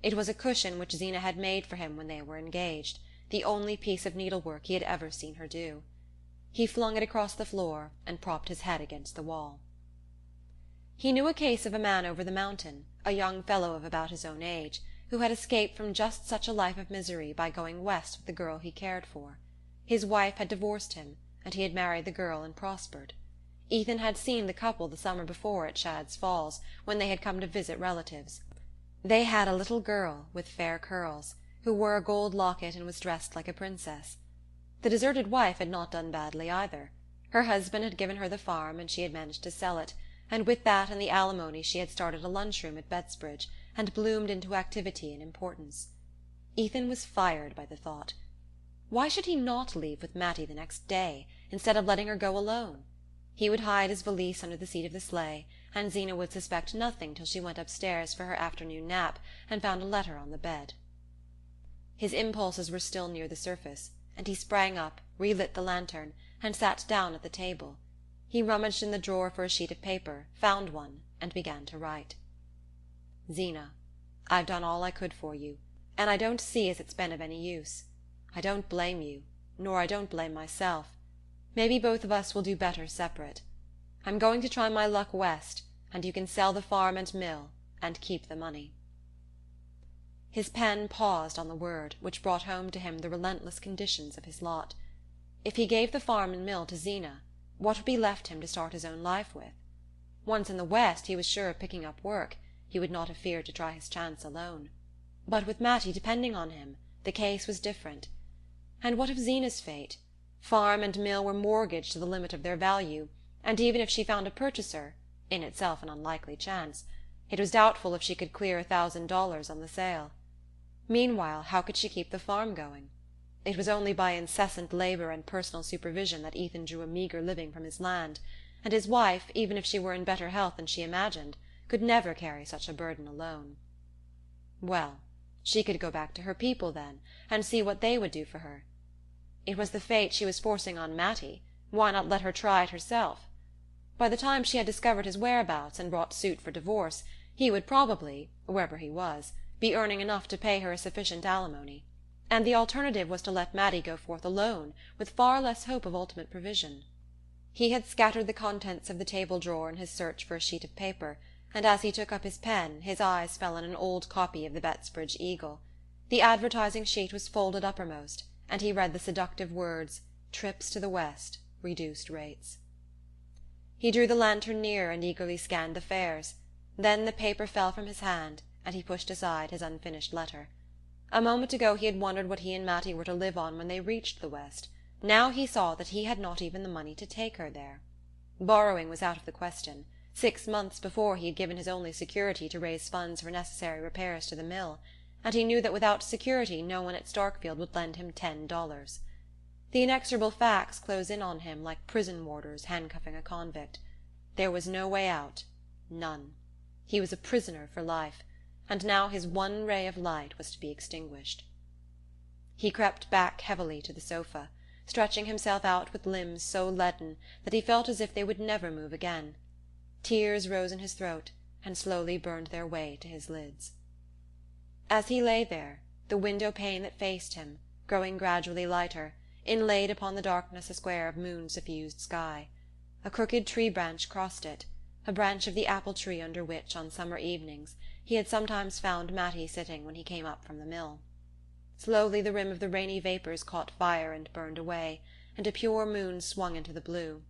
It was a cushion which Zeena had made for him when they were engaged, the only piece of needlework he had ever seen her do. He flung it across the floor and propped his head against the wall. He knew a case of a man over the mountain, a young fellow of about his own age, who had escaped from just such a life of misery by going west with the girl he cared for. His wife had divorced him, and he had married the girl and prospered. Ethan had seen the couple the summer before at Shadd's Falls, when they had come to visit relatives. They had a little girl with fair curls, who wore a gold locket and was dressed like a princess. The deserted wife had not done badly either. Her husband had given her the farm, and she had managed to sell it, and with that and the alimony she had started a lunchroom at Bettsbridge, and bloomed into activity and importance. Ethan was fired by the thought. Why should he not leave with Matty the next day, instead of letting her go alone? He would hide his valise under the seat of the sleigh, and Zeena would suspect nothing till she went upstairs for her afternoon nap and found a letter on the bed. His impulses were still near the surface, and he sprang up, relit the lantern, and sat down at the table. He rummaged in the drawer for a sheet of paper, found one, and began to write. "Zeena, I've done all I could for you, and I don't see as it's been of any use. I don't blame you, nor I don't blame myself. Maybe both of us will do better separate. I'm going to try my luck west, and you can sell the farm and mill, and keep the money." His pen paused on the word, which brought home to him the relentless conditions of his lot. If he gave the farm and mill to Zeena, what would be left him to start his own life with? Once in the West he was sure of picking up work. He would not have feared to try his chance alone. But with Matty depending on him, the case was different. And what of Zeena's fate? Farm and mill were mortgaged to the limit of their value, and even if she found a purchaser, in itself an unlikely chance, it was doubtful if she could clear $1,000 on the sale. Meanwhile, how could she keep the farm going? It was only by incessant labour and personal supervision that Ethan drew a meagre living from his land, and his wife, even if she were in better health than she imagined, could never carry such a burden alone. Well, she could go back to her people, then, and see what they would do for her. It was the fate she was forcing on Matty. Why not let her try it herself? By the time she had discovered his whereabouts and brought suit for divorce, he would probably, wherever he was, be earning enough to pay her a sufficient alimony, and the alternative was to let Matty go forth alone, with far less hope of ultimate provision. He had scattered the contents of the table-drawer in his search for a sheet of paper, and as he took up his pen his eyes fell on an old copy of the Bettsbridge Eagle. The advertising sheet was folded uppermost, and he read the seductive words, "Trips to the West, reduced rates." He drew the lantern nearer and eagerly scanned the fares. Then the paper fell from his hand, and he pushed aside his unfinished letter. A moment ago he had wondered what he and Matty were to live on when they reached the West. Now he saw that he had not even the money to take her there. Borrowing was out of the question. 6 months before he had given his only security to raise funds for necessary repairs to the mill, and he knew that without security no one at Starkfield would lend him $10. The inexorable facts closed in on him like prison warders handcuffing a convict. There was no way out, none. He was a prisoner for life, and now his one ray of light was to be extinguished. He crept back heavily to the sofa, stretching himself out with limbs so leaden that he felt as if they would never move again. Tears rose in his throat and slowly burned their way to his lids. As he lay there, the window-pane that faced him, growing gradually lighter, inlaid upon the darkness a square of moon-suffused sky. A crooked tree-branch crossed it, a branch of the apple-tree under which, on summer evenings, he had sometimes found Matty sitting when he came up from the mill. Slowly the rim of the rainy vapours caught fire and burned away, and a pure moon swung into the blue.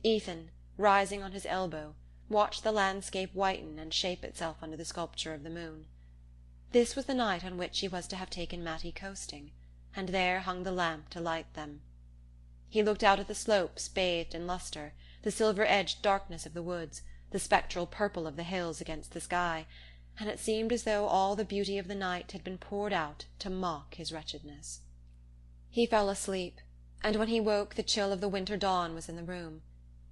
Ethan, rising on his elbow, watched the landscape whiten and shape itself under the sculpture of the moon. This was the night on which he was to have taken Matty coasting, and there hung the lamp to light them. He looked out at the slopes bathed in lustre, the silver-edged darkness of the woods, the spectral purple of the hills against the sky, and it seemed as though all the beauty of the night had been poured out to mock his wretchedness. He fell asleep, and when he woke the chill of the winter dawn was in the room.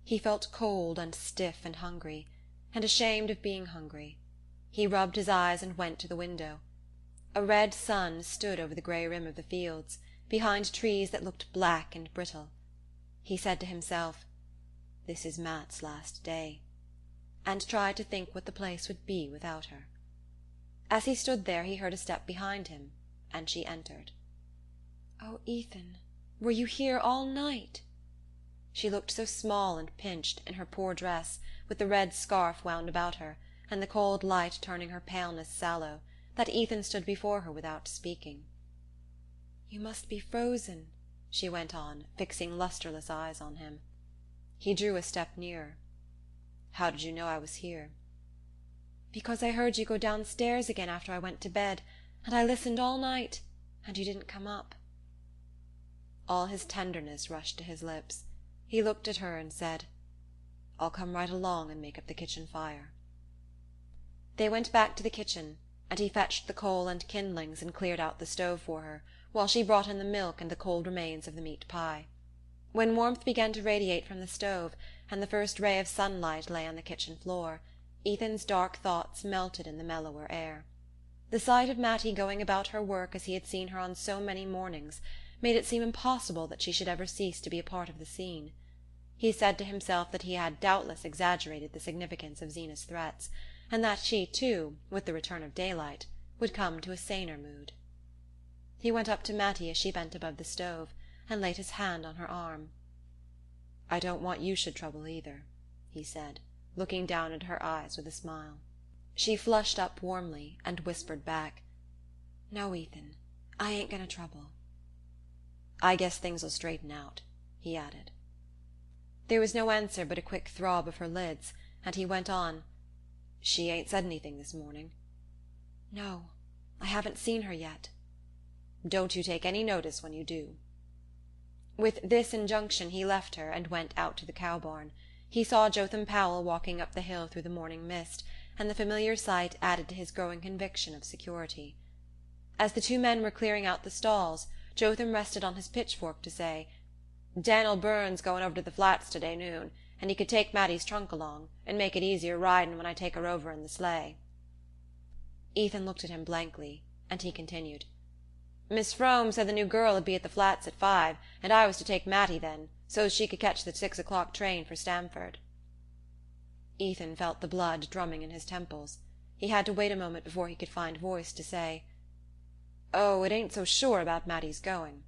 He felt cold and stiff and hungry, and ashamed of being hungry. He rubbed his eyes and went to the window. A red sun stood over the grey rim of the fields, behind trees that looked black and brittle. He said to himself, "This is Matt's last day," and tried to think what the place would be without her. As he stood there he heard a step behind him, and she entered. "Oh, Ethan, were you here all night?" She looked so small and pinched, in her poor dress, with the red scarf wound about her, and the cold light turning her paleness sallow, that Ethan stood before her without speaking. "You must be frozen," she went on, fixing lustreless eyes on him. He drew a step nearer. "How did you know I was here?" "Because I heard you go downstairs again after I went to bed, and I listened all night, and you didn't come up." All his tenderness rushed to his lips. He looked at her and said, "I'll come right along and make up the kitchen fire." They went back to the kitchen, and he fetched the coal and kindlings and cleared out the stove for her, while she brought in the milk and the cold remains of the meat pie. When warmth began to radiate from the stove, and the first ray of sunlight lay on the kitchen floor, Ethan's dark thoughts melted in the mellower air. The sight of Matty going about her work as he had seen her on so many mornings made it seem impossible that she should ever cease to be a part of the scene. He said to himself that he had doubtless exaggerated the significance of Zeena's threats, and that she, too, with the return of daylight, would come to a saner mood. He went up to Matty as she bent above the stove, and laid his hand on her arm. "I don't want you should trouble either," he said, looking down at her eyes with a smile. She flushed up warmly, and whispered back, "No, Ethan, I ain't gonna trouble." "I guess things'll straighten out," he added. There was no answer but a quick throb of her lids, and he went on, "She ain't said anything this morning?" "No, I haven't seen her yet." "Don't you take any notice when you do." With this injunction he left her and went out to the cow-barn. He saw Jotham Powell walking up the hill through the morning mist, and the familiar sight added to his growing conviction of security. As the two men were clearing out the stalls, Jotham rested on his pitchfork to say, "Dan'l Byrne's going over to the flats today noon, and he could take Matty's trunk along, and make it easier riding when I take her over in the sleigh." Ethan looked at him blankly, and he continued, "Miss Frome said the new girl would be at the flats at 5, and I was to take Matty then, so's she could catch the 6 o'clock train for Stamford." Ethan felt the blood drumming in his temples. He had to wait a moment before he could find voice to say, "Oh, it ain't so sure about Matty's going."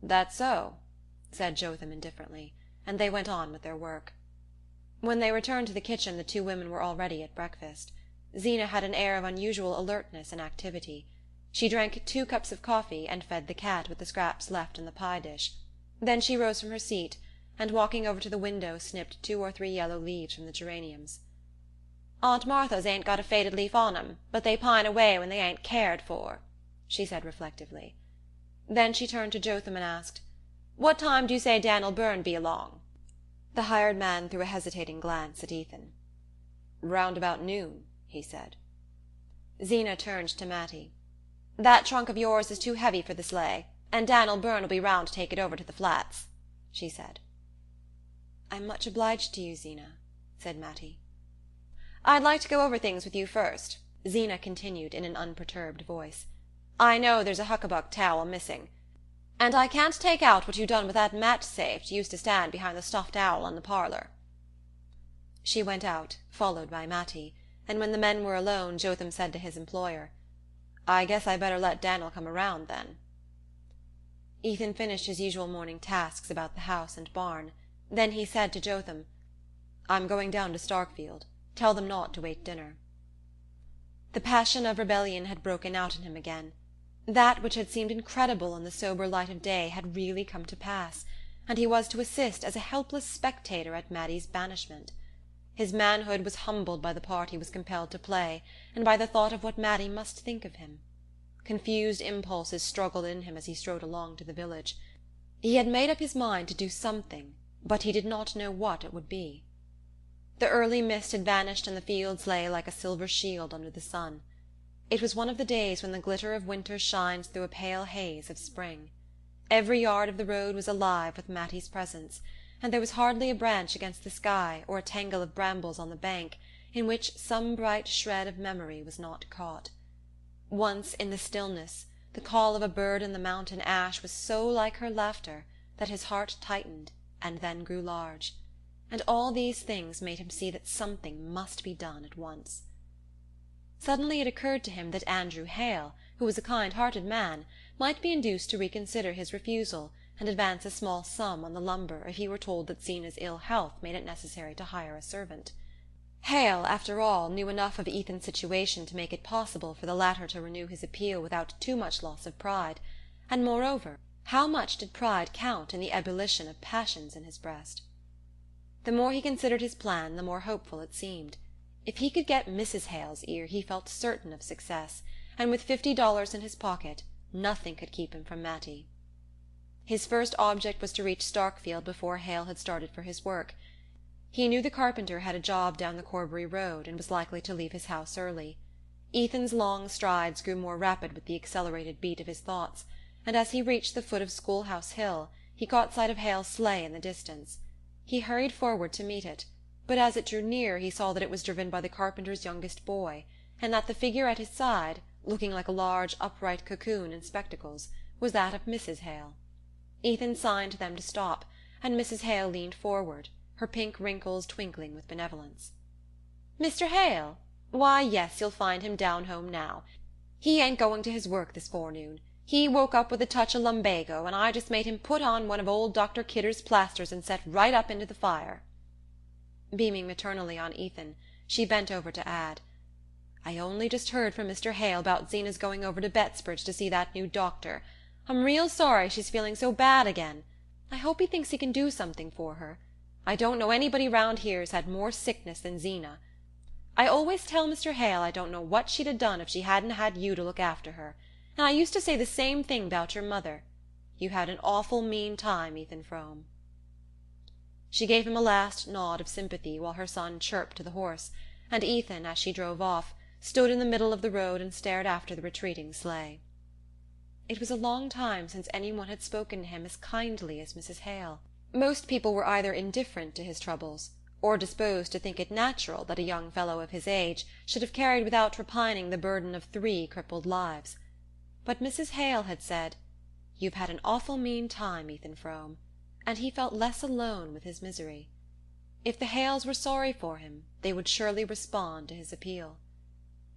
"That's so," said Jotham indifferently, and they went on with their work. When they returned to the kitchen the two women were already at breakfast. Zeena had an air of unusual alertness and activity. She drank 2 cups of coffee and fed the cat with the scraps left in the pie dish. Then she rose from her seat, and walking over to the window snipped 2 or 3 yellow leaves from the geraniums. "Aunt Martha's ain't got a faded leaf on 'em, but they pine away when they ain't cared for," she said reflectively. Then she turned to Jotham and asked, "What time do you say Dan'l Byrne be along?" The hired man threw a hesitating glance at Ethan. "Round about noon," he said. Zeena turned to Matty. "That trunk of yours is too heavy for the sleigh, and Dan'l Byrne will be round to take it over to the Flats," she said. "I'm much obliged to you, Zeena," said Matty. "I'd like to go over things with you first," Zeena continued in an unperturbed voice. "I know there's a huckabuck towel missing, and I can't take out what you done with that match safe used to stand behind the stuffed owl in the parlour." She went out, followed by Matty, and when the men were alone Jotham said to his employer, "I guess I better let Dan'l come around, then." Ethan finished his usual morning tasks about the house and barn. Then he said to Jotham, "I'm going down to Starkfield. Tell them not to wait dinner." The passion of rebellion had broken out in him again. That which had seemed incredible in the sober light of day had really come to pass, and he was to assist as a helpless spectator at Mattie's banishment. His manhood was humbled by the part he was compelled to play, and by the thought of what Mattie must think of him. Confused impulses struggled in him as he strode along to the village. He had made up his mind to do something, but he did not know what it would be. The early mist had vanished and the fields lay like a silver shield under the sun. It was one of the days when the glitter of winter shines through a pale haze of spring. Every yard of the road was alive with Mattie's presence, and there was hardly a branch against the sky or a tangle of brambles on the bank in which some bright shred of memory was not caught. Once, in the stillness, the call of a bird in the mountain ash was so like her laughter that his heart tightened and then grew large, and all these things made him see that something must be done at once. Suddenly it occurred to him that Andrew Hale, who was a kind-hearted man, might be induced to reconsider his refusal and advance a small sum on the lumber if he were told that Zeena's ill health made it necessary to hire a servant. Hale, after all, knew enough of Ethan's situation to make it possible for the latter to renew his appeal without too much loss of pride, and moreover, how much did pride count in the ebullition of passions in his breast? The more he considered his plan, the more hopeful it seemed. If he could get Mrs. Hale's ear, he felt certain of success, and with $50 in his pocket, nothing could keep him from Mattie. His first object was to reach Starkfield before Hale had started for his work. He knew the carpenter had a job down the Corbury road and was likely to leave his house early. Ethan's long strides grew more rapid with the accelerated beat of his thoughts, and as he reached the foot of Schoolhouse Hill he caught sight of Hale's sleigh in the distance. He hurried forward to meet it, but as it drew near he saw that it was driven by the carpenter's youngest boy, and that the figure at his side, looking like a large upright cocoon in spectacles, was that of Mrs. Hale. Ethan signed to them to stop, and Mrs. Hale leaned forward, her pink wrinkles twinkling with benevolence. "Mr. Hale? Why, yes, you'll find him down home now. He ain't going to his work this forenoon. He woke up with a touch of lumbago, and I just made him put on one of old Dr. Kidder's plasters and set right up into the fire." Beaming maternally on Ethan, she bent over to add, "I only just heard from Mr. Hale about Zeena's going over to Bettsbridge to see that new doctor. I'm real sorry she's feeling so bad again. I hope he thinks he can do something for her. I don't know anybody round here's had more sickness than Zeena. I always tell Mr. Hale I don't know what she'd have done if she hadn't had you to look after her, and I used to say the same thing about your mother. You had an awful mean time, Ethan Frome." She gave him a last nod of sympathy while her son chirped to the horse, and Ethan, as she drove off, stood in the middle of the road and stared after the retreating sleigh. It was a long time since anyone had spoken to him as kindly as Mrs. Hale. Most people were either indifferent to his troubles, or disposed to think it natural that a young fellow of his age should have carried without repining the burden of 3 crippled lives. But Mrs. Hale had said, "You've had an awful mean time, Ethan Frome," and he felt less alone with his misery. If the Hales were sorry for him, they would surely respond to his appeal.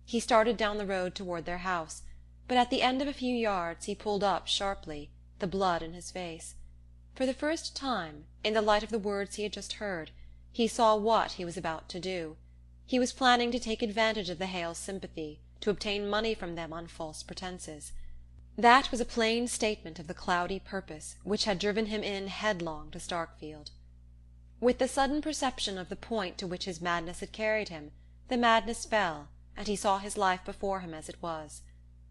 He started down the road toward their house, but at the end of a few yards he pulled up sharply, the blood in his face. For the first time, in the light of the words he had just heard, he saw what he was about to do. He was planning to take advantage of the Hales' sympathy, to obtain money from them on false pretenses. That was a plain statement of the cloudy purpose which had driven him in headlong to Starkfield. With the sudden perception of the point to which his madness had carried him, the madness fell, and he saw his life before him as it was.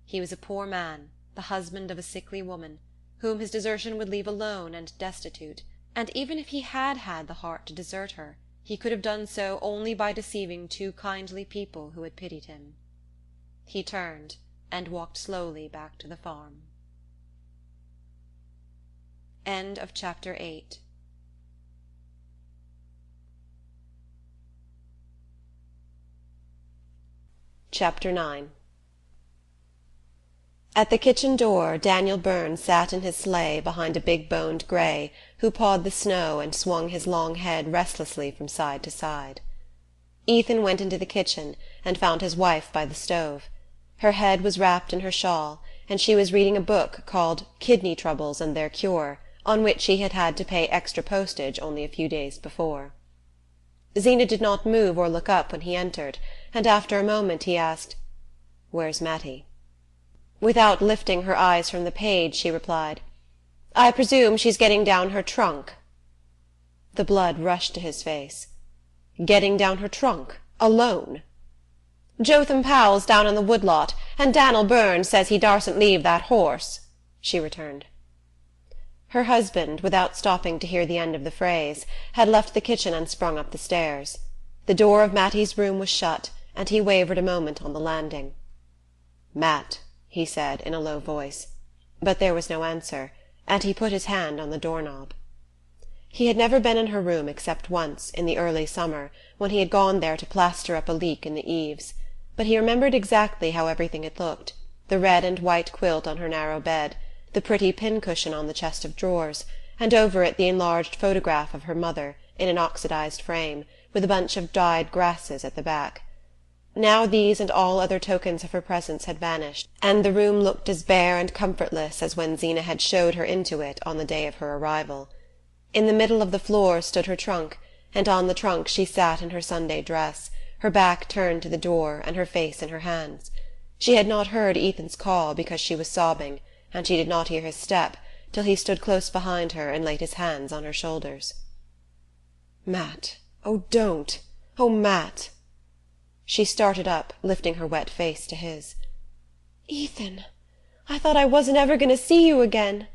He was a poor man, the husband of a sickly woman, whom his desertion would leave alone and destitute, and even if he had had the heart to desert her, he could have done so only by deceiving two kindly people who had pitied him. He turned and walked slowly back to the farm. End of Chapter 8. Chapter 9. At the kitchen door Daniel Byrne sat in his sleigh behind a big-boned grey who pawed the snow and swung his long head restlessly from side to side. Ethan went into the kitchen and found his wife by the stove. Her head was wrapped in her shawl, and she was reading a book called Kidney Troubles and Their Cure, on which he had had to pay extra postage only a few days before. Zeena did not move or look up when he entered, and after a moment he asked, "Where's Matty?" Without lifting her eyes from the page, she replied, "I presume she's getting down her trunk." The blood rushed to his face. "Getting down her trunk? Alone?" "Jotham Powell's down in the woodlot, and Dan'l Byrne says he darsn't leave that horse," she returned. Her husband, without stopping to hear the end of the phrase, had left the kitchen and sprung up the stairs. The door of Matty's room was shut, and he wavered a moment on the landing. "Matt," he said in a low voice, but there was no answer, and he put his hand on the doorknob. He had never been in her room except once, in the early summer, when he had gone there to plaster up a leak in the eaves, but he remembered exactly how everything had looked: the red and white quilt on her narrow bed, the pretty pincushion on the chest of drawers, and over it the enlarged photograph of her mother, in an oxidized frame, with a bunch of dried grasses at the back. Now these and all other tokens of her presence had vanished, and the room looked as bare and comfortless as when Zeena had showed her into it on the day of her arrival. In the middle of the floor stood her trunk, and on the trunk she sat in her Sunday dress, her back turned to the door and her face in her hands. She had not heard Ethan's call because she was sobbing, and she did not hear his step till he stood close behind her and laid his hands on her shoulders. "Matt, oh, don't! Oh, Matt!" She started up, lifting her wet face to his. "Ethan, I thought I wasn't ever going to see you again."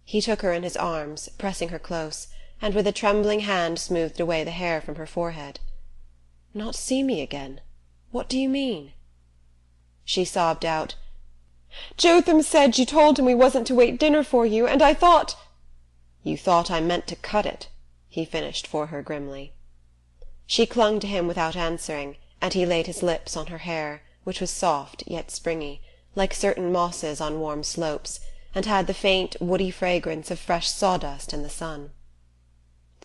He took her in his arms, pressing her close, and with a trembling hand smoothed away the hair from her forehead. "Not see me again? What do you mean?" She sobbed out, "Jotham said you told him we wasn't to wait dinner for you, and I thought—" "You thought I meant to cut it," he finished for her grimly. She clung to him without answering, and he laid his lips on her hair, which was soft yet springy, like certain mosses on warm slopes, and had the faint woody fragrance of fresh sawdust in the sun.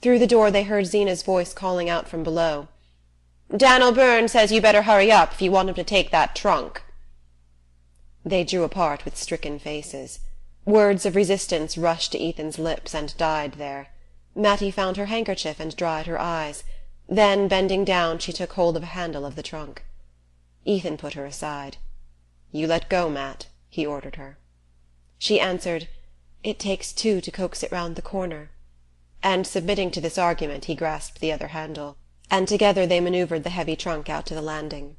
Through the door they heard Zeena's voice calling out from below, "Dan'l Byrne says you better hurry up if you want him to take that trunk." They drew apart with stricken faces. Words of resistance rushed to Ethan's lips and died there. Mattie found her handkerchief and dried her eyes. Then, bending down, she took hold of a handle of the trunk. Ethan put her aside. "You let go, Matt," he ordered her. She answered, "It takes two to coax it round the corner," and submitting to this argument he grasped the other handle, and together they manoeuvred the heavy trunk out to the landing.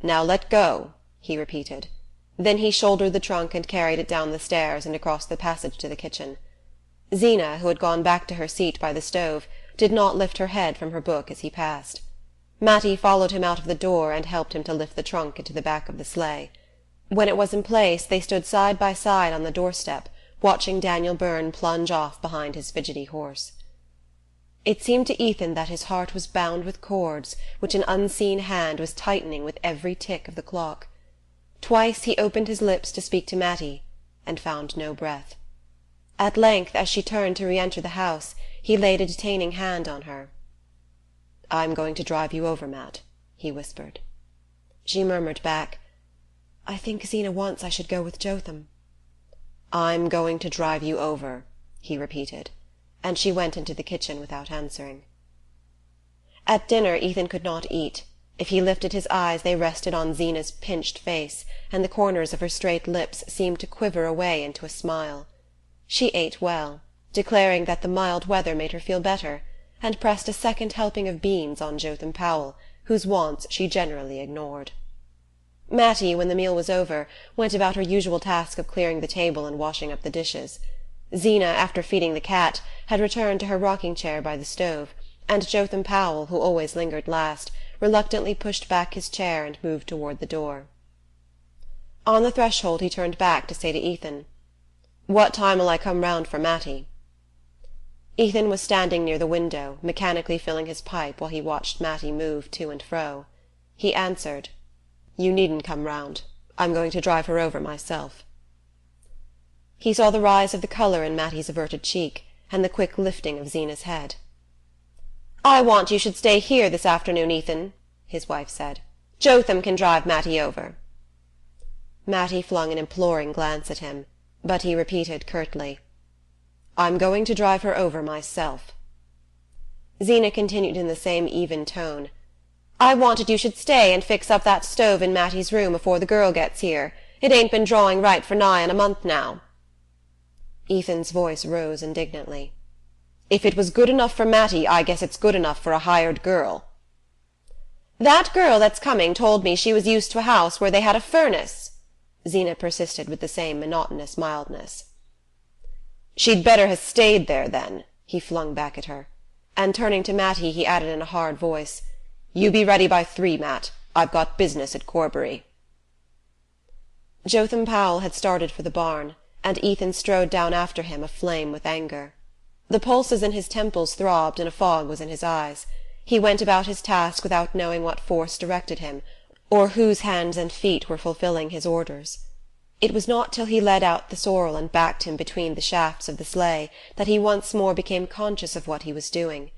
"Now let go," he repeated. Then he shouldered the trunk and carried it down the stairs and across the passage to the kitchen. Zeena, who had gone back to her seat by the stove, did not lift her head from her book as he passed. Matty followed him out of the door and helped him to lift the trunk into the back of the sleigh. When it was in place they stood side by side on the doorstep, watching Daniel Byrne plunge off behind his fidgety horse. It seemed to Ethan that his heart was bound with cords which an unseen hand was tightening with every tick of the clock. Twice he opened his lips to speak to Matty, and found no breath. At length, as she turned to re-enter the house, he laid a detaining hand on her. "I'm going to drive you over, Matt," he whispered. She murmured back, "I think Zeena wants I should go with Jotham." "I'm going to drive you over," he repeated, and she went into the kitchen without answering. At dinner Ethan could not eat. If he lifted his eyes they rested on Zeena's pinched face, and the corners of her straight lips seemed to quiver away into a smile. She ate well, declaring that the mild weather made her feel better, and pressed a second helping of beans on Jotham Powell, whose wants she generally ignored. Mattie, when the meal was over, went about her usual task of clearing the table and washing up the dishes. Zeena, after feeding the cat, had returned to her rocking-chair by the stove, and Jotham Powell, who always lingered last, reluctantly pushed back his chair and moved toward the door. On the threshold he turned back to say to Ethan, "What time'll I come round for Matty?" Ethan was standing near the window, mechanically filling his pipe while he watched Matty move to and fro. He answered, "You needn't come round. I'm going to drive her over myself." He saw the rise of the colour in Matty's averted cheek, and the quick lifting of Zeena's head. "I want you should stay here this afternoon, Ethan," his wife said. "Jotham can drive Matty over." Matty flung an imploring glance at him, but he repeated curtly, "I'm going to drive her over myself." Zeena continued in the same even tone, "I wanted you should stay and fix up that stove in Matty's room afore the girl gets here. It ain't been drawing right for nigh on a month now." Ethan's voice rose indignantly. "If it was good enough for Matty, I guess it's good enough for a hired girl." "That girl that's coming told me she was used to a house where they had a furnace," Zeena persisted with the same monotonous mildness. "She'd better ha' stayed there, then," he flung back at her, and turning to Matty he added in a hard voice, "You be ready by 3, Matt. I've got business at Corbury." Jotham Powell had started for the barn, and Ethan strode down after him aflame with anger. The pulses in his temples throbbed and a fog was in his eyes. He went about his task without knowing what force directed him, or whose hands and feet were fulfilling his orders. It was not till he led out the sorrel and backed him between the shafts of the sleigh that he once more became conscious of what he was doing.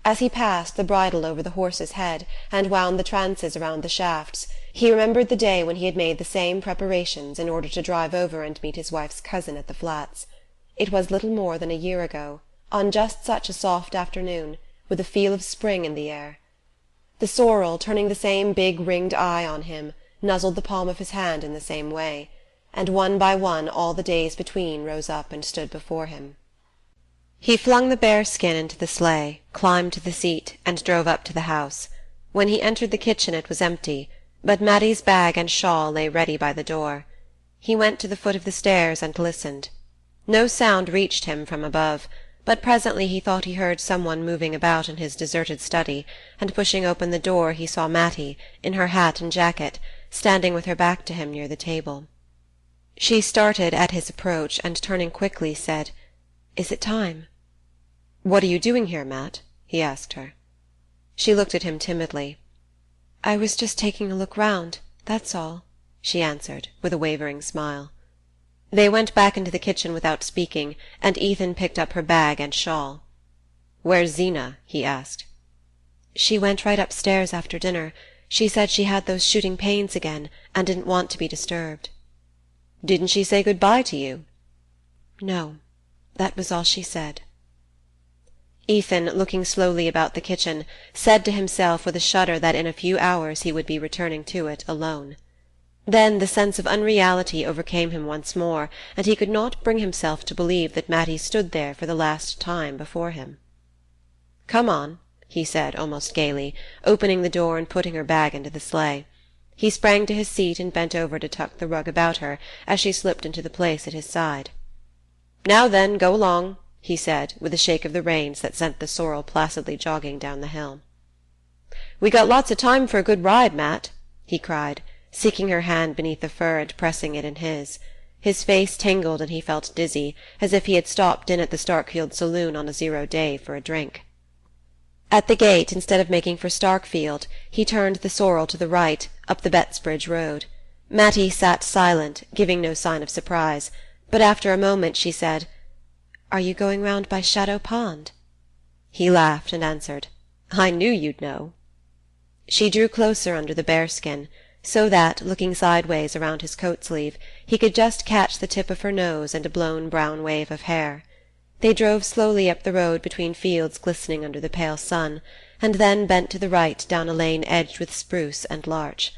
As he passed the bridle over the horse's head and wound the trances around the shafts, he remembered the day when he had made the same preparations in order to drive over and meet his wife's cousin at the Flats. It was little more than a year ago, on just such a soft afternoon, with a feel of spring in the air. The sorrel, turning the same big ringed eye on him, nuzzled the palm of his hand in the same way, and one by one all the days between rose up and stood before him. He flung the bearskin into the sleigh, climbed to the seat, and drove up to the house. When he entered the kitchen it was empty, but Matty's bag and shawl lay ready by the door. He went to the foot of the stairs and listened. No sound reached him from above, but presently he thought he heard someone moving about in his deserted study, and pushing open the door he saw Matty, in her hat and jacket, standing with her back to him near the table. She started at his approach, and turning quickly said, "Is it time?" "What are you doing here, Matt?" he asked her. She looked at him timidly. "I was just taking a look round, that's all," she answered, with a wavering smile. They went back into the kitchen without speaking, and Ethan picked up her bag and shawl. "Where's Zeena?" he asked. "She went right upstairs after dinner. She said she had those shooting pains again, and didn't want to be disturbed." "Didn't she say good-bye to you?" "No, that was all she said." Ethan, looking slowly about the kitchen, said to himself with a shudder that in a few hours he would be returning to it alone. Then the sense of unreality overcame him once more, and he could not bring himself to believe that Matty stood there for the last time before him. "Come on," he said almost gaily, opening the door and putting her bag into the sleigh. He sprang to his seat and bent over to tuck the rug about her as she slipped into the place at his side. "Now then, go along," he said, with a shake of the reins that sent the sorrel placidly jogging down the hill. "We got lots of time for a good ride, Matt," he cried, seeking her hand beneath the fur and pressing it in his. His face tingled and he felt dizzy, as if he had stopped in at the Starkfield saloon on a 0 day for a drink. At the gate, instead of making for Starkfield, he turned the sorrel to the right, up the Bettsbridge road. Matty sat silent, giving no sign of surprise, but after a moment she said, "Are you going round by Shadow Pond?" He laughed and answered, "I knew you'd know." She drew closer under the bearskin, so that, looking sideways around his coat-sleeve, he could just catch the tip of her nose and a blown brown wave of hair. They drove slowly up the road between fields glistening under the pale sun, and then bent to the right down a lane edged with spruce and larch.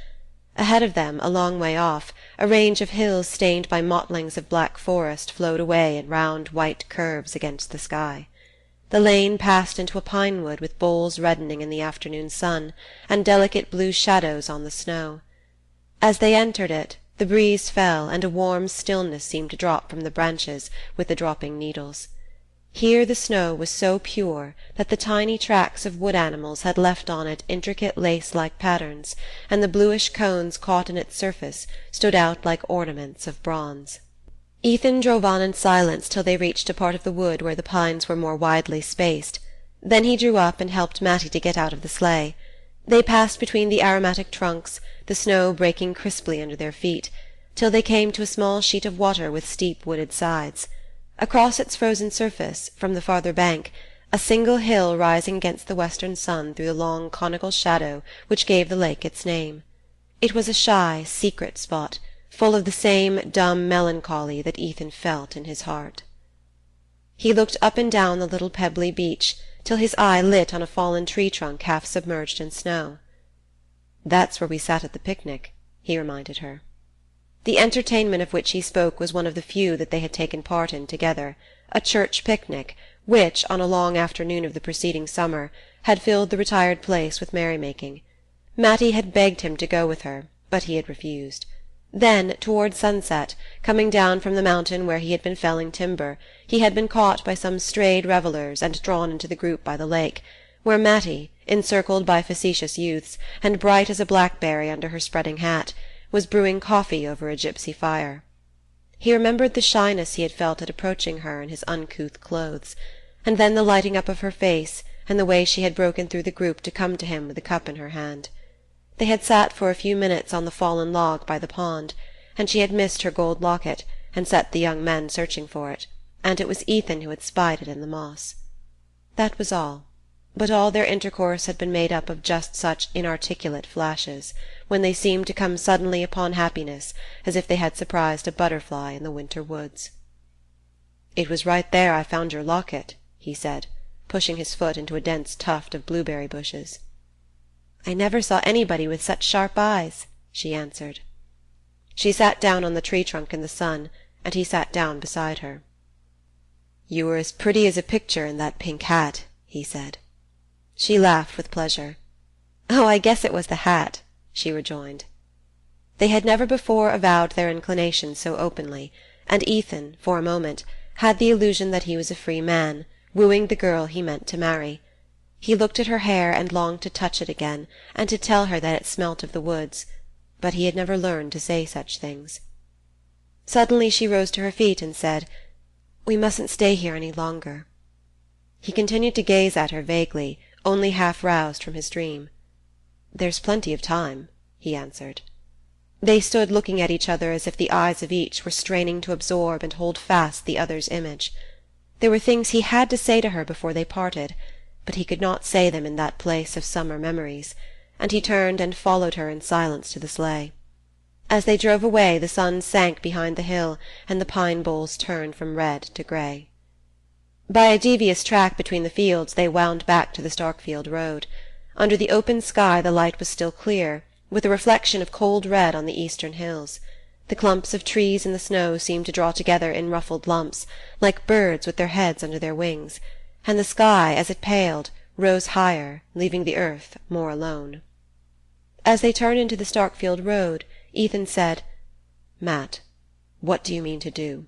Ahead of them, a long way off, a range of hills stained by mottlings of black forest flowed away in round white curves against the sky. The lane passed into a pine wood with boles reddening in the afternoon sun, and delicate blue shadows on the snow. As they entered it, the breeze fell, and a warm stillness seemed to drop from the branches with the dropping needles. Here the snow was so pure that the tiny tracks of wood animals had left on it intricate lace-like patterns, and the bluish cones caught in its surface stood out like ornaments of bronze. Ethan drove on in silence till they reached a part of the wood where the pines were more widely spaced. Then he drew up and helped Matty to get out of the sleigh. They passed between the aromatic trunks, the snow breaking crisply under their feet, till they came to a small sheet of water with steep wooded sides. Across its frozen surface, from the farther bank, a single hill rising against the western sun threw the long conical shadow which gave the lake its name. It was a shy, secret spot, full of the same dumb melancholy that Ethan felt in his heart. He looked up and down the little pebbly beach, till his eye lit on a fallen tree-trunk half submerged in snow. "That's where we sat at the picnic," he reminded her. The entertainment of which he spoke was one of the few that they had taken part in together, a church picnic, which, on a long afternoon of the preceding summer, had filled the retired place with merrymaking. Matty had begged him to go with her, but he had refused. Then, toward sunset, coming down from the mountain where he had been felling timber, he had been caught by some strayed revellers and drawn into the group by the lake, where Matty, encircled by facetious youths, and bright as a blackberry under her spreading hat, was brewing coffee over a gypsy fire. He remembered the shyness he had felt at approaching her in his uncouth clothes, and then the lighting up of her face, and the way she had broken through the group to come to him with a cup in her hand. They had sat for a few minutes on the fallen log by the pond, and she had missed her gold locket, and set the young men searching for it, and it was Ethan who had spied it in the moss. That was all, but all their intercourse had been made up of just such inarticulate flashes, when they seemed to come suddenly upon happiness, as if they had surprised a butterfly in the winter woods. "It was right there I found your locket," he said, pushing his foot into a dense tuft of blueberry bushes. "I never saw anybody with such sharp eyes," she answered. She sat down on the tree-trunk in the sun, and he sat down beside her. "You were as pretty as a picture in that pink hat," he said. She laughed with pleasure. "Oh, I guess it was the hat," she rejoined. They had never before avowed their inclination so openly, and Ethan, for a moment, had the illusion that he was a free man, wooing the girl he meant to marry. He looked at her hair and longed to touch it again, and to tell her that it smelt of the woods, but he had never learned to say such things. Suddenly she rose to her feet and said, "We mustn't stay here any longer." He continued to gaze at her vaguely, only half roused from his dream. "There's plenty of time," he answered. They stood looking at each other as if the eyes of each were straining to absorb and hold fast the other's image. There were things he had to say to her before they parted, but he could not say them in that place of summer memories, and he turned and followed her in silence to the sleigh. As they drove away the sun sank behind the hill, and the pine boles turned from red to grey. By a devious track between the fields they wound back to the Starkfield road. Under the open sky the light was still clear, with a reflection of cold red on the eastern hills. The clumps of trees in the snow seemed to draw together in ruffled lumps, like birds with their heads under their wings, and the sky, as it paled, rose higher, leaving the earth more alone. As they turned into the Starkfield road, Ethan said, "Matt, what do you mean to do?"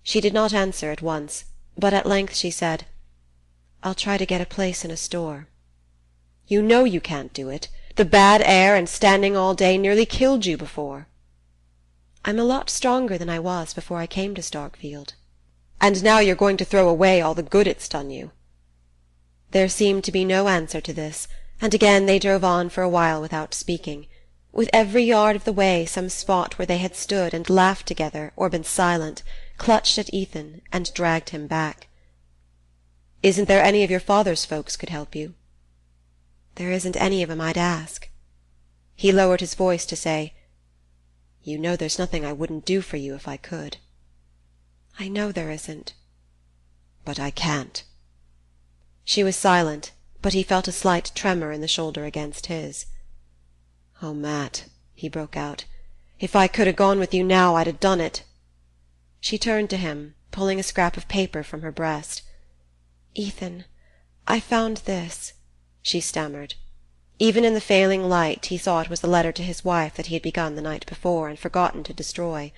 She did not answer at once, but at length she said, "I'll try to get a place in a store." "You know you can't do it. The bad air and standing all day nearly killed you before." "I'm a lot stronger than I was before I came to Starkfield." "And now you're going to throw away all the good it's done you." There seemed to be no answer to this, and again they drove on for a while without speaking. With every yard of the way some spot where they had stood and laughed together or been silent clutched at Ethan and dragged him back. "Isn't there any of your father's folks could help you?" "There isn't any of 'em I'd ask." He lowered his voice to say, "You know there's nothing I wouldn't do for you if I could." "I know there isn't." "But I can't." She was silent, but he felt a slight tremor in the shoulder against his. "Oh, Matt," he broke out, "if I could 'a' gone with you now I'd 'a' done it." She turned to him, pulling a scrap of paper from her breast. "Ethan, I found this," she stammered. Even in the failing light he saw it was the letter to his wife that he had begun the night before and forgotten to destroy.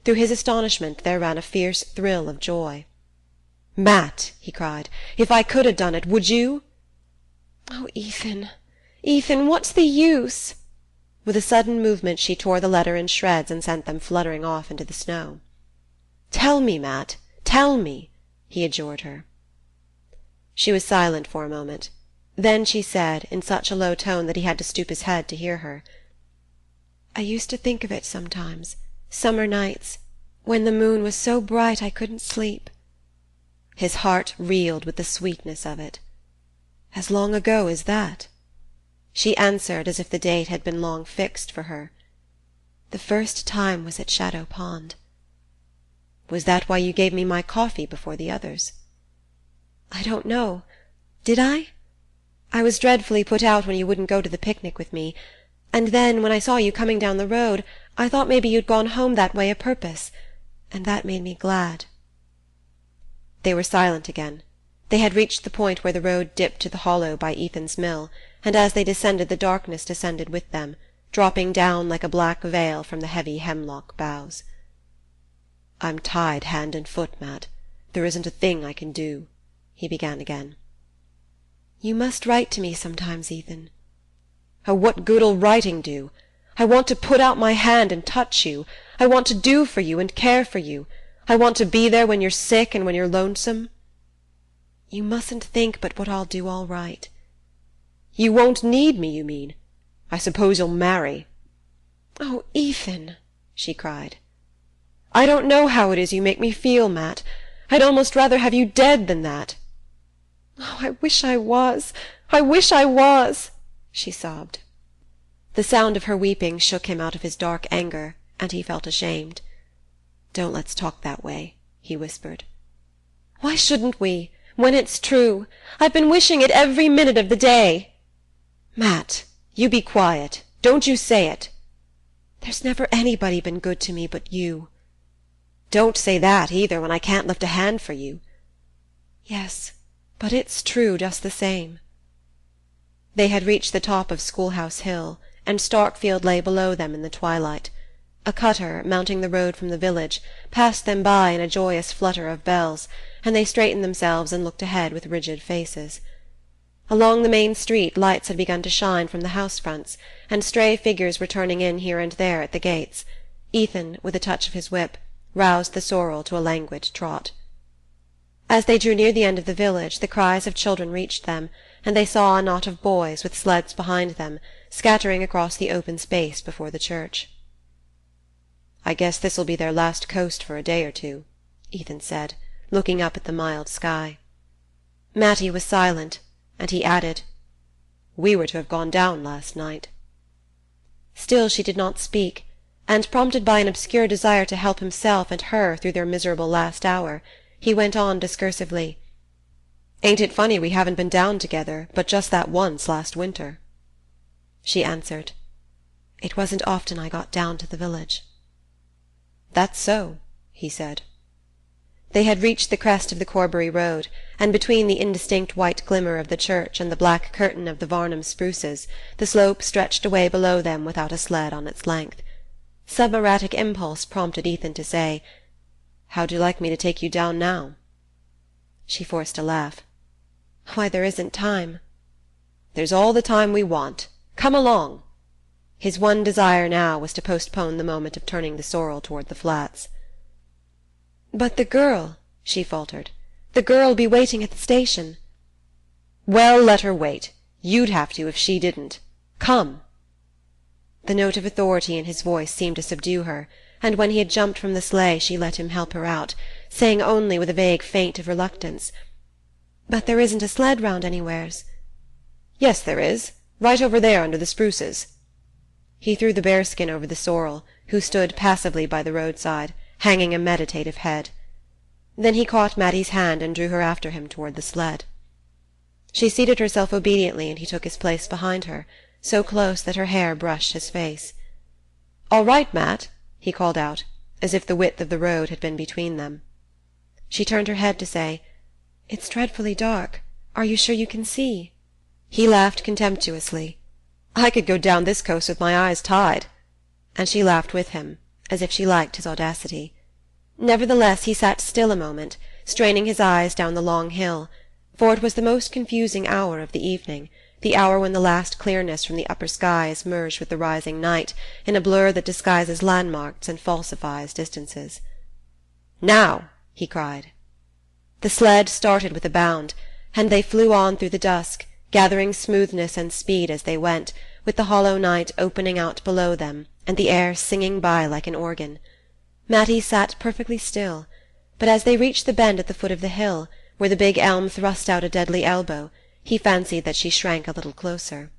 Through his astonishment there ran a fierce thrill of joy. "Matt," he cried, "if I could have done it, would you?" "Oh, Ethan, Ethan, what's the use?" With a sudden movement she tore the letter in shreds and sent them fluttering off into the snow. "Tell me, Matt, tell me," he adjured her. She was silent for a moment. Then she said, in such a low tone that he had to stoop his head to hear her, "I used to think of it sometimes, summer nights, when the moon was so bright I couldn't sleep." His heart reeled with the sweetness of it. "As long ago as that?" She answered as if the date had been long fixed for her. "The first time was at Shadow Pond." "Was that why you gave me my coffee before the others?" "I don't know. Did I? I was dreadfully put out when you wouldn't go to the picnic with me, and then, when I saw you coming down the road, I thought maybe you'd gone home that way a purpose, and that made me glad." They were silent again. They had reached the point where the road dipped to the hollow by Ethan's mill, and as they descended the darkness descended with them, dropping down like a black veil from the heavy hemlock boughs. "I'm tied hand and foot, Matt. There isn't a thing I can do," he began again. "You must write to me sometimes, Ethan." "Oh, what good'll writing do? I want to put out my hand and touch you. I want to do for you and care for you. I want to be there when you're sick and when you're lonesome." "You mustn't think but what I'll do all right." "You won't need me, you mean? I suppose you'll marry." "Oh, Ethan!" she cried. "I don't know how it is you make me feel, Matt. I'd almost rather have you dead than that." "Oh, I wish I was! I wish I was!" she sobbed. The sound of her weeping shook him out of his dark anger, and he felt ashamed. "Don't let's talk that way," he whispered. "Why shouldn't we, when it's true? I've been wishing it every minute of the day." "Matt, you be quiet. Don't you say it." "There's never anybody been good to me but you." "Don't say that, either, when I can't lift a hand for you." "Yes, but it's true just the same." They had reached the top of Schoolhouse Hill, and Starkfield lay below them in the twilight. A cutter, mounting the road from the village, passed them by in a joyous flutter of bells, and they straightened themselves and looked ahead with rigid faces. Along the main street lights had begun to shine from the house-fronts, and stray figures were turning in here and there at the gates. Ethan, with a touch of his whip, roused the sorrel to a languid trot. As they drew near the end of the village, the cries of children reached them, and they saw a knot of boys, with sleds behind them, scattering across the open space before the church. "I guess this'll be their last coast for a day or two," Ethan said, looking up at the mild sky. Matty was silent, and he added, "We were to have gone down last night." Still she did not speak, and, prompted by an obscure desire to help himself and her through their miserable last hour, he went on discursively, "Ain't it funny we haven't been down together but just that once last winter?" She answered, "It wasn't often I got down to the village." "That's so," he said. They had reached the crest of the Corbury road, and between the indistinct white glimmer of the church and the black curtain of the Varnum spruces the slope stretched away below them without a sled on its length. Some erratic impulse prompted Ethan to say, "How'd you like me to take you down now?" She forced a laugh. "Why, there isn't time." "There's all the time we want. Come along." His one desire now was to postpone the moment of turning the sorrel toward the flats. "But the girl," she faltered. "The girl'll be waiting at the station." "Well, let her wait. You'd have to if she didn't. Come." The note of authority in his voice seemed to subdue her, and when he had jumped from the sleigh she let him help her out, saying only with a vague feint of reluctance, "But there isn't a sled round anywheres." "Yes, there is. Right over there under the spruces." He threw the bearskin over the sorrel, who stood passively by the roadside, hanging a meditative head. Then he caught Mattie's hand and drew her after him toward the sled. She seated herself obediently, and he took his place behind her, so close that her hair brushed his face. "All right, Matt," he called out, as if the width of the road had been between them. She turned her head to say, "It's dreadfully dark. Are you sure you can see?" He laughed contemptuously. "I could go down this coast with my eyes tied." And she laughed with him, as if she liked his audacity. Nevertheless he sat still a moment, straining his eyes down the long hill, for it was the most confusing hour of the evening, the hour when the last clearness from the upper sky is merged with the rising night in a blur that disguises landmarks and falsifies distances. "Now!" he cried. The sled started with a bound, and they flew on through the dusk, gathering smoothness and speed as they went, with the hollow night opening out below them and the air singing by like an organ. Matty sat perfectly still, but as they reached the bend at the foot of the hill, where the big elm thrust out a deadly elbow, he fancied that she shrank a little closer.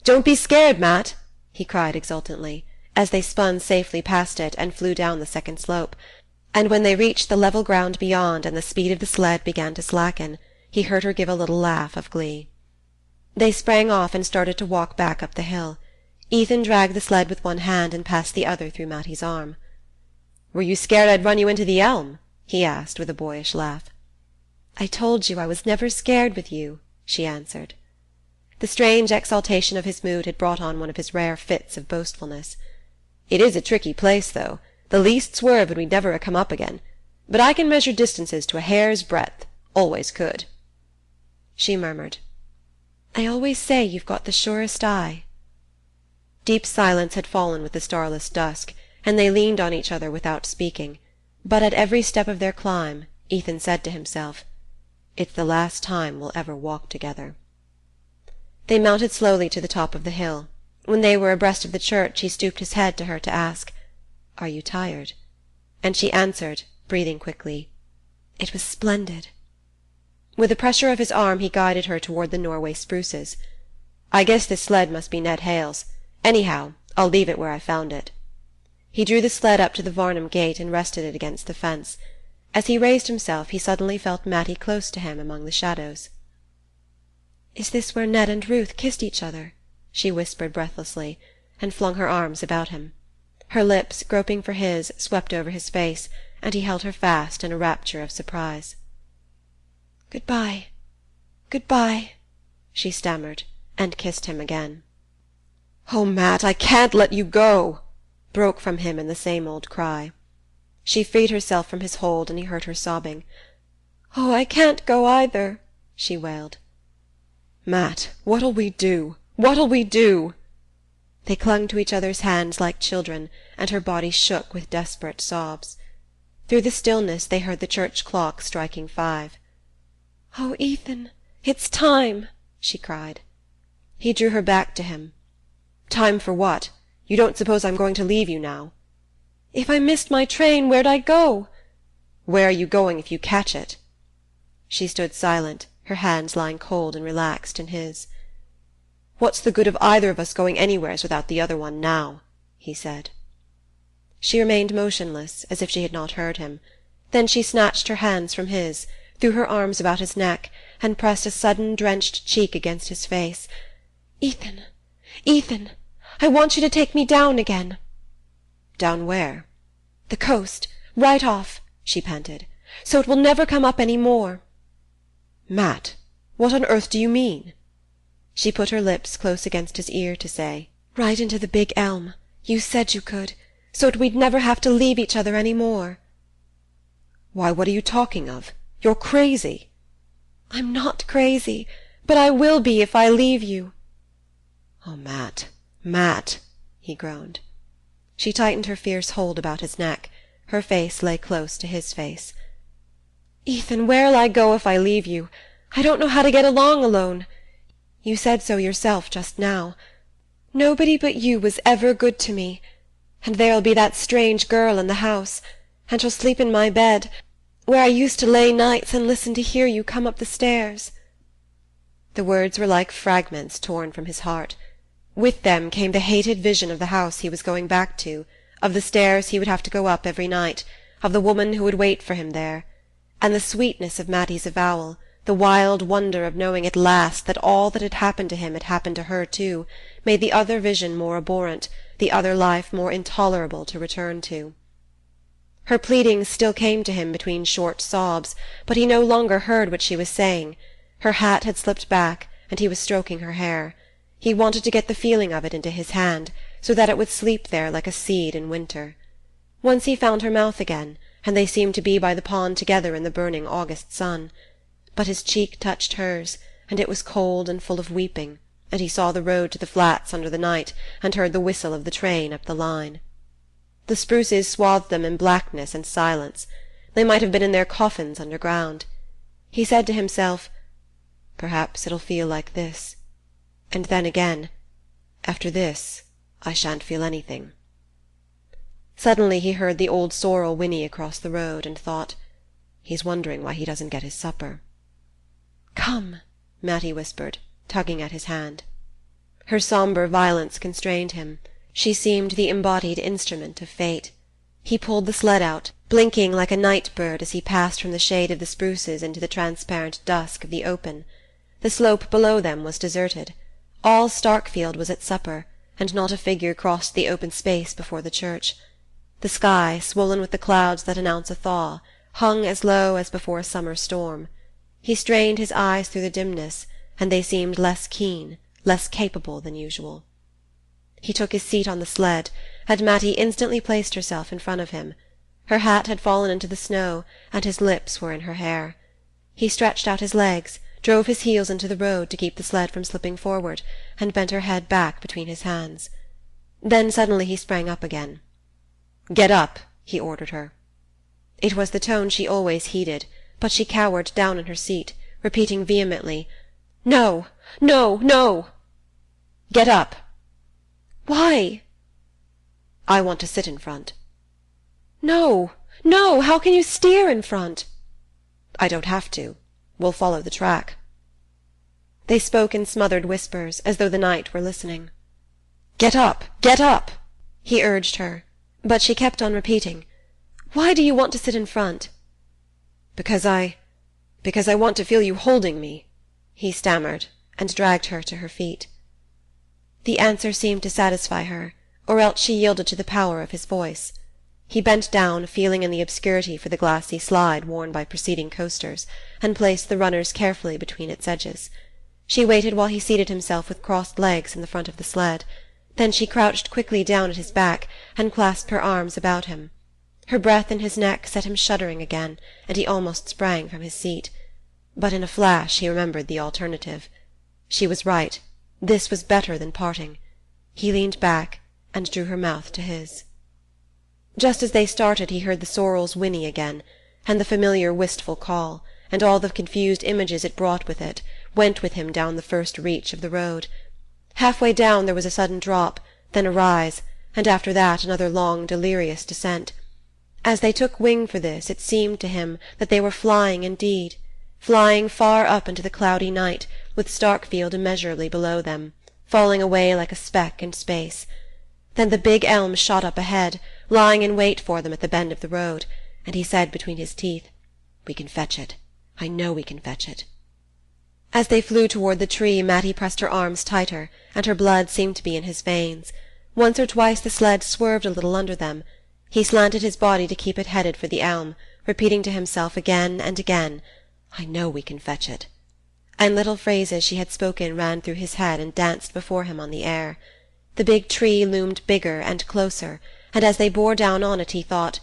"Don't be scared, Matt!" he cried exultantly, as they spun safely past it and flew down the second slope, and when they reached the level ground beyond and the speed of the sled began to slacken, he heard her give a little laugh of glee. They sprang off and started to walk back up the hill. Ethan dragged the sled with one hand and passed the other through Matty's arm. "Were you scared I'd run you into the elm?" he asked with a boyish laugh. "I told you I was never scared with you," she answered. The strange exaltation of his mood had brought on one of his rare fits of boastfulness. "It is a tricky place, though. The least swerve and we'd never come up again. But I can measure distances to a hair's breadth. Always could." She murmured, "I always say you've got the surest eye." Deep silence had fallen with the starless dusk, and they leaned on each other without speaking, but at every step of their climb Ethan said to himself, "It's the last time we'll ever walk together." They mounted slowly to the top of the hill. When they were abreast of the church he stooped his head to her to ask, "Are you tired?" And she answered, breathing quickly, "It was splendid." With a pressure of his arm he guided her toward the Norway spruces. "I guess this sled must be Ned Hale's. Anyhow, I'll leave it where I found it." He drew the sled up to the Varnum gate and rested it against the fence. As he raised himself he suddenly felt Matty close to him among the shadows. "Is this where Ned and Ruth kissed each other?" she whispered breathlessly, and flung her arms about him. Her lips, groping for his, swept over his face, and he held her fast in a rapture of surprise. "Good-bye, good-bye," she stammered, and kissed him again. "Oh, Matt, I can't let you go!" broke from him in the same old cry. She freed herself from his hold, and he heard her sobbing. "Oh, I can't go either," she wailed. "Matt, what'll we do? What'll we do?" They clung to each other's hands like children, and her body shook with desperate sobs. Through the stillness they heard the church clock striking 5. "Oh, Ethan, it's time!" she cried. He drew her back to him. "Time for what? You don't suppose I'm going to leave you now?" "If I missed my train, where'd I go?" "Where are you going if you catch it?" She stood silent, her hands lying cold and relaxed in his. "What's the good of either of us going anywheres without the other one now?" he said. She remained motionless, as if she had not heard him. Then she snatched her hands from his, threw her arms about his neck, and pressed a sudden drenched cheek against his face. "Ethan, Ethan, I want you to take me down again." "Down where?" "The coast, right off," she panted, "so it will never come up any more." "Matt, what on earth do you mean?" She put her lips close against his ear to say, "Right into the big elm. You said you could, so that we'd never have to leave each other any more." "Why, what are you talking of? You're crazy." "I'm not crazy, but I will be if I leave you." "Oh, Matt, Matt," he groaned. She tightened her fierce hold about his neck. Her face lay close to his face. "Ethan, where'll I go if I leave you? I don't know how to get along alone. You said so yourself just now. Nobody but you was ever good to me. And there'll be that strange girl in the house, and she'll sleep in my bed, where I used to lay nights and listen to hear you come up the stairs." The words were like fragments torn from his heart. With them came the hated vision of the house he was going back to, of the stairs he would have to go up every night, of the woman who would wait for him there. And the sweetness of Matty's avowal, the wild wonder of knowing at last that all that had happened to him had happened to her too, made the other vision more abhorrent, the other life more intolerable to return to. Her pleadings still came to him between short sobs, but he no longer heard what she was saying. Her hat had slipped back, and he was stroking her hair. He wanted to get the feeling of it into his hand, so that it would sleep there like a seed in winter. Once he found her mouth again, and they seemed to be by the pond together in the burning August sun. But his cheek touched hers, and it was cold and full of weeping, and he saw the road to the flats under the night, and heard the whistle of the train up the line. The spruces swathed them in blackness and silence. They might have been in their coffins underground. He said to himself, "Perhaps it'll feel like this. And then again, after this I shan't feel anything." Suddenly he heard the old sorrel whinny across the road, and thought, "He's wondering why he doesn't get his supper." "Come," Mattie whispered, tugging at his hand. Her sombre violence constrained him. She seemed the embodied instrument of fate. He pulled the sled out, blinking like a night-bird as he passed from the shade of the spruces into the transparent dusk of the open. The slope below them was deserted. All Starkfield was at supper, and not a figure crossed the open space before the church. The sky, swollen with the clouds that announce a thaw, hung as low as before a summer storm. He strained his eyes through the dimness, and they seemed less keen, less capable than usual. He took his seat on the sled, and Mattie instantly placed herself in front of him. Her hat had fallen into the snow, and his lips were in her hair. He stretched out his legs, drove his heels into the road to keep the sled from slipping forward, and bent her head back between his hands. Then suddenly he sprang up again. "Get up," he ordered her. It was the tone she always heeded, but she cowered down in her seat, repeating vehemently, "No, no, no!" "Get up!" "Why?" "I want to sit in front." "No, no! How can you steer in front?" "I don't have to. We'll follow the track." They spoke in smothered whispers, as though the night were listening. "Get up! Get up!" he urged her, but she kept on repeating, "Why do you want to sit in front?" Because I want to feel you holding me," he stammered, and dragged her to her feet. The answer seemed to satisfy her, or else she yielded to the power of his voice. He bent down, feeling in the obscurity for the glassy slide worn by preceding coasters, and placed the runners carefully between its edges. She waited while he seated himself with crossed legs in the front of the sled. Then she crouched quickly down at his back, and clasped her arms about him. Her breath in his neck set him shuddering again, and he almost sprang from his seat. But in a flash he remembered the alternative. She was right. This was better than parting. He leaned back, and drew her mouth to his. Just as they started he heard the sorrel's whinny again, and the familiar wistful call, and all the confused images it brought with it, went with him down the first reach of the road. Half-way down there was a sudden drop, then a rise, and after that another long delirious descent. As they took wing for this, it seemed to him that they were flying indeed, flying far up into the cloudy night, with Starkfield immeasurably below them, falling away like a speck in space. Then the big elm shot up ahead, lying in wait for them at the bend of the road, and he said between his teeth, "We can fetch it. I know we can fetch it." As they flew toward the tree, Mattie pressed her arms tighter, and her blood seemed to be in his veins. Once or twice the sled swerved a little under them. He slanted his body to keep it headed for the elm, repeating to himself again and again, "I know we can fetch it." And little phrases she had spoken ran through his head and danced before him on the air. The big tree loomed bigger and closer, and as they bore down on it he thought,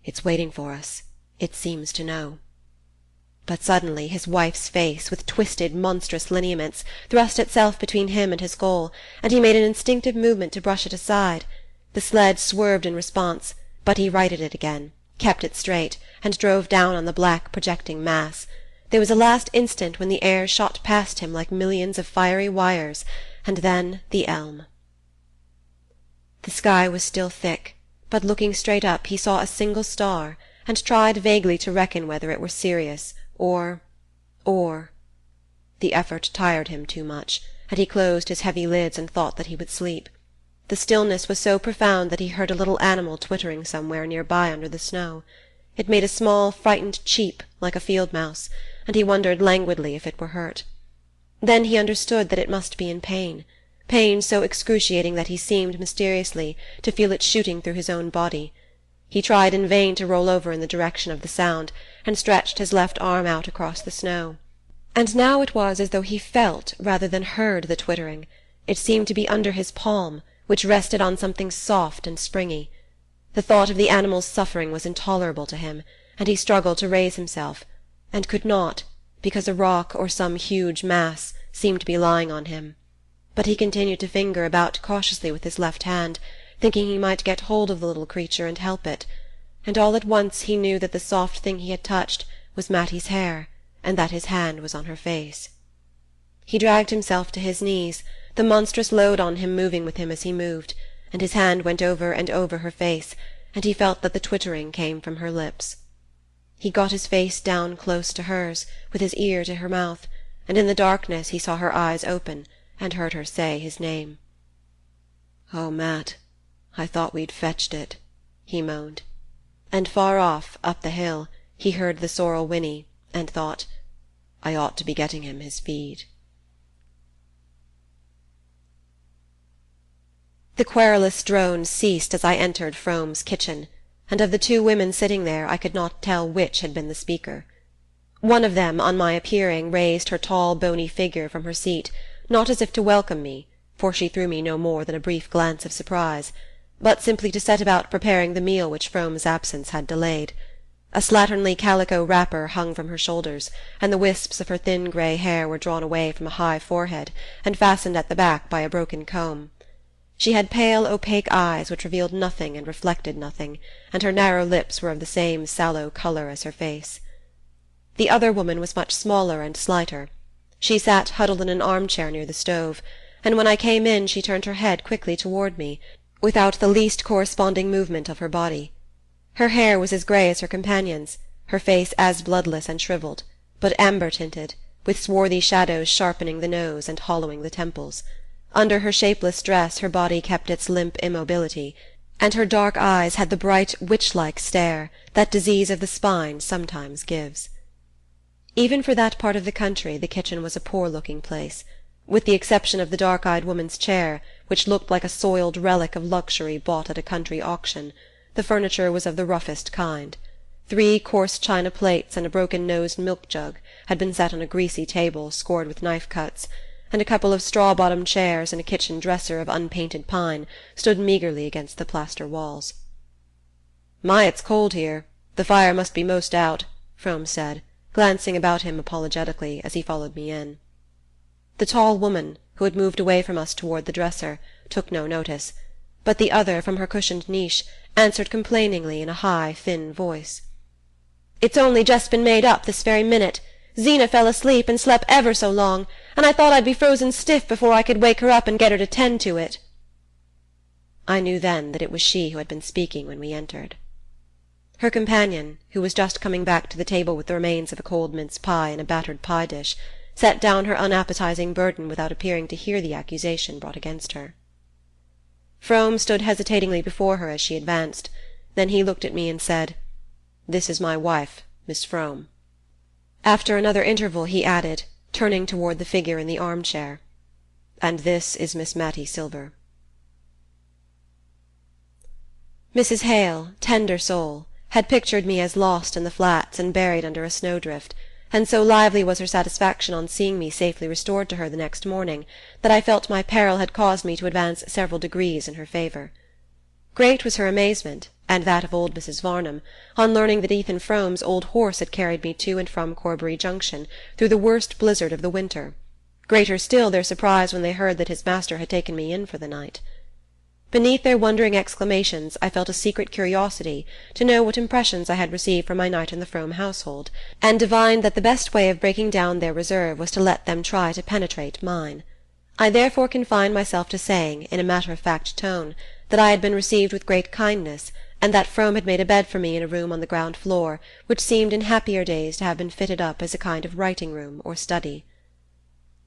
"It's waiting for us. It seems to know." But suddenly his wife's face, with twisted, monstrous lineaments, thrust itself between him and his goal, and he made an instinctive movement to brush it aside. The sled swerved in response, but he righted it again, kept it straight, and drove down on the black projecting mass. There was a last instant when the air shot past him like millions of fiery wires, and then the elm. The sky was still thick, but looking straight up he saw a single star, and tried vaguely to reckon whether it were Sirius, or... The effort tired him too much, and he closed his heavy lids and thought that he would sleep. The stillness was so profound that he heard a little animal twittering somewhere near by under the snow. It made a small, frightened cheep, like a field mouse, and he wondered languidly if it were hurt. Then he understood that it must be in pain, pain so excruciating that he seemed, mysteriously, to feel it shooting through his own body. He tried in vain to roll over in the direction of the sound, and stretched his left arm out across the snow. And now it was as though he felt rather than heard the twittering. It seemed to be under his palm, which rested on something soft and springy. The thought of the animal's suffering was intolerable to him, and he struggled to raise himself, and could not, because a rock or some huge mass seemed to be lying on him. But he continued to finger about cautiously with his left hand, thinking he might get hold of the little creature and help it, and all at once he knew that the soft thing he had touched was Mattie's hair, and that his hand was on her face. He dragged himself to his knees, the monstrous load on him moving with him as he moved, and his hand went over and over her face, and he felt that the twittering came from her lips. He got his face down close to hers, with his ear to her mouth, and in the darkness he saw her eyes open, and heard her say his name. "Oh, Matt, I thought we'd fetched it," he moaned. And far off, up the hill, he heard the sorrel whinny, and thought, "I ought to be getting him his feed." The querulous drones ceased as I entered Frome's kitchen, and of the two women sitting there I could not tell which had been the speaker. One of them, on my appearing, raised her tall bony figure from her seat, not as if to welcome me, for she threw me no more than a brief glance of surprise, but simply to set about preparing the meal which Frome's absence had delayed. A slatternly calico wrapper hung from her shoulders, and the wisps of her thin grey hair were drawn away from a high forehead and fastened at the back by a broken comb. She had pale, opaque eyes which revealed nothing and reflected nothing, and her narrow lips were of the same sallow colour as her face. The other woman was much smaller and slighter. She sat huddled in an armchair near the stove, and when I came in she turned her head quickly toward me, without the least corresponding movement of her body. Her hair was as grey as her companion's, her face as bloodless and shrivelled, but amber-tinted, with swarthy shadows sharpening the nose and hollowing the temples. Under her shapeless dress her body kept its limp immobility, and her dark eyes had the bright witch-like stare that disease of the spine sometimes gives. Even for that part of the country the kitchen was a poor-looking place, with the exception of the dark-eyed woman's chair, which looked like a soiled relic of luxury bought at a country auction. The furniture was of the roughest kind. 3 coarse china plates and a broken-nosed milk-jug had been set on a greasy table scored with knife-cuts, and a couple of straw-bottomed chairs and a kitchen dresser of unpainted pine stood meagrely against the plaster walls. "My, it's cold here. The fire must be most out," Frome said, glancing about him apologetically as he followed me in. The tall woman, who had moved away from us toward the dresser, took no notice, but the other, from her cushioned niche, answered complainingly in a high, thin voice. "It's only just been made up this very minute. Zeena fell asleep and slept ever so long, and I thought I'd be frozen stiff before I could wake her up and get her to tend to it." I knew then that it was she who had been speaking when we entered. Her companion, who was just coming back to the table with the remains of a cold mince pie in a battered pie dish, set down her unappetizing burden without appearing to hear the accusation brought against her. Frome stood hesitatingly before her as she advanced. Then he looked at me and said, "This is my wife, Miss Frome." After another interval he added, turning toward the figure in the armchair, "And this is Miss Mattie Silver." Mrs. Hale, tender soul, had pictured me as lost in the flats and buried under a snowdrift, and so lively was her satisfaction on seeing me safely restored to her the next morning that I felt my peril had caused me to advance several degrees in her favour. Great was her amazement, and that of old Mrs. Varnum, on learning that Ethan Frome's old horse had carried me to and from Corbury Junction through the worst blizzard of the winter. Greater still their surprise when they heard that his master had taken me in for the night. Beneath their wondering exclamations I felt a secret curiosity to know what impressions I had received from my night in the Frome household, and divined that the best way of breaking down their reserve was to let them try to penetrate mine. I therefore confined myself to saying, in a matter-of-fact tone, that I had been received with great kindness, and that Frome had made a bed for me in a room on the ground floor, which seemed in happier days to have been fitted up as a kind of writing-room or study.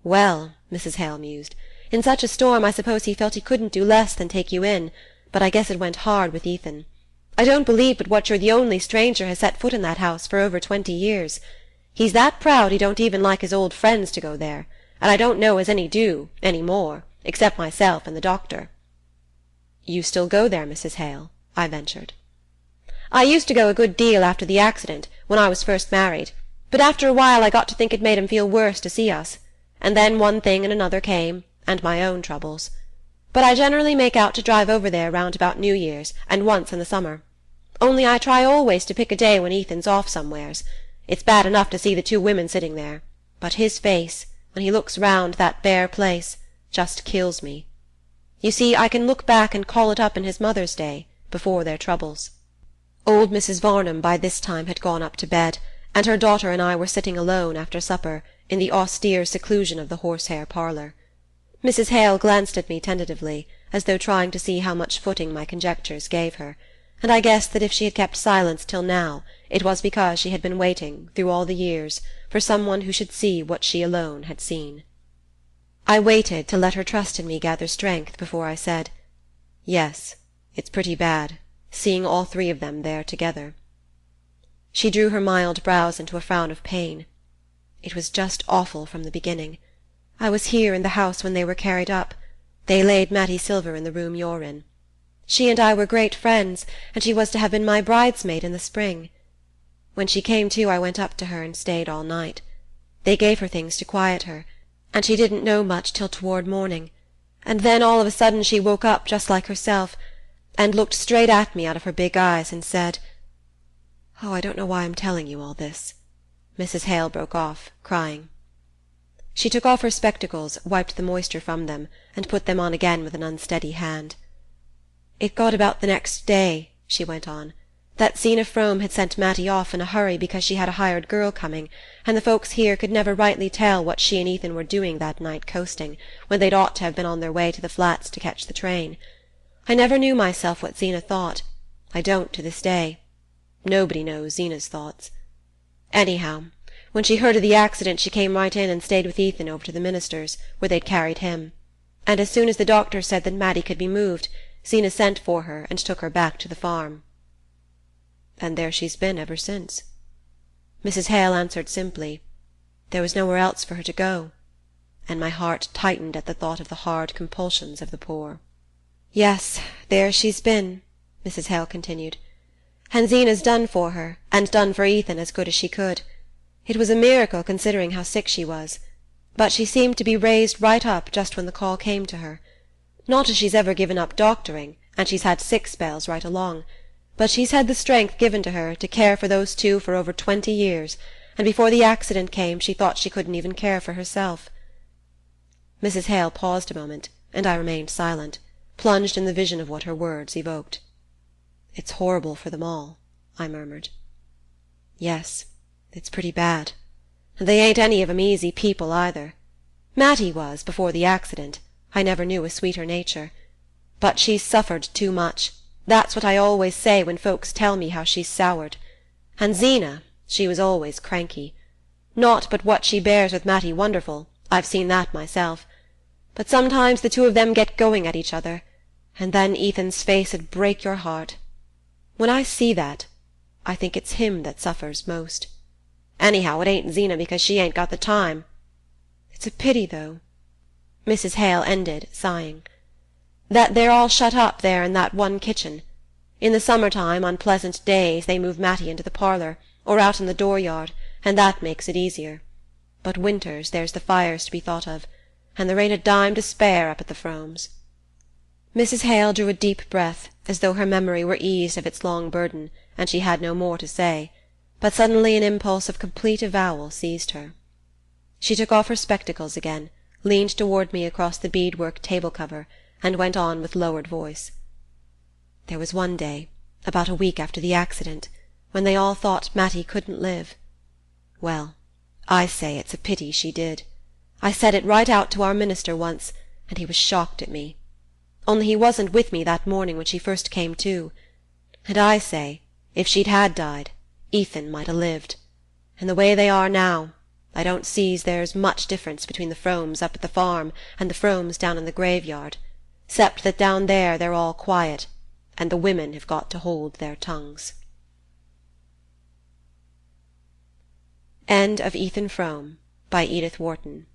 "Well," Mrs. Hale mused, "in such a storm I suppose he felt he couldn't do less than take you in, but I guess it went hard with Ethan. I don't believe but what you're the only stranger has set foot in that house for over 20 years. He's that proud he don't even like his old friends to go there, and I don't know as any do, any more, except myself and the doctor." "You still go there, Mrs. Hale?" I ventured. "I used to go a good deal after the accident, when I was first married, but after a while I got to think it made him feel worse to see us, and then one thing and another came, and my own troubles. but I generally make out to drive over there round about New Year's, and once in the summer. Only I try always to pick a day when Ethan's off somewheres. It's bad enough to see the two women sitting there, but his face, when he looks round that bare place, just kills me. You see, I can look back and call it up in his mother's day, before their troubles. Old Mrs. Varnum by this time had gone up to bed, and her daughter and I were sitting alone after supper in the austere seclusion of the horsehair parlour. Mrs. Hale glanced at me tentatively, as though trying to see how much footing my conjectures gave her, and I guessed that if she had kept silence till now it was because she had been waiting, through all the years, for someone who should see what she alone had seen. I waited to let her trust in me gather strength before I said, "Yes, it's pretty bad, seeing all three of them there together." She drew her mild brows into a frown of pain. "It was just awful from the beginning. I was here in the house when they were carried up. They laid Mattie Silver in the room you're in. She and I were great friends, and she was to have been my bridesmaid in the spring. When she came to, I went up to her and stayed all night. They gave her things to quiet her, and she didn't know much till toward morning, and then all of a sudden she woke up just like herself, and looked straight at me out of her big eyes and said— Oh, I don't know why I'm telling you all this." Mrs. Hale broke off, crying. She took off her spectacles, wiped the moisture from them, and put them on again with an unsteady hand. "It got about the next day," she went on, "that Zeena Frome had sent Matty off in a hurry because she had a hired girl coming, and the folks here could never rightly tell what she and Ethan were doing that night coasting, when they'd ought to have been on their way to the flats to catch the train. I never knew myself what Zeena thought. I don't to this day. Nobody knows Zeena's thoughts. Anyhow, when she heard of the accident she came right in and stayed with Ethan over to the minister's, where they'd carried him. And as soon as the doctor said that Matty could be moved, Zeena sent for her and took her back to the farm." "And there she's been ever since." Mrs. Hale answered simply, "There was nowhere else for her to go," and my heart tightened at the thought of the hard compulsions of the poor. "Yes, there she's been," Mrs. Hale continued, "and Zeena's done for her, and done for Ethan as good as she could. It was a miracle, considering how sick she was, but she seemed to be raised right up just when the call came to her. Not as she's ever given up doctoring, and she's had sick spells right along, but she's had the strength given to her to care for those two for over 20 years, and before the accident came she thought she couldn't even care for herself." Mrs. Hale paused a moment, and I remained silent, plunged in the vision of what her words evoked. "It's horrible for them all," I murmured. "Yes, it's pretty bad. And they ain't any of 'em easy people either. Matty was, before the accident. I never knew a sweeter nature. But she's suffered too much. That's what I always say when folks tell me how she's soured. And Zeena, she was always cranky. Not but what she bears with Matty wonderful, I've seen that myself. But sometimes the two of them get going at each other, and then Ethan's face'd break your heart. When I see that, I think it's him that suffers most. Anyhow, it ain't Zeena because she ain't got the time. It's a pity, though," Mrs. Hale ended, sighing, "that they're all shut up there in that one kitchen. In the summer-time, on pleasant days, they move Matty into the parlour, or out in the dooryard, and that makes it easier. But winters there's the fires to be thought of, and there ain't a dime to spare up at the Fromes." Mrs. Hale drew a deep breath, as though her memory were eased of its long burden, and she had no more to say, but suddenly an impulse of complete avowal seized her. She took off her spectacles again, leaned toward me across the beadwork table-cover, and went on with lowered voice. "There was one day, about a week after the accident, when they all thought Matty couldn't live. Well, I say it's a pity she did. I said it right out to our minister once, and he was shocked at me. Only he wasn't with me that morning when she first came to. And I say, if she'd had died, Ethan might 'a' lived. And the way they are now, I don't see's there's much difference between the Fromes up at the farm and the Fromes down in the graveyard, 'cept that down there they're all quiet, and the women have got to hold their tongues." End of Ethan Frome, by Edith Wharton.